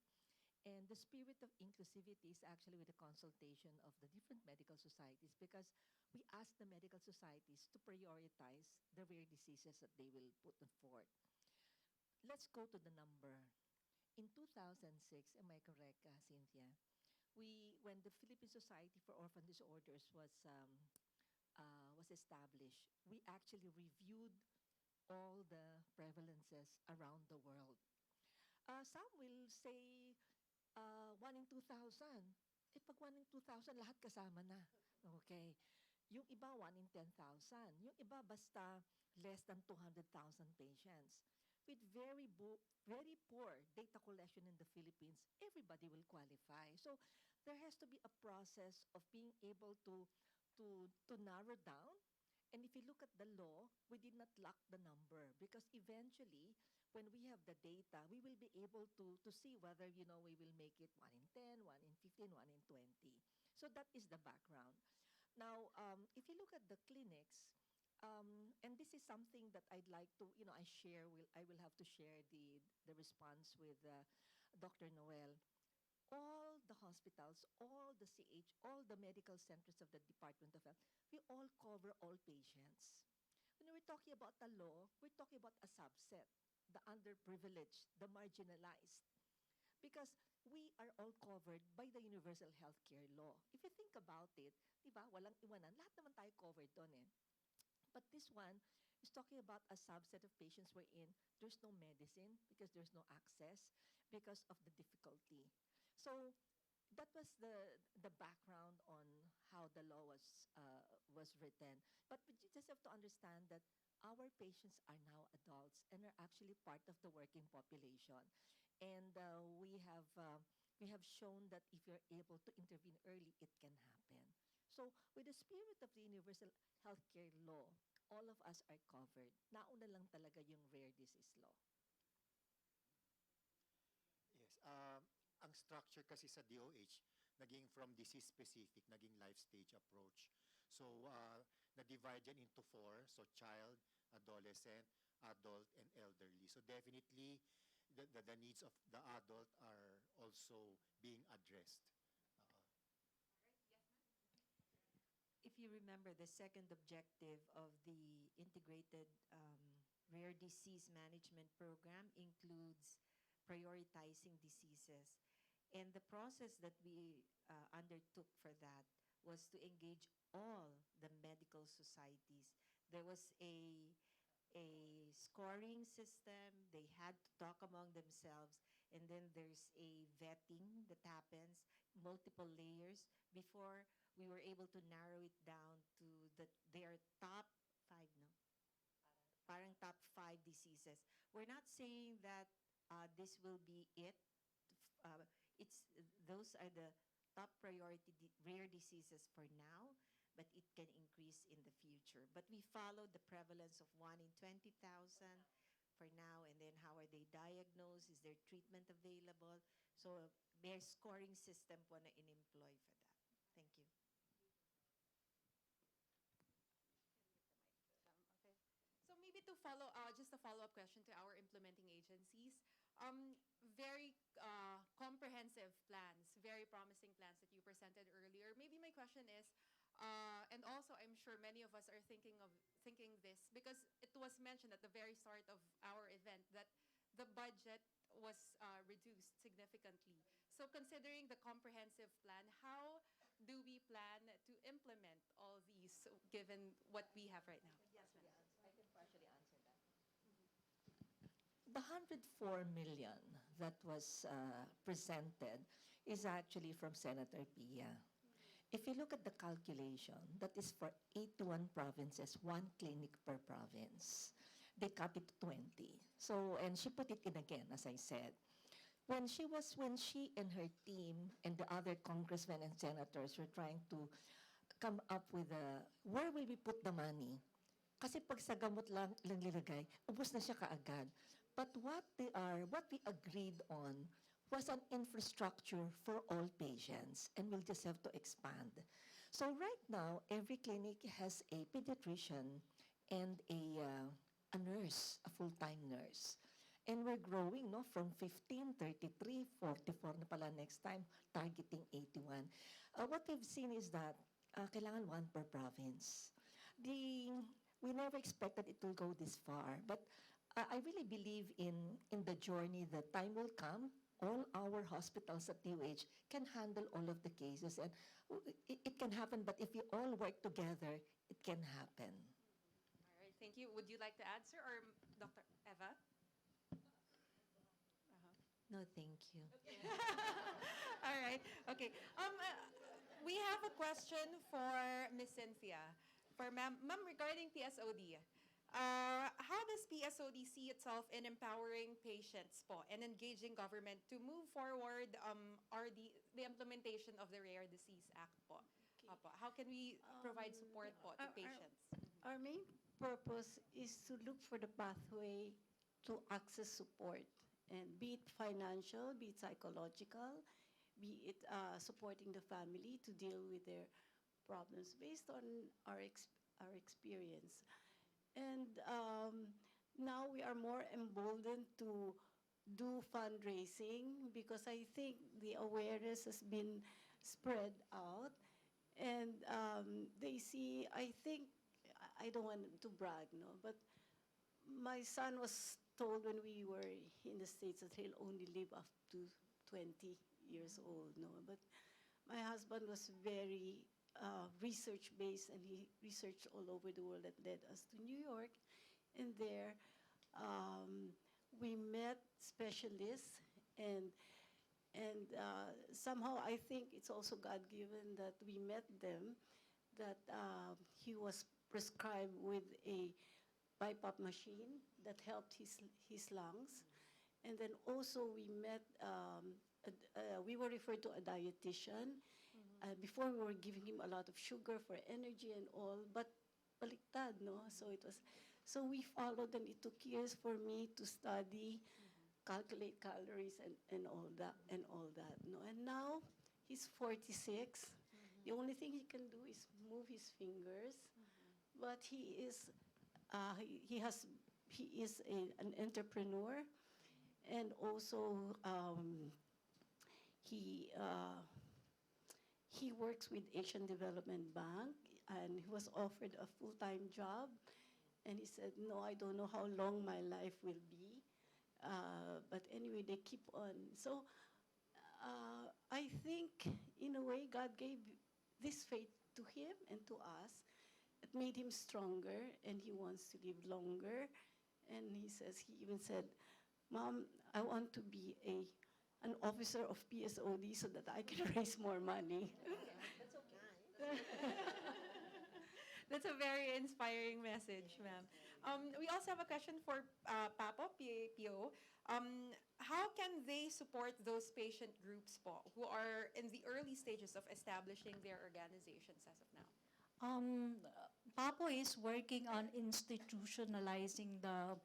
And the spirit of inclusivity is actually with the consultation of the different medical societies, because we ask the medical societies to prioritize the rare diseases that they will put forth. Let's go to the number. In 2006, am I correct, Cynthia? When the Philippine Society for Orphan Disorders was established, we actually reviewed all the prevalences around the world. Some will say 1 in 2,000. Eh, pag 1 in 2,000, lahat kasama na. Okay. Yung iba, 1 in 10,000. Yung iba, basta less than 200,000 patients. With very poor data collection in the Philippines, everybody will qualify. So there has to be a process of being able to narrow down. And if you look at the law, we did not lock the number, because eventually, when we have the data, we will be able to see whether, we will make it 1 in 10, 1 in 15, 1 in 20. So that is the background. Now, if you look at the clinics, and this is something that I'd like to, I will have to share the response with Dr. Noel. All the hospitals, all the all the medical centers of the Department of Health, we all cover all patients. When we're talking about the law, we're talking about a subset, the underprivileged, the marginalized. Because we are all covered by the Universal Healthcare Law. If you think about it, di ba, walang iwanan, lahat naman tayo covered doon eh. But this one is talking about a subset of patients wherein there's no medicine because there's no access because of the difficulty. So that was the background on how the law was written. But we just have to understand that our patients are now adults and are actually part of the working population. And we have shown that if you're able to intervene early, it can happen. So with the spirit of the Universal Healthcare Law, all of us are covered. Nauna lang talaga yung rare disease law. Yes. Ang structure kasi sa DOH, naging from disease-specific, naging life-stage approach. So, na-divide yan into 4. So, child, adolescent, adult, and elderly. So, definitely, the needs of the adult are also being addressed. If you remember, the second objective of the Integrated Rare Disease Management Program includes prioritizing diseases. And the process that we undertook for that was to engage all the medical societies. There was a scoring system. They had to talk among themselves. And then there's a vetting that happens, multiple layers, before we were able to narrow it down to their top 5, no? Parang top 5 diseases. We're not saying that this will be it. Those are the top priority rare diseases for now, but it can increase in the future. But we follow the prevalence of 1 in 20,000 for now, and then how are they diagnosed? Is there treatment available? So may scoring system po na in-employ for that. Thank you. Okay. So maybe to follow, just a follow-up question to our implementing agencies. Very comprehensive plans, very promising plans that you presented earlier. Maybe my question is, and also I'm sure many of us are thinking this, because it was mentioned at the very start of our event that the budget was reduced significantly. So considering the comprehensive plan, how do we plan to implement all these given what we have right now? Yes, ma'am. I can partially answer that. The 104 million that was presented is actually from Senator Pia. If you look at the calculation, that is for 81 provinces, 1 clinic per province. They cut it to 20. So, and she put it in again, as I said. When she and her team and the other congressmen and senators were trying to come up with where will we put the money? Kasi pag sa gamot lang nilagay, ubos na siya kaagad. But what we agreed on was an infrastructure for all patients, and we'll just have to expand. So right now, every clinic has a pediatrician and a nurse, a full-time nurse. And we're growing, no, from 15, 33, 44 na pala next time, targeting 81. What we've seen is that kailangan one per province. We never expected it will go this far, but I really believe in the journey that time will come. All our hospitals at UH can handle all of the cases, and it can happen, but if we all work together, it can happen. All right, thank you. Would you like to answer, or Dr. Eva? No, thank you. All right, okay. We have a question for Ms. Cynthia. For ma'am, regarding PSOD. How does PSOD see itself in empowering patients po and engaging government to move forward the implementation of the Rare Disease Act po? Opo. How can we provide support po to patients? Our main purpose is to look for the pathway to access support, and be it financial, be it psychological, be it supporting the family to deal with their problems based on our experience. And now we are more emboldened to do fundraising because I think the awareness has been spread out, and they see, I think, I don't want to brag, no, but my son was told when we were in the States that he'll only live up to 20 years old, no, but my husband was very research-based, and he researched all over the world that led us to New York. And there, we met specialists, and somehow I think it's also God-given that we met them, that he was prescribed with a BiPAP machine that helped his lungs. And then also we met, we were referred to a dietitian. Before we were giving him a lot of sugar for energy and all, but baliktad, no? So we followed, and it took years for me to study, calculate calories and all that, no? And now he's 46. The only thing he can do is move his fingers, but he is an entrepreneur, and also he works with Asian Development Bank, and he was offered a full-time job, and he said, no, I don't know how long my life will be, but anyway, they keep on. So I think, in a way, God gave this faith to him and to us. It made him stronger, and he wants to live longer. And he even said, Mom, I want to be an officer of PSOD so that I can raise more money. That's okay. That's a very inspiring message, ma'am. We also have a question for Papo, PO. How can they support those patient groups po, who are in the early stages of establishing their organizations as of now? Papo is working on institutionalizing the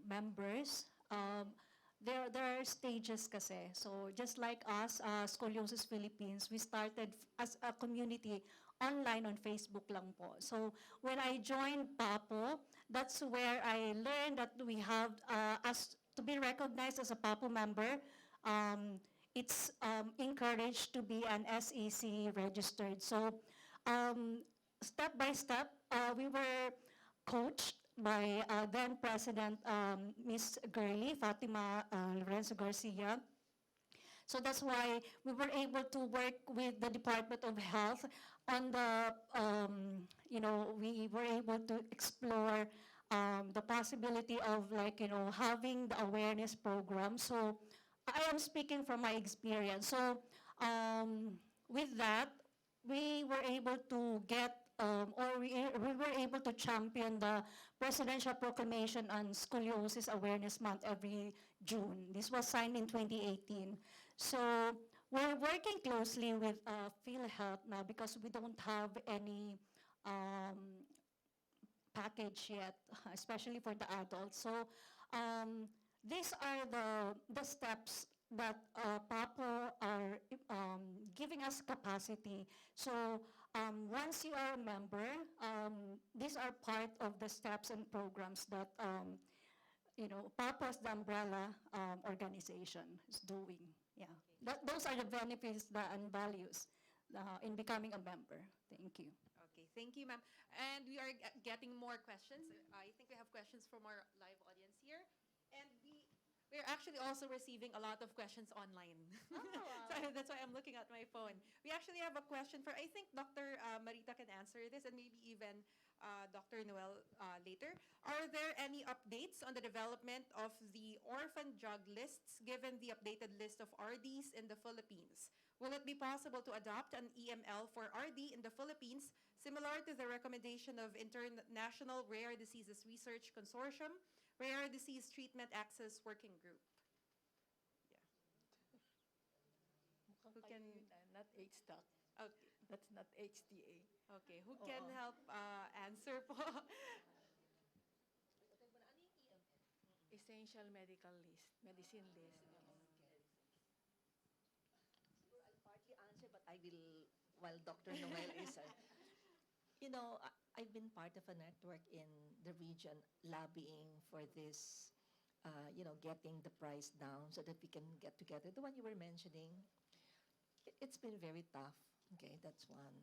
members. There are stages kasi. So just like us, Scoliosis Philippines, we started as a community online on Facebook lang po. So when I joined Papo, that's where I learned that we have, as to be recognized as a Papo member, it's encouraged to be an SEC registered. So step by step, we were coached by then President Ms. Gurley, Fatima Lorenzo Garcia. So that's why we were able to work with the Department of Health on the, we were able to explore the possibility of having the awareness program. So I am speaking from my experience. So with that, we were able to get we were able to champion the Presidential Proclamation on Scoliosis Awareness Month every June. This was signed in 2018. So we're working closely with PhilHealth now because we don't have any package yet, especially for the adults. So these are the steps that Papo are giving us capacity. So once you are a member, these are part of the steps and programs that purpose the umbrella organization is doing. Yeah, those are the benefits and values in becoming a member. Thank you. Okay, thank you, ma'am. And we are getting more questions. I think we have questions from our live audience here. And we're actually also receiving a lot of questions online. So that's why I'm looking at my phone. We actually have a question for, I think Dr. Marita can answer this, and maybe even Dr. Noel later. Are there any updates on the development of the orphan drug lists given the updated list of RDs in the Philippines? Will it be possible to adopt an EML for RD in the Philippines, similar to the recommendation of International Rare Diseases Research Consortium, Rare Disease Treatment Access Working Group? Yeah. Who can? Not HTAC. Okay. That's not HTA. Okay, who can help answer po? Essential medical list, medicine list. I'll partly answer, but I will, while Dr. Noel is, I've been part of a network in the region lobbying for this, getting the price down so that we can get together. The one you were mentioning, it's been very tough. Okay, that's one.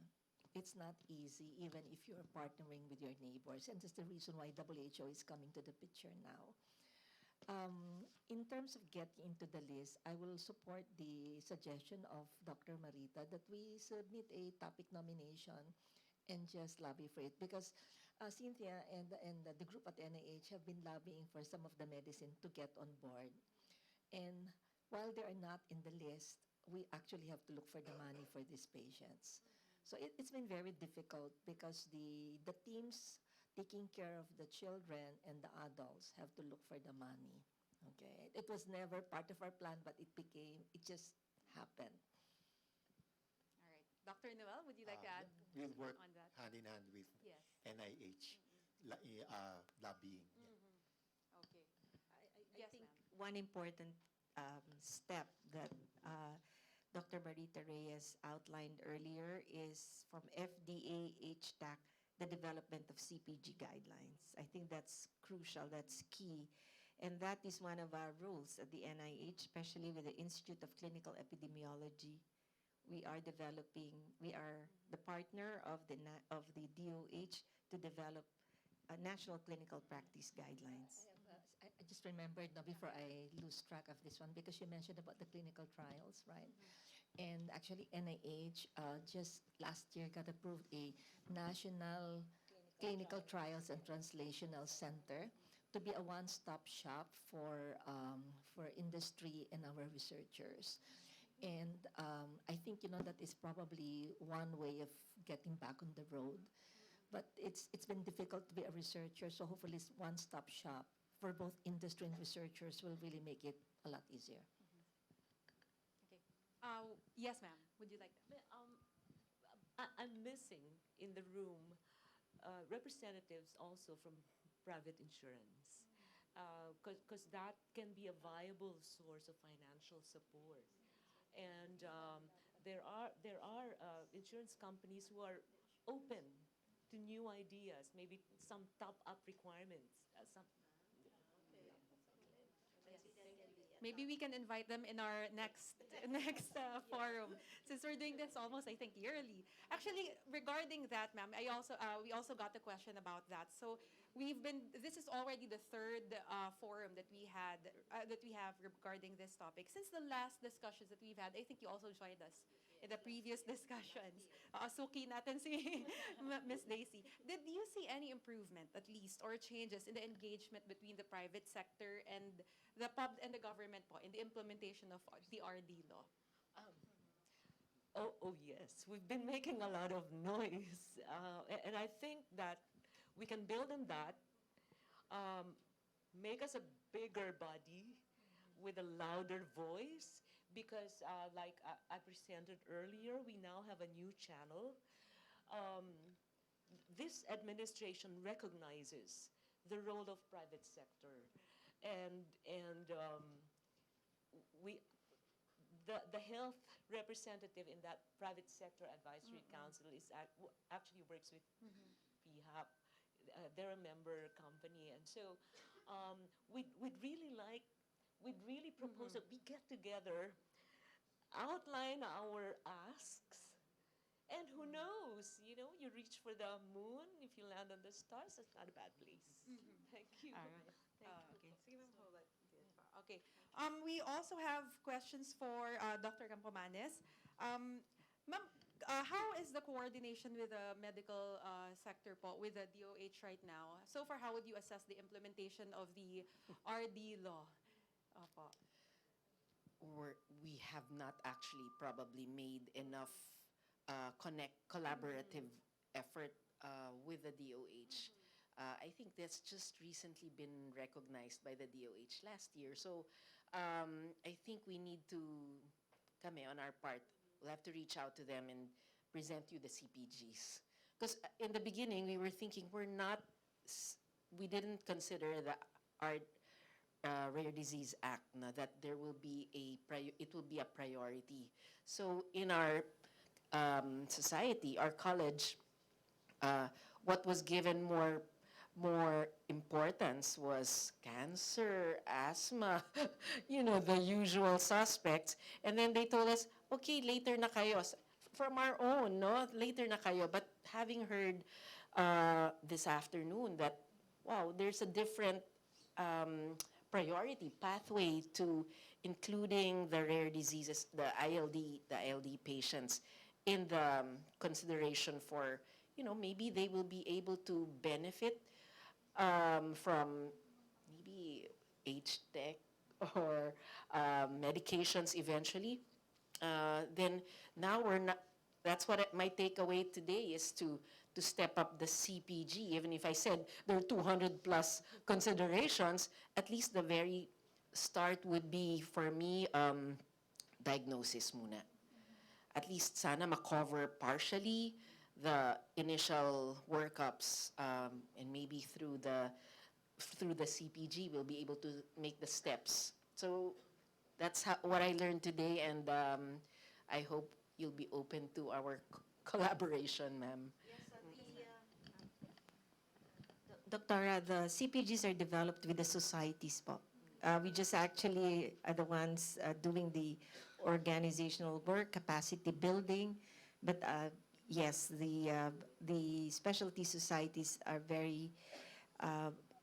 It's not easy, even if you're partnering with your neighbors, and that's the reason why WHO is coming to the picture now. In terms of getting into the list, I will support the suggestion of Dr. Marita that we submit a topic nomination and just lobby for it, because Cynthia and the group at NIH have been lobbying for some of the medicine to get on board. And while they are not in the list, we actually have to look for the money for these patients. So it's been very difficult because the teams taking care of the children and the adults have to look for the money. Okay, it was never part of our plan, but it just happened. All right. Dr. Noel, would you like to add We'll work on that? hand in hand with Yes. NIH, lobbying. Okay. I Yes, think ma'am. one important step that Dr. Marita Reyes outlined earlier is from FDA, HTAC, the development of CPG guidelines. I think that's crucial, that's key. And that is one of our rules at the NIH, especially with the Institute of Clinical Epidemiology. We are the partner of the DOH to develop national clinical practice guidelines. I just remembered now before I lose track of this one, because you mentioned about the clinical trials, right? And actually NIH just last year got approved a National Clinical Trials and Translational Center to be a one-stop shop for industry and our researchers. And I think, that is probably one way of getting back on the road. But it's been difficult to be a researcher, so hopefully this one-stop shop for both industry and researchers will really make it a lot easier. Okay. Yes, ma'am. Would you like that? I'm missing in the room representatives also from private insurance, because that can be a viable source of financial support. And there are insurance companies who are open to new ideas, maybe some top-up requirements. Maybe we can invite them in our next forum, since we're doing this almost, I think, yearly. Actually, regarding that, ma'am, we also got a question about that. So this is already the third forum that we have regarding this topic. Since the last discussions that we've had, I think you also joined us in the previous discussions. Suki natin si Ms. Daisy. Did you see any improvement, at least, or changes in the engagement between the private sector and the government po in the implementation of the RD law? Oh yes, we've been making a lot of noise, and I think that we can build on that, make us a bigger body with a louder voice, because like I presented earlier, we now have a new channel. This administration recognizes the role of private sector, and the health representative in that private sector advisory council is actually works with PHAP. They're a member company, and so we'd really propose that we get together, outline our asks, and who knows, you know, you reach for the moon, if you land on the stars, that's not a bad place. Thank you. All right. Okay. Sige, ma'am, hold it. Okay. We also have questions for Dr. Campomanes. Ma'am, how is the coordination with the medical sector po, with the DOH right now? So far, how would you assess the implementation of the RD law? Opo. We have not actually probably made enough collaborative effort with the DOH. I think that's just recently been recognized by the DOH last year. So I think we need to, kami on our part, we'll have to reach out to them and present you the CPGs. Because in the beginning, we were thinking we didn't consider our Rare Disease Act that there will be it will be a priority. So in our society, our college, what was given more importance was cancer, asthma, you know, the usual suspects. And then they told us, okay, later na kayo. From our own, no? Later na kayo. But having heard this afternoon that, wow, there's a different priority pathway to including the rare diseases, the ILD patients in the consideration for, you know, maybe they will be able to benefit from maybe H-Tech or medications eventually. Then now we're not, that's what my takeaway today is to step up the CPG. Even if I said there are 200 plus considerations, at least the very start would be, for me, diagnosis muna. At least sana ma-cover partially the initial workups, and maybe through the CPG we'll be able to make the steps. So that's what I learned today, and I hope you'll be open to our collaboration, ma'am. Doctora, the CPGs are developed with the societies po. We just actually are the ones doing the organizational work, capacity building, but yes, the specialty societies are very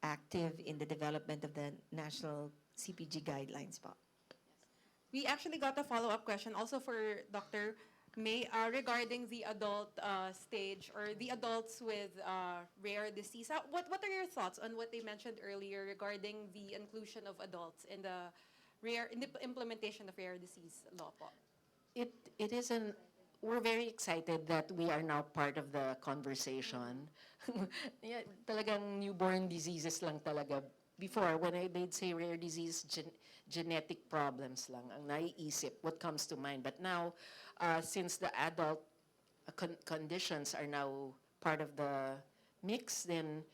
active in the development of the national CPG guidelines po. We actually got a follow-up question also for Dr. May regarding the adult stage or the adults with rare disease. What are your thoughts on what they mentioned earlier regarding the inclusion of adults in the implementation of rare disease law po? It is we're very excited that we are now part of the conversation. Yeah, talagang newborn diseases lang talaga. Before, when they'd say rare disease, genetic problems lang ang naiisip, what comes to mind. But now, since the adult conditions are now part of the mix, then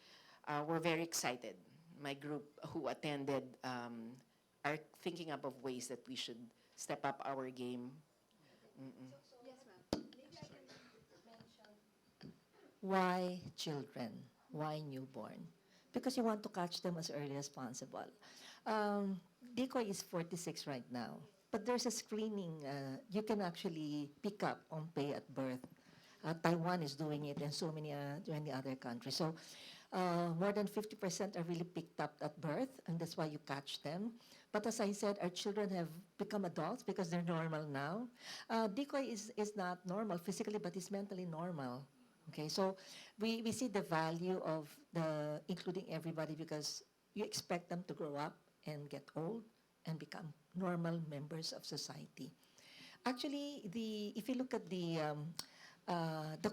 we're very excited. My group who attended are thinking up of ways that we should step up our game. Yes, ma'am. Maybe I can mention why children, why newborn? Because you want to catch them as early as possible. Decoy is 46 right now, but there's a screening you can actually pick up on pay at birth. Taiwan is doing it, and so many other countries. So more than 50% are really picked up at birth, and that's why you catch them. But as I said, our children have become adults because they're normal now. Decoy is not normal physically, but it's mentally normal. Okay, so we see the value of including everybody because you expect them to grow up and get old and become normal members of society. Actually, if you look at the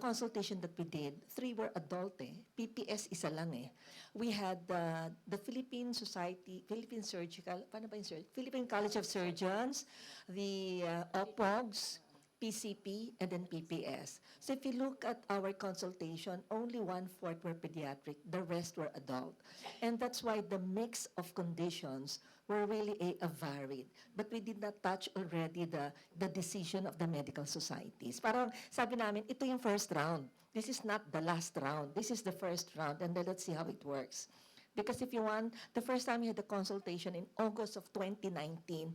consultation that we did, 3 were adult PPS isa lang We had the Philippine Surgical, paano ba yung Philippine College of Surgeons, the OPOGs, PCP, and then PPS. So if you look at our consultation, only 1/4 were pediatric, the rest were adult. And that's why the mix of conditions were really varied. But we did not touch already the decision of the medical societies. Parang sabi namin, ito yung first round. This is not the last round. This is the first round, and then let's see how it works. Because if you want, the first time we had the consultation in August of 2019,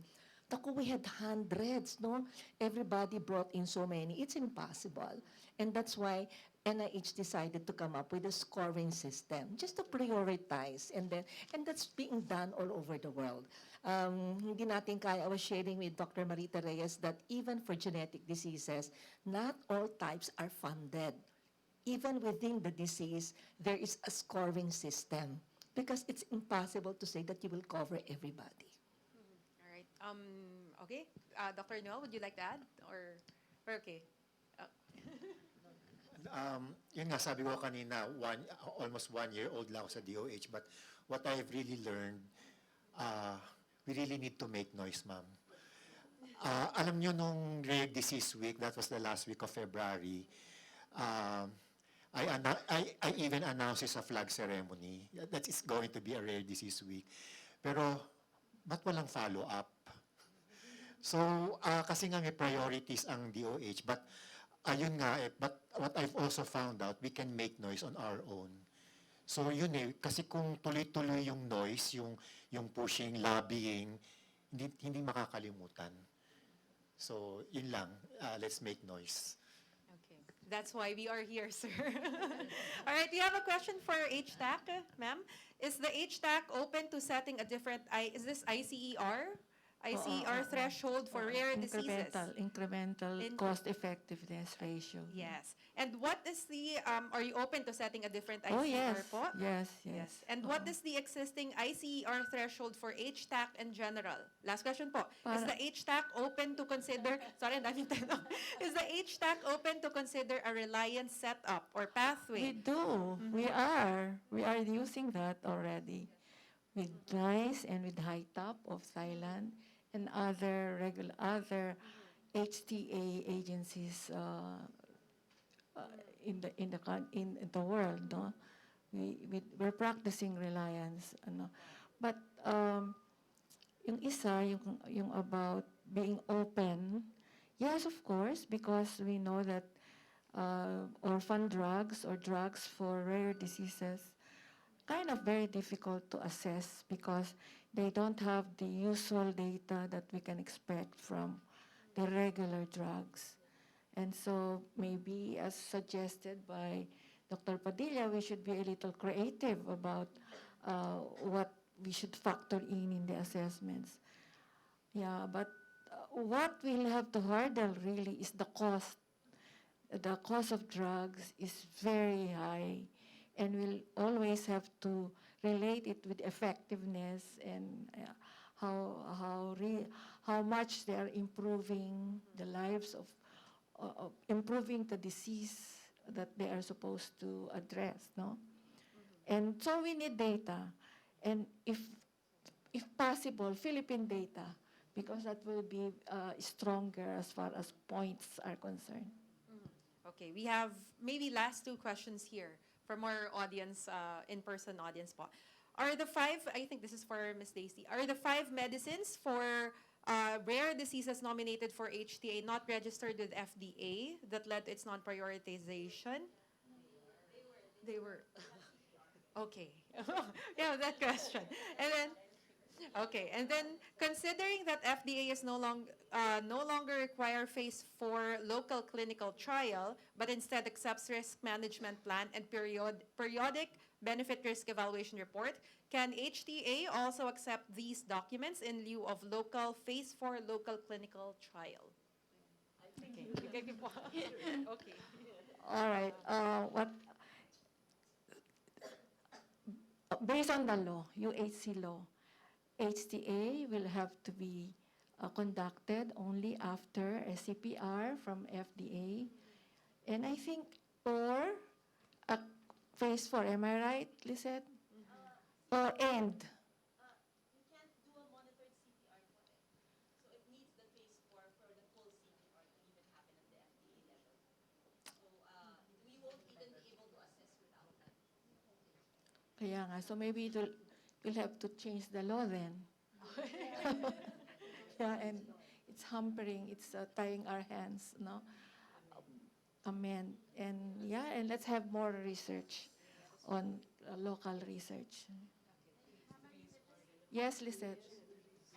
Naku, we had hundreds, no? Everybody brought in so many. It's impossible. And that's why NIH decided to come up with a scoring system just to prioritize. And that's being done all over the world. Hindi natin kaya, I was sharing with Dr. Marita Reyes that even for genetic diseases, not all types are funded. Even within the disease, there is a scoring system because it's impossible to say that you will cover everybody. All right. Okay. Dr. Noel, would you like to add? Or we're okay? Yun nga, sabi ko kanina, almost 1 year old lang ako sa DOH, but what I've really learned, we really need to make noise, ma'am. Alam nyo, nung Rare Disease Week, that was the last week of February, I even announced a flag ceremony that is going to be a Rare Disease Week. Pero, ba't walang follow-up? So, kasi nga may priorities ang DOH, but ayun nga but what I've also found out, we can make noise on our own. So yun kasi kung tuloy-tuloy yung noise, yung pushing, lobbying, hindi makakalimutan. So yun lang, let's make noise. Okay. That's why we are here, sir. All right, we have a question for HTAC, ma'am. Is the HTAC open to setting a different, is this ICER threshold for rare diseases? Incremental cost-effectiveness ratio. Yes. And what is the, are you open to setting a different ICER Oh, yes. po? Yes. And what is the existing ICER threshold for HTAC in general? Last question po. Is the HTAC open to consider, sorry, ang daming tanong. Is the HTAC open to consider a reliance setup or pathway? We do. We are using that already with NICE and with HITOP of Thailand and other HTA agencies in the world, no? We're practicing reliance, ano. But yung isa, yung about being open, yes, of course, because we know that orphan drugs or drugs for rare diseases kind of very difficult to assess because they don't have the usual data that we can expect from the regular drugs. And so maybe as suggested by Dr. Padilla, we should be a little creative about what we should factor in the assessments. Yeah, but what we'll have to hurdle really is the cost. The cost of drugs is very high, and we'll always have to relate it with effectiveness and how much they are improving the lives of improving the disease that they are supposed to address, no? And so we need data, and if possible, Philippine data, because that will be stronger as far as points are concerned. Okay, we have maybe last two questions here from our audience, in-person audience po. Are the 5, I think this is for Ms. Daisy, are the 5 medicines for rare diseases nominated for HTA not registered with FDA that led to its non-prioritization? They were. Okay. Yeah, that question. And then, okay, and then considering that FDA is no longer require phase 4 local clinical trial, but instead accepts risk management plan and periodic benefit risk evaluation report, can HTA also accept these documents in lieu of local phase 4 local clinical trial? Okay. Okay. All right. Based on the law, UHC law, HTA will have to be conducted only after a CPR from FDA, and I think, or a phase 4, am I right, Lisette? Or end. You can't do a monitored CPR for it. So it needs the phase 4 for the full CPR to even happen at the FDA level. So we won't even be able to assess without that. Kaya nga, so maybe we'll have to change the law then. Yeah, and it's hampering, it's tying our hands, no? Amen. And yeah, and let's have more research on local research. Yes, Lisette.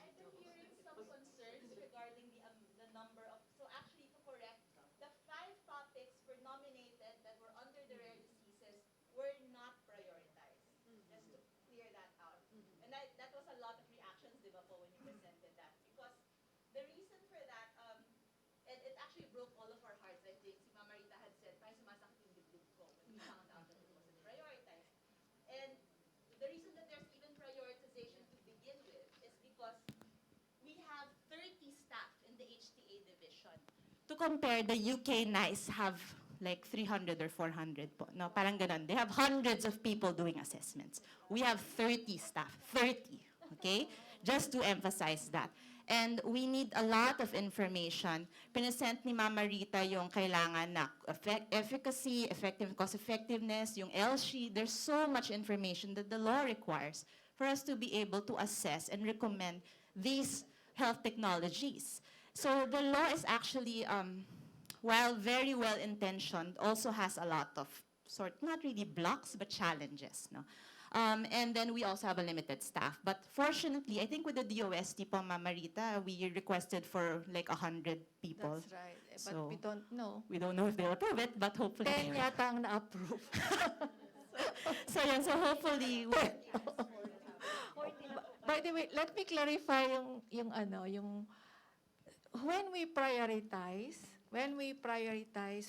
I've been hearing some concerns regarding the number of, so actually to correct, the 5 topics were nominated that were under the rare diseases were not prioritized. Just to clear that out. And that was a lot of reactions, di ba po, when you presented that. Because the reason for that, and it actually broke all of our hearts, I think. Si Mama Rita had said, parang sumasakit yung dibdib ko when we found out that it wasn't prioritized. And the reason that there's even prioritization to begin with is because we have 30 staff in the HTA division. To compare, the UK NICE have like 300 or 400 po. No, parang ganun. They have hundreds of people doing assessments. We have 30 staff, 30, okay? Just to emphasize that. And we need a lot of information. Pinesent ni Mama Rita yung kailangan na efficacy, cost-effectiveness, yung LSHE. There's so much information that the law requires for us to be able to assess and recommend these health technologies. So the law is actually, while very well-intentioned, also has a lot of not really blocks, but challenges. No? And then we also have a limited staff. But fortunately, I think with the DOST po, Mama Rita, we requested for like 100 people. That's right. But So, we don't know. We don't know if they'll approve it, but hopefully. 10 yata ang na-approve. So yun, so hopefully. By the way, let me clarify yung when we prioritize,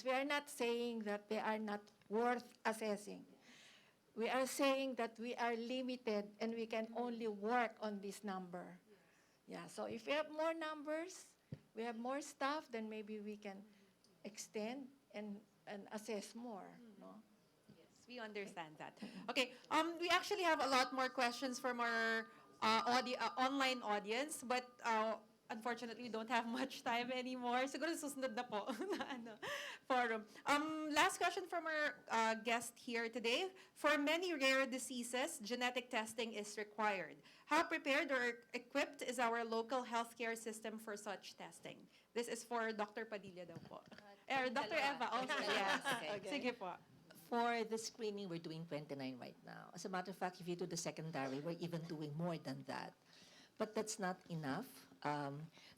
we are not saying that they are not worth assessing. We are saying that we are limited and we can only work on this number. Yeah, so if we have more numbers, we have more staff, then maybe we can extend and assess more. No? Yes, we understand that. Okay, we actually have a lot more questions from our online audience, but unfortunately, we don't have much time anymore. Siguro susunod na po na forum. Last question from our guest here today. For many rare diseases, genetic testing is required. How prepared or equipped is our local healthcare system for such testing? This is for Dr. Padilla daw po. Dr. Eva also. Yes. Okay. Sige po. For the screening, we're doing 29 right now. As a matter of fact, if you do the secondary, we're even doing more than that. But that's not enough.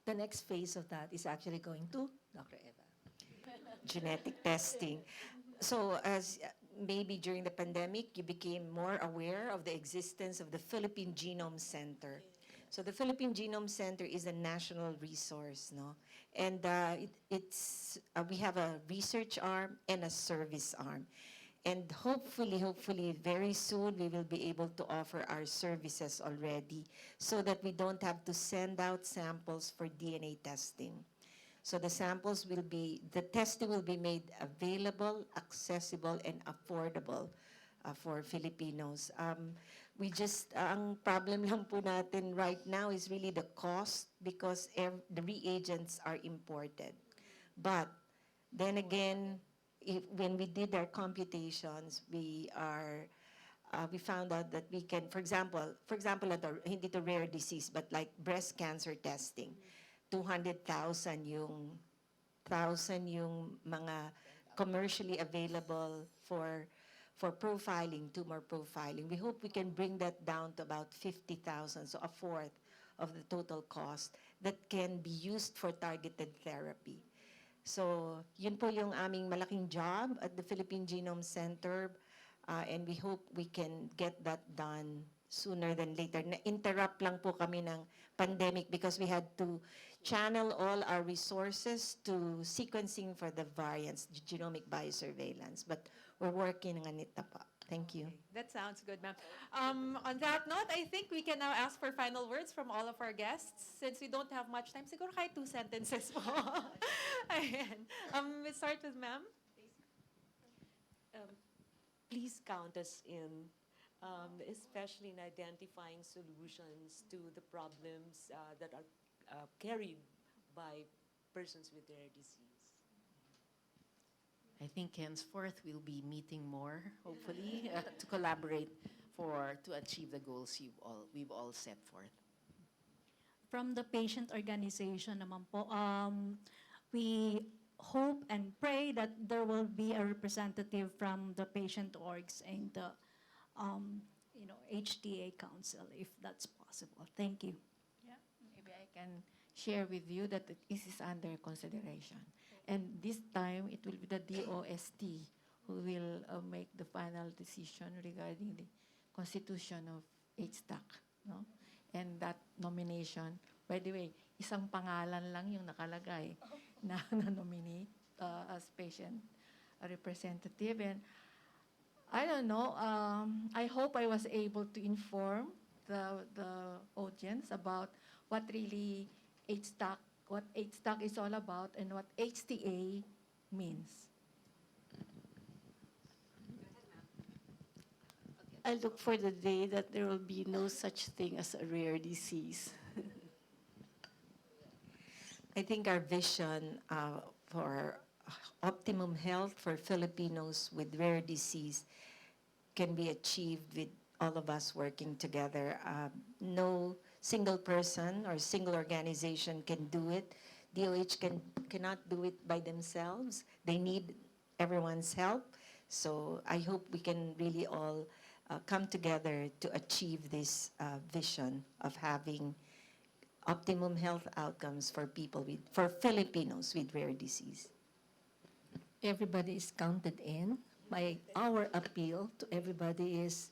The next phase of that is actually going to Dr. Eva. Genetic testing. So as maybe during the pandemic, you became more aware of the existence of the Philippine Genome Center. So the Philippine Genome Center is a national resource, no? And we have a research arm and a service arm. And hopefully, very soon, we will be able to offer our services already so that we don't have to send out samples for DNA testing. So the testing will be made available, accessible, and affordable for Filipinos. Ang problem lang po natin right now is really the cost because the reagents are imported. But then again, when we did our computations, we found out that we can, for example, hindi to rare disease, but like breast cancer testing, 200,000 yung mga commercially available for profiling, tumor profiling. We hope we can bring that down to about 50,000, so a fourth of the total cost that can be used for targeted therapy. So, yun po yung aming malaking job at the Philippine Genome Center, and we hope we can get that done sooner than later. Na-interrupt lang po kami ng pandemic because we had to channel all our resources to sequencing for the variants, genomic biosurveillance. But we're working on it na po. Thank you. That sounds good, ma'am. On that note, I think we can now ask for final words from all of our guests. Since we don't have much time, siguro kahit 2 sentences po. Ayan. We'll start with ma'am. Please count us in, especially in identifying solutions to the problems that are carried by persons with rare disease. I think henceforth we'll be meeting more, hopefully, to collaborate to achieve the goals we've all set forth. From the patient organization naman po, we hope and pray that there will be a representative from the patient orgs and the HTA Council, if that's possible. Thank you. Yeah, maybe I can share with you that this is under consideration. And this time, it will be the DOST who will make the final decision regarding the constitution of HTAC. No? And that nomination, by the way, isang pangalan lang yung nakalagay na nominate as patient representative. And I don't know, I hope I was able to inform the audience about what really what HTAC is all about and what HTA means. I look for the day that there will be no such thing as a rare disease. I think our vision for optimum health for Filipinos with rare disease can be achieved with all of us working together. No single person or single organization can do it. DOH cannot do it by themselves. They need everyone's help. So I hope we can really all come together to achieve this vision of having optimum health outcomes for for Filipinos with rare disease. Everybody is counted in. Our appeal to everybody is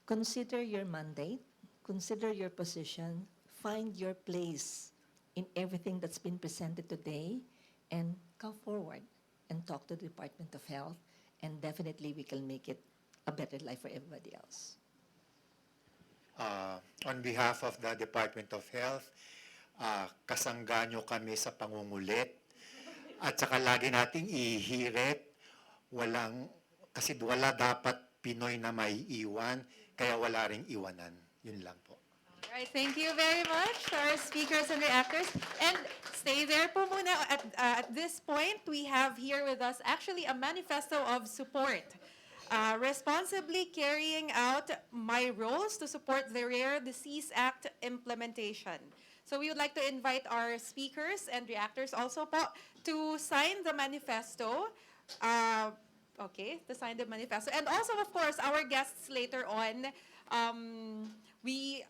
consider your mandate, consider your position, find your place in everything that's been presented today, and come forward and talk to the Department of Health, and definitely we can make it a better life for everybody else. On behalf of the Department of Health, kasangga nyo kami sa pangungulit at saka lagi nating ihirit, kasi wala dapat Pinoy na may iwan, kaya wala ring iwanan. Yun lang po. All right, thank you very much to our speakers and reactors. And stay there po muna. At this point, we have here with us actually a manifesto of support. Responsibly carrying out my roles to support the Rare Disease Act implementation. So we would like to invite our speakers and reactors also po to sign the manifesto. To sign the manifesto. And also, of course, our guests later on, we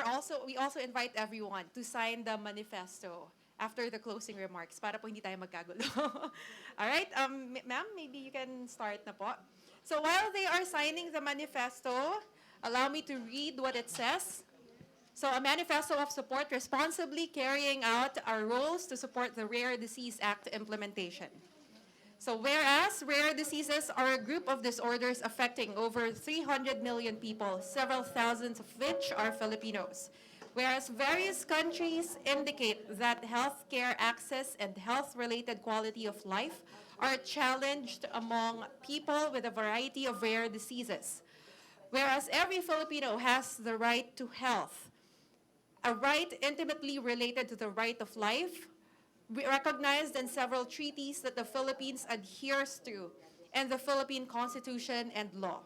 also invite everyone to sign the manifesto after the closing remarks para po hindi tayo magkagulo. All right, ma'am, maybe you can start na po. So while they are signing the manifesto, allow me to read what it says. So a manifesto of support responsibly carrying out our roles to support the Rare Disease Act implementation. So whereas rare diseases are a group of disorders affecting over 300 million people, several thousands of which are Filipinos. Whereas various countries indicate that healthcare access and health-related quality of life are challenged among people with a variety of rare diseases. Whereas every Filipino has the right to health, a right intimately related to the right of life, recognized in several treaties that the Philippines adheres to, and the Philippine Constitution and law.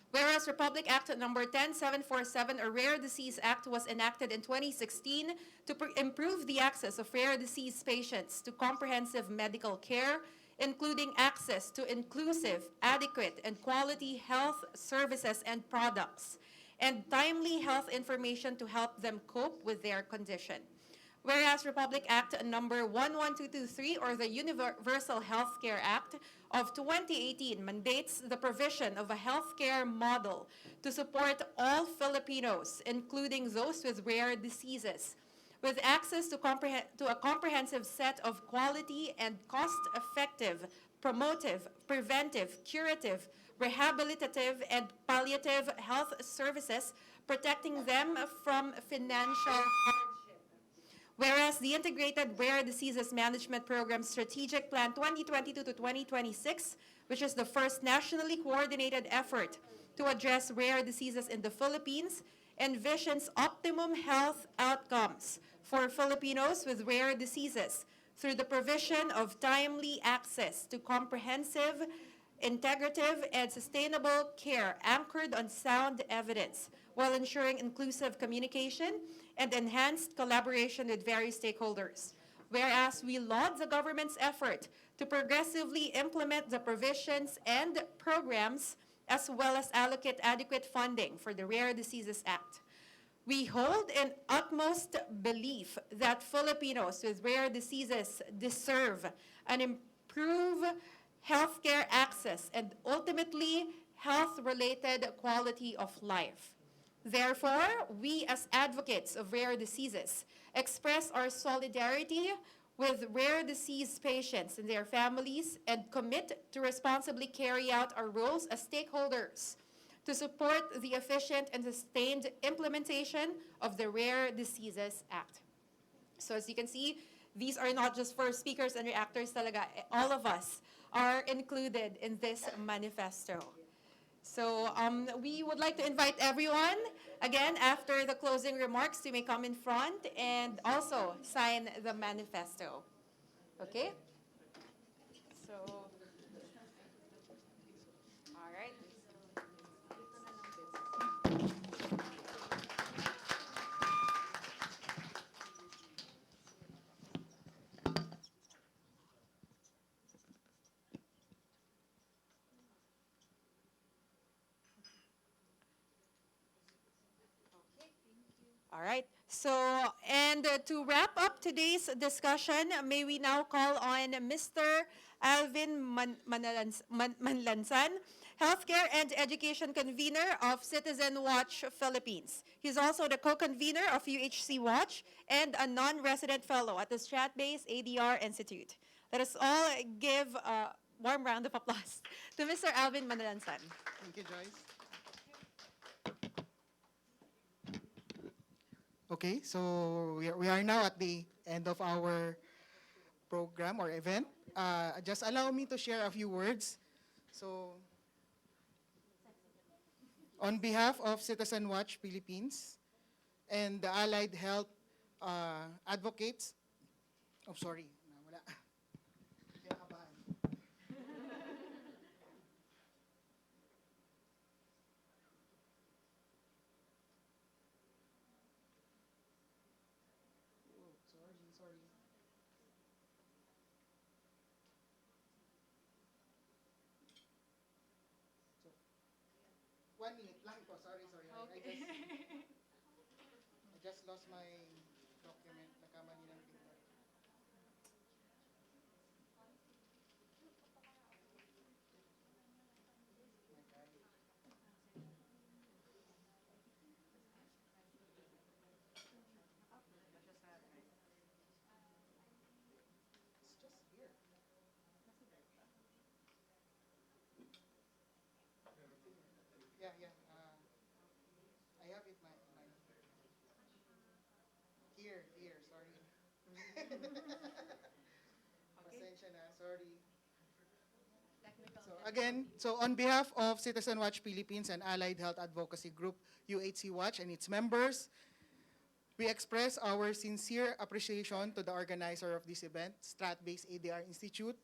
Whereas Republic Act No. 10747, a Rare Disease Act, was enacted in 2016 to improve the access of rare disease patients to comprehensive medical care, including access to inclusive, adequate, and quality health services and products, and timely health information to help them cope with their condition. Whereas Republic Act No. 11223, or the Universal Healthcare Act of 2018, mandates the provision of a healthcare model to support all Filipinos, including those with rare diseases, with access to a comprehensive set of quality and cost-effective, promotive, preventive, curative, rehabilitative, and palliative health services, protecting them from financial hardship. Whereas the Integrated Rare Diseases Management Program Strategic Plan 2022 to 2026, which is the first nationally coordinated effort to address rare diseases in the Philippines, envisions optimum health outcomes for Filipinos with rare diseases through the provision of timely access to comprehensive, integrative, and sustainable care anchored on sound evidence, while ensuring inclusive communication and enhanced collaboration with various stakeholders. Whereas we laud the government's effort to progressively implement the provisions and programs as well as allocate adequate funding for the Rare Diseases Act. We hold in utmost belief that Filipinos with rare diseases deserve an improved healthcare access and ultimately health-related quality of life. Therefore, we as advocates of rare diseases express our solidarity with rare disease patients and their families and commit to responsibly carry out our roles as stakeholders to support the efficient and sustained implementation of the Rare Diseases Act. So as you can see, these are not just for speakers and reactors talaga. All of us are included in this manifesto. So we would like to invite everyone, again, after the closing remarks, you may come in front and also sign the manifesto. Okay? So, all right. All right. So, and to wrap up today's discussion, may we now call on Mr. Alvin Manlansan, Healthcare and Education Convener of Citizen Watch Philippines. He's also the co-convener of UHC Watch and a non-resident fellow at the Stratbase ADR Institute. Let us all give a warm round of applause to Mr. Alvin Manlansan. Thank you, Joyce. Okay, so we are now at the end of our program or event. Just allow me to share a few words. So, on behalf of Citizen Watch Philippines and the allied health advocates, oh sorry, wala. Kinakabahan. Oh, sorry. 1 minute lang po. Sorry. I just lost my document. Nakamali ng printer. My God. It's just here. Yeah. I have it, my here, sorry. Pasensya na, sorry. So again, on behalf of Citizen Watch Philippines and Allied Health Advocacy Group, UHC Watch and its members, we express our sincere appreciation to the organizer of this event, Stratbase ADR Institute,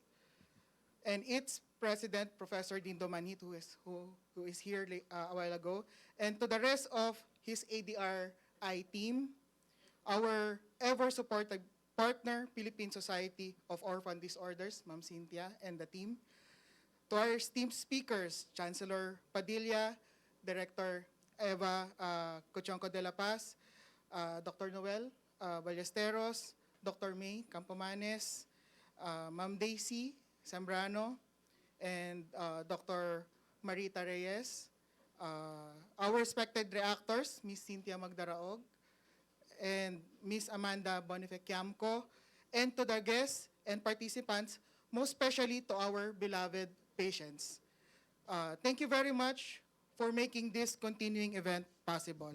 and its president, Professor Dindo Manhit, who is here a while ago, and to the rest of his ADRi team, our ever-supportive partner, Philippine Society of Orphan Disorders, Ma'am Cynthia, and the team, to our esteemed speakers, Chancellor Padilla, Director Eva Cochonco de la Paz, Dr. Noel Ballesteros, Dr. May Campomanes, Ma'am Daisy Zambrano, and Dr. Marita Reyes, our respected reactors, Ms. Cynthia Magdaraog, and Ms. Amanda Bonifaciamco, and to the guests and participants, most especially to our beloved patients. Thank you very much for making this continuing event possible.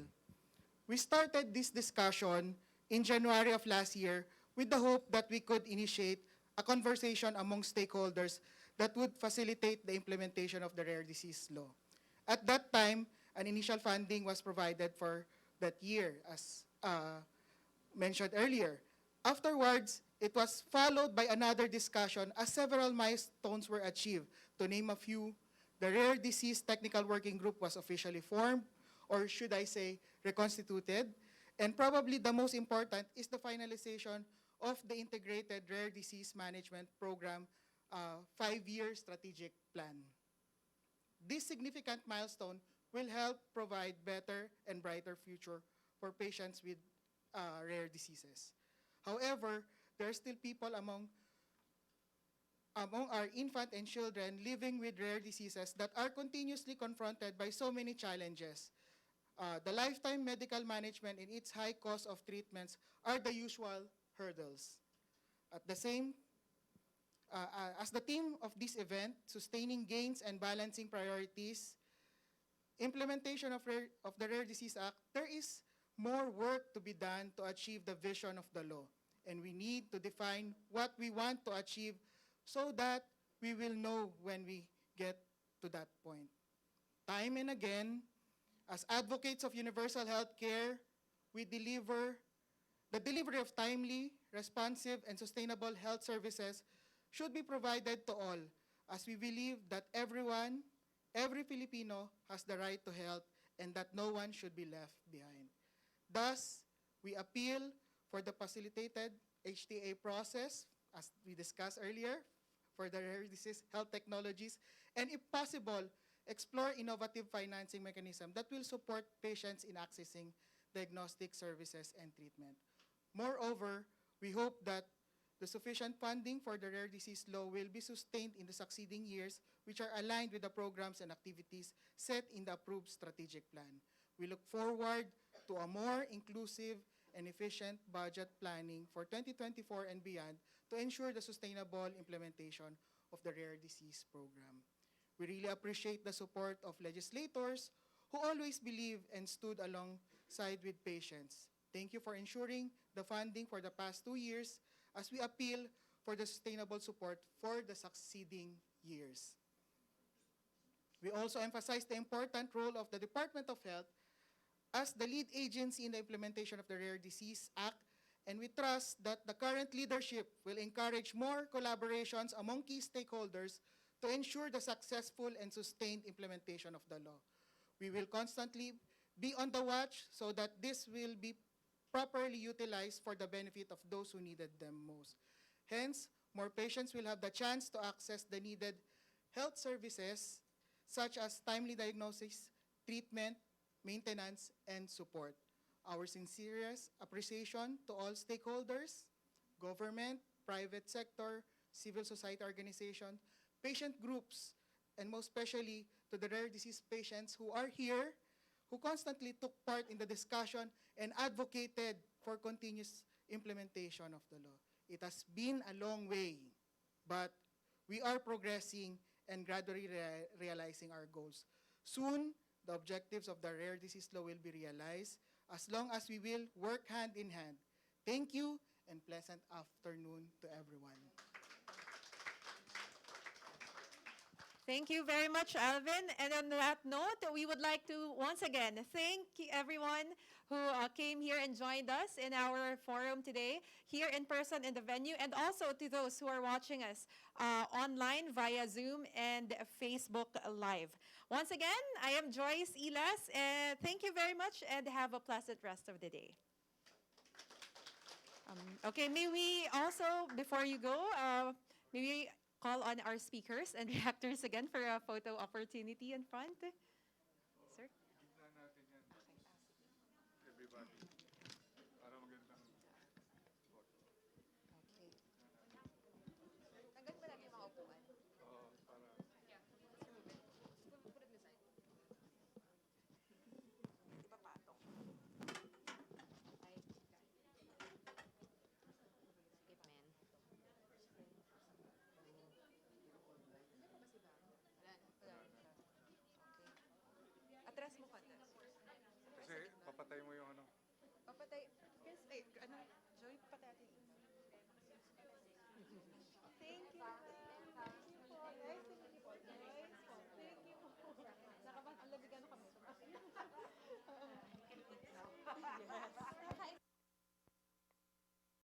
We started this discussion in January of last year with the hope that we could initiate a conversation among stakeholders that would facilitate the implementation of the Rare Disease Law. At that time, an initial funding was provided for that year, as mentioned earlier. Afterwards, it was followed by another discussion as several milestones were achieved. To name a few, the Rare Disease Technical Working Group was officially formed, or should I say, reconstituted. And probably the most important is the finalization of the Integrated Rare Disease Management Program 5-year strategic plan. this significant milestone will help provide better and brighter future for patients with rare diseases. However, there are still people among our infant and children living with rare diseases that are continuously confronted by so many challenges. The lifetime medical management and its high cost of treatments are the usual hurdles. At the same, as the theme of this event, sustaining gains and balancing priorities, implementation of the Rare Disease Act, there is more work to be done to achieve the vision of the law. And we need to define what we want to achieve so that we will know when we get to that point. Time and again, as advocates of universal health care, we deliver the delivery of timely, responsive, and sustainable health services should be provided to all, as we believe that everyone, every Filipino has the right to health and that no one should be left behind. Thus, we appeal for the facilitated HTA process, as we discussed earlier, for the rare disease health technologies, and if possible, explore innovative financing mechanism that will support patients in accessing diagnostic services and treatment. Moreover, we hope that the sufficient funding for the rare disease law will be sustained in the succeeding years, which are aligned with the programs and activities set in the approved strategic plan. We look forward to a more inclusive and efficient budget planning for 2024 and beyond to ensure the sustainable implementation of the rare disease program. We really appreciate the support of legislators who always believed and stood alongside with patients. Thank you for ensuring the funding for the past 2 years as we appeal for the sustainable support for the succeeding years. We also emphasize the important role of the Department of Health as the lead agency in the implementation of the Rare Disease Act, and we trust that the current leadership will encourage more collaborations among key stakeholders to ensure the successful and sustained implementation of the law. We will constantly be on the watch so that this will be properly utilized for the benefit of those who needed them most. Hence, more patients will have the chance to access the needed health services such as timely diagnosis, treatment, maintenance, and support. Our sincerest appreciation to all stakeholders, government, private sector, civil society organization, patient groups, and most especially to the rare disease patients who are here, who constantly took part in the discussion and advocated for continuous implementation of the law. It has been a long way, but we are progressing and gradually realizing our goals. Soon, the objectives of the rare disease law will be realized as long as we will work hand in hand. Thank you and pleasant afternoon to everyone. Thank you very much, Alvin. And on that note, we would like to once again thank everyone who came here and joined us in our forum today, here in person in the venue, and also to those who are watching us online via Zoom and Facebook Live. Once again, I am Joyce Ilas, and thank you very much and have a pleasant rest of the day. Okay, may we also, before you go, may we call on our speakers and reactors again for a photo opportunity in front. Sir? Everybody. Para magandang Okay. Tanggal mo lang yung mga upuan. Oo, para... Yeah. Put it aside. Ipapatong. Ay, sige, man. Atras mo konti. Kasi papatay mo yung ano. Papatay. Yes, ano, Joy, papatay natin.